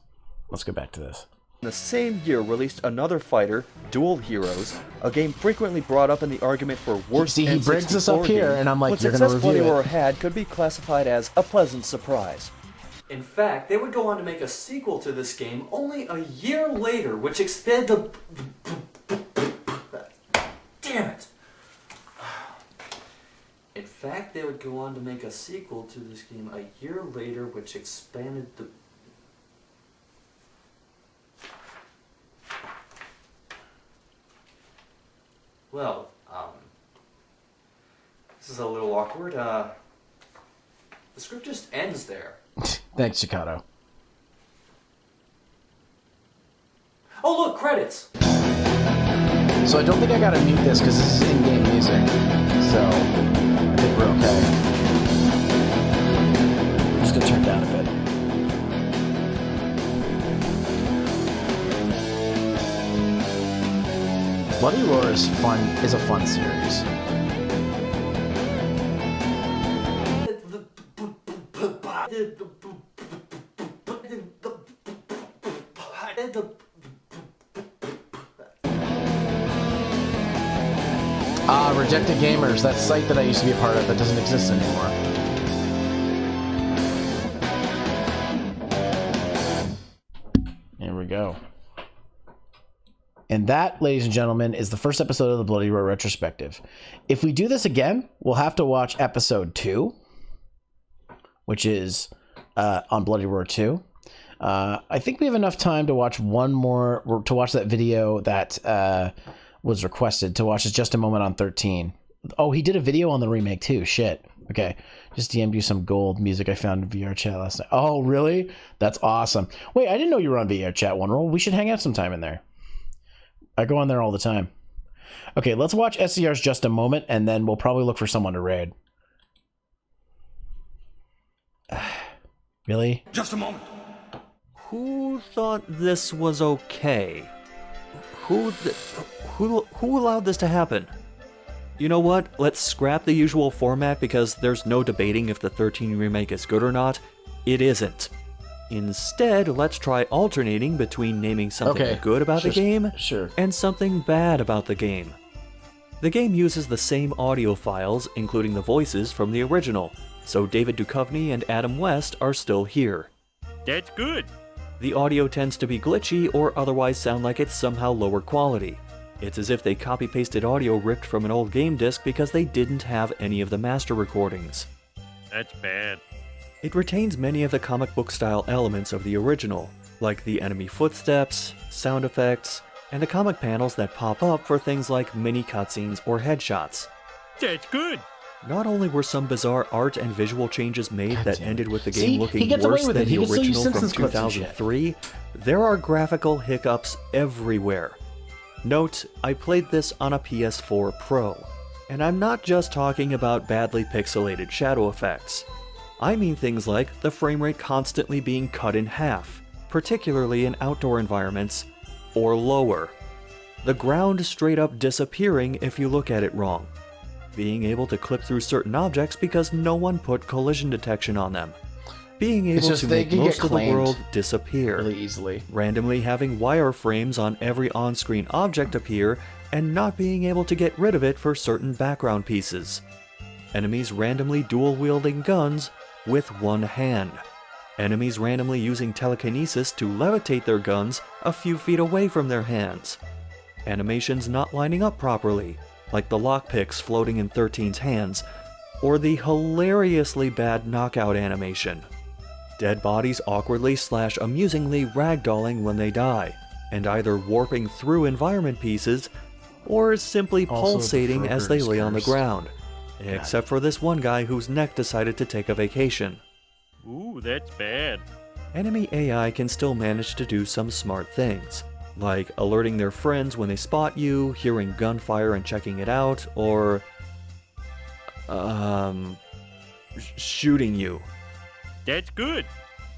let's go back to this. In the same year released another fighter, Dual Heroes, a game frequently brought up in the argument for worst See, he brings this up here, and I'm like, you're going to review it. Bloody Roar had could be classified as a pleasant surprise. In fact, they would go on to make a sequel to this game only a year later, which expanded the... Damn it! In fact, they would go on to make a sequel to this game a year later, which expanded the... Well, this is a little awkward. The script just ends there. Thanks, Chicago. Oh, look, credits! So I don't think I gotta mute this because this is in-game music. So I think we're okay. I'm just gonna turn it down a bit. Bloody Roar is a fun series. Rejected Gamers, that site that I used to be a part of that doesn't exist anymore. Here we go. And that, ladies and gentlemen, is the first episode of the Bloody Roar retrospective. If we do this again, we'll have to watch episode 2, which is on Bloody Roar 2. I think we have enough time to watch that video that was requested to watch. Is Just a Moment on 13. Oh, he did a video on the remake too. Shit. Okay. Just DM'd you some gold music I found in VR chat last night. Oh, really? That's awesome. Wait, I didn't know you were on VR chat, One Roll. We should hang out sometime in there. I go on there all the time. Okay, let's watch SCR's Just a Moment, and then we'll probably look for someone to raid. Really? Just a moment. Who thought this was okay? Who allowed this to happen? You know what? Let's scrap the usual format because there's no debating if the 13 remake is good or not. It isn't. Instead, let's try alternating between naming something good about the game and something bad about the game. The game uses the same audio files, including the voices from the original, so David Duchovny and Adam West are still here. That's good. The audio tends to be glitchy or otherwise sound like it's somehow lower quality. It's as if they copy-pasted audio ripped from an old game disc because they didn't have any of the master recordings. That's bad. It retains many of the comic book style elements of the original, like the enemy footsteps, sound effects, and the comic panels that pop up for things like mini cutscenes or headshots. That's good. Not only were some bizarre art and visual changes made that ended with the game looking gets away worse with than it. He the can still use original from Simpsons clips and shit. 2003, there are graphical hiccups everywhere. Note, I played this on a PS4 Pro, and I'm not just talking about badly pixelated shadow effects. I mean things like the frame rate constantly being cut in half, particularly in outdoor environments, or lower. The ground straight up disappearing if you look at it wrong. Being able to clip through certain objects because no one put collision detection on them. Being able to make most of the world disappear. Really easily. Randomly having wireframes on every on-screen object appear and not being able to get rid of it for certain background pieces. Enemies randomly dual-wielding guns with one hand. Enemies randomly using telekinesis to levitate their guns a few feet away from their hands. Animations not lining up properly, like the lockpicks floating in 13's hands, or the hilariously bad knockout animation. Dead bodies awkwardly/amusingly ragdolling when they die, and either warping through environment pieces, or simply pulsating as they lay on the ground. Except for this one guy whose neck decided to take a vacation. Ooh, that's bad. Enemy AI can still manage to do some smart things, like alerting their friends when they spot you, hearing gunfire and checking it out, or shooting you. That's good.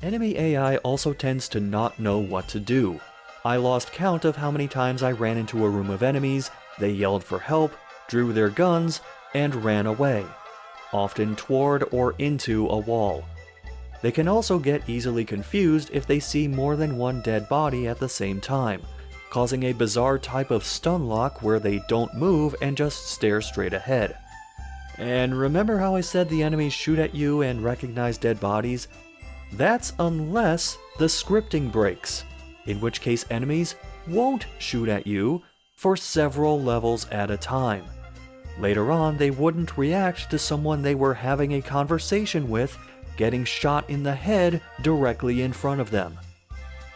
Enemy AI also tends to not know what to do. I lost count of how many times I ran into a room of enemies, they yelled for help, drew their guns, and ran away, often toward or into a wall. They can also get easily confused if they see more than one dead body at the same time, causing a bizarre type of stun lock where they don't move and just stare straight ahead. And remember how I said the enemies shoot at you and recognize dead bodies? That's unless the scripting breaks, in which case enemies won't shoot at you for several levels at a time. Later on, they wouldn't react to someone they were having a conversation with getting shot in the head directly in front of them.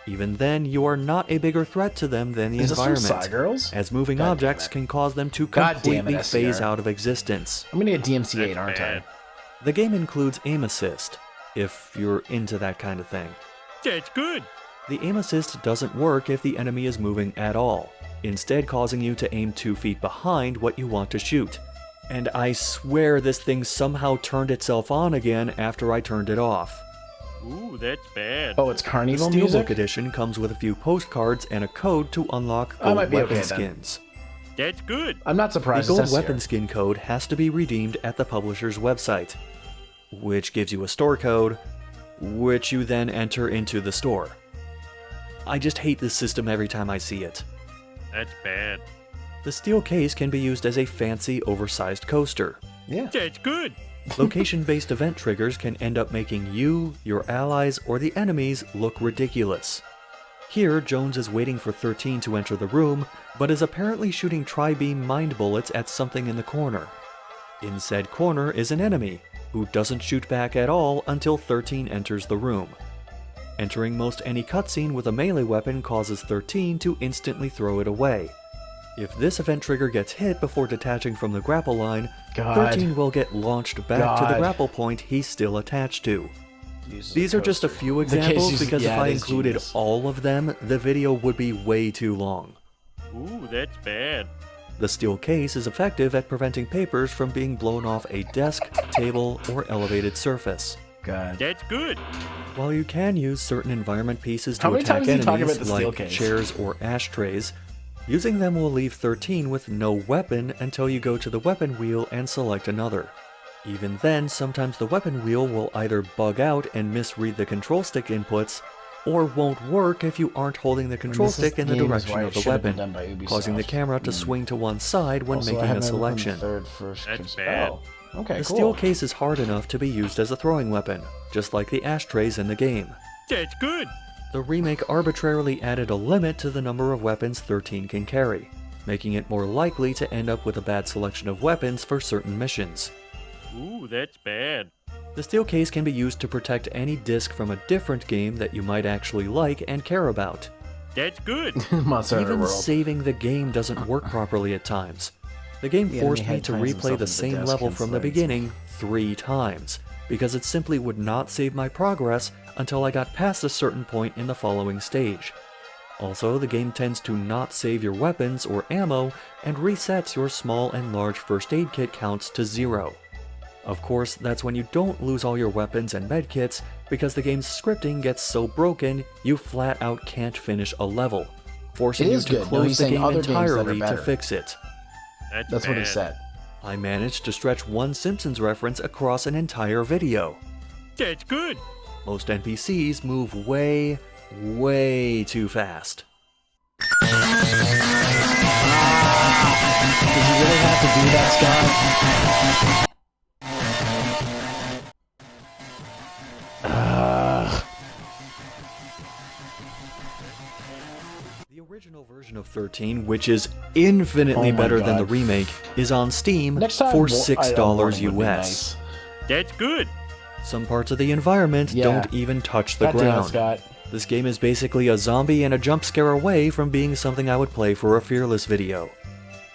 Even then, you are not a bigger threat to them than the environment, as moving objects can cause them to completely phase out of existence. I'm gonna get DMCA'd, aren't I? The game includes aim assist, if you're into that kind of thing. That's good. The aim assist doesn't work if the enemy is moving at all, instead causing you to aim 2 feet behind what you want to shoot. And I swear this thing somehow turned itself on again after I turned it off. Ooh, that's bad. Oh, it's Carnival the music? Steelbook edition comes with a few postcards and a code to unlock gold weapon skins. That's good. I'm not surprised. The gold weapon skin code has to be redeemed at the publisher's website, which gives you a store code, which you then enter into the store. I just hate this system every time I see it. That's bad. The steel case can be used as a fancy, oversized coaster. Yeah. That's good. Location-based event triggers can end up making you, your allies, or the enemies look ridiculous. Here, Jones is waiting for 13 to enter the room, but is apparently shooting tri-beam mind bullets at something in the corner. In said corner is an enemy, who doesn't shoot back at all until 13 enters the room. Entering most any cutscene with a melee weapon causes 13 to instantly throw it away. If this event trigger gets hit before detaching from the grapple line, 13 will get launched back to the grapple point he's still attached to. These are just a few examples because if I included all of them, the video would be way too long. Ooh, that's bad. The steel case is effective at preventing papers from being blown off a desk, table, or elevated surface. That's good. While you can use certain environment pieces to attack enemies like chairs or ashtrays, using them will leave 13 with no weapon until you go to the weapon wheel and select another. Even then, sometimes the weapon wheel will either bug out and misread the control stick inputs, or won't work if you aren't holding the control stick in the direction of the weapon, causing the camera to swing to one side when making a selection. That's bad. Okay, the steel case is hard enough to be used as a throwing weapon, just like the ashtrays in the game. That's good. The remake arbitrarily added a limit to the number of weapons 13 can carry, making it more likely to end up with a bad selection of weapons for certain missions. Ooh, that's bad. The steel case can be used to protect any disc from a different game that you might actually like and care about. That's good. Even saving the game doesn't work properly at times. The game forced me to replay the same level from the beginning 3 times, because it simply would not save my progress until I got past a certain point in the following stage. Also, the game tends to not save your weapons or ammo and resets your small and large first aid kit counts to 0. Of course, that's when you don't lose all your weapons and medkits, because the game's scripting gets so broken you flat out can't finish a level, forcing you to close the game entirely to fix it. That's what he said. I managed to stretch one Simpsons reference across an entire video. That's good. Most NPCs move way, way too fast. Did you really have to do that, Scott? The original version of 13, which is infinitely better than the remake, is on Steam for $6 US. Nice. That's good. Some parts of the environment don't even touch the ground. This game is basically a zombie and a jump scare away from being something I would play for a Fearless video.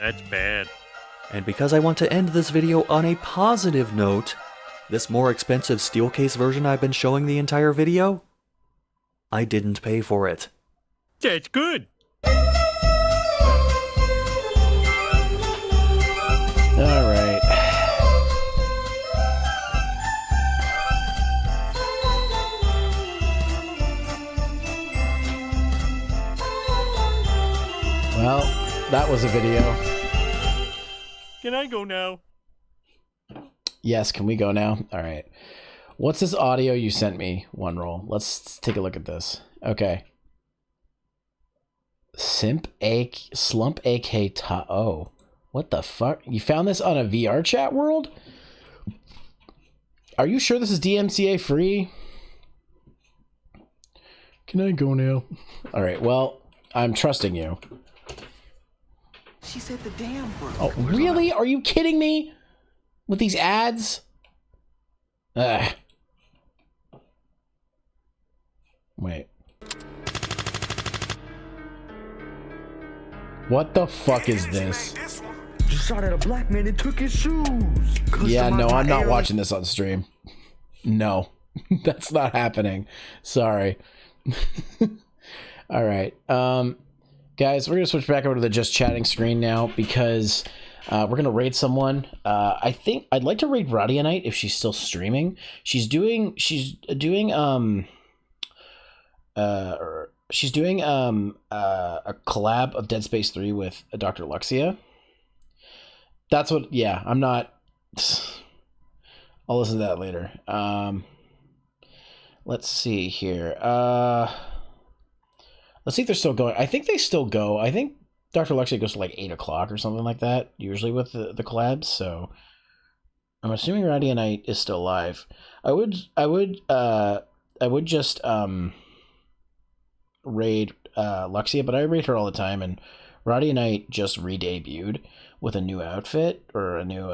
That's bad. And because I want to end this video on a positive note, this more expensive steel case version I've been showing the entire video, I didn't pay for it. That's good. Alright. Well, that was a video. Can I go now? Yes, can we go now? Alright. What's this audio you sent me? One roll. Let's take a look at this. Okay. Slump AK Ta. Oh. What the fuck? You found this on a VR chat world? Are you sure this is DMCA free? Can I go now? Alright, well, I'm trusting you. She said the damn word. Oh, really? Are you kidding me? With these ads? Ugh. Wait. What the fuck is this? Just shot at a black man and took his shoes. Yeah, no, I'm not watching this on stream. No, that's not happening. Sorry. All right. Guys, we're going to switch back over to the just chatting screen now because we're going to raid someone. I think I'd like to raid Radianite if she's still streaming. She's doing a collab of Dead Space 3 with Dr. Luxia. That's what, yeah, I'm not, I'll listen to that later. Let's see here. Let's see if they're still going. I think they still go. I think Dr. Luxia goes to like 8 o'clock or something like that, usually with the collabs. So I'm assuming Radianite is still live. I would just raid Luxia, but I raid her all the time, and Radianite just re-debuted with a new outfit or a new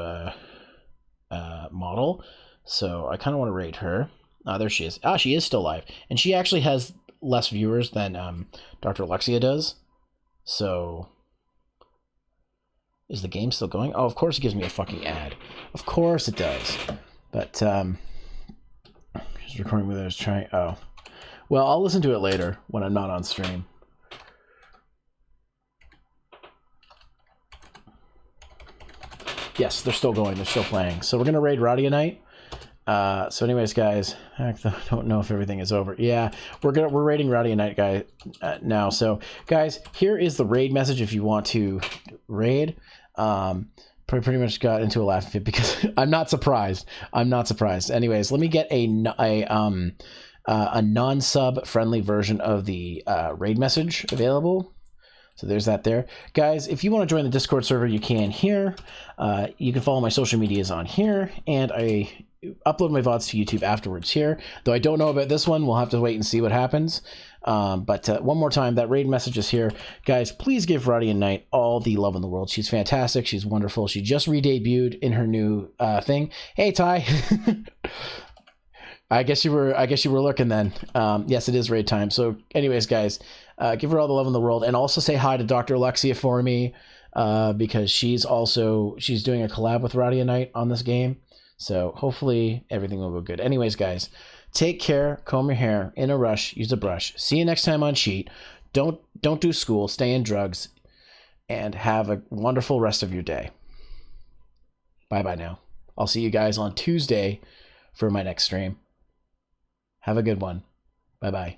model. So I kind of want to raid her. There she is. She is still live, and she actually has less viewers than Dr. Luxia does. So is the game still going? Oh, of course it gives me a fucking ad. Of course it does. But just recording with it. I was trying. Oh, well, I'll listen to it later when I'm not on stream. Yes, they're still going. They're still playing. So we're gonna raid Radianite. So anyways, guys, I don't know if everything is over. Yeah, we're raiding Radianite guy now. So guys, here is the raid message if you want to raid. Pretty much got into a laughing fit because I'm not surprised. I'm not surprised. Anyways, let me get a non-sub friendly version of the raid message available. So there's that there. Guys, if you want to join the Discord server, you can here. You can follow my social medias on here, and I upload my VODs to YouTube afterwards here. Though I don't know about this one. We'll have to wait and see what happens. But one more time, that raid message is here. Guys, please give Radianite all the love in the world. She's fantastic. She's wonderful. She just re-debuted in her new thing. Hey, Ty. I guess you were looking then. Yes, it is raid time. So anyways, guys, give her all the love in the world, and also say hi to Dr. Alexia for me, because she's doing a collab with Rowdy Knight on this game. So hopefully everything will go good. Anyways, guys, take care, comb your hair, in a rush, use a brush. See you next time on Cheat. Don't do school, stay in drugs, and have a wonderful rest of your day. Bye-bye now. I'll see you guys on Tuesday for my next stream. Have a good one. Bye-bye.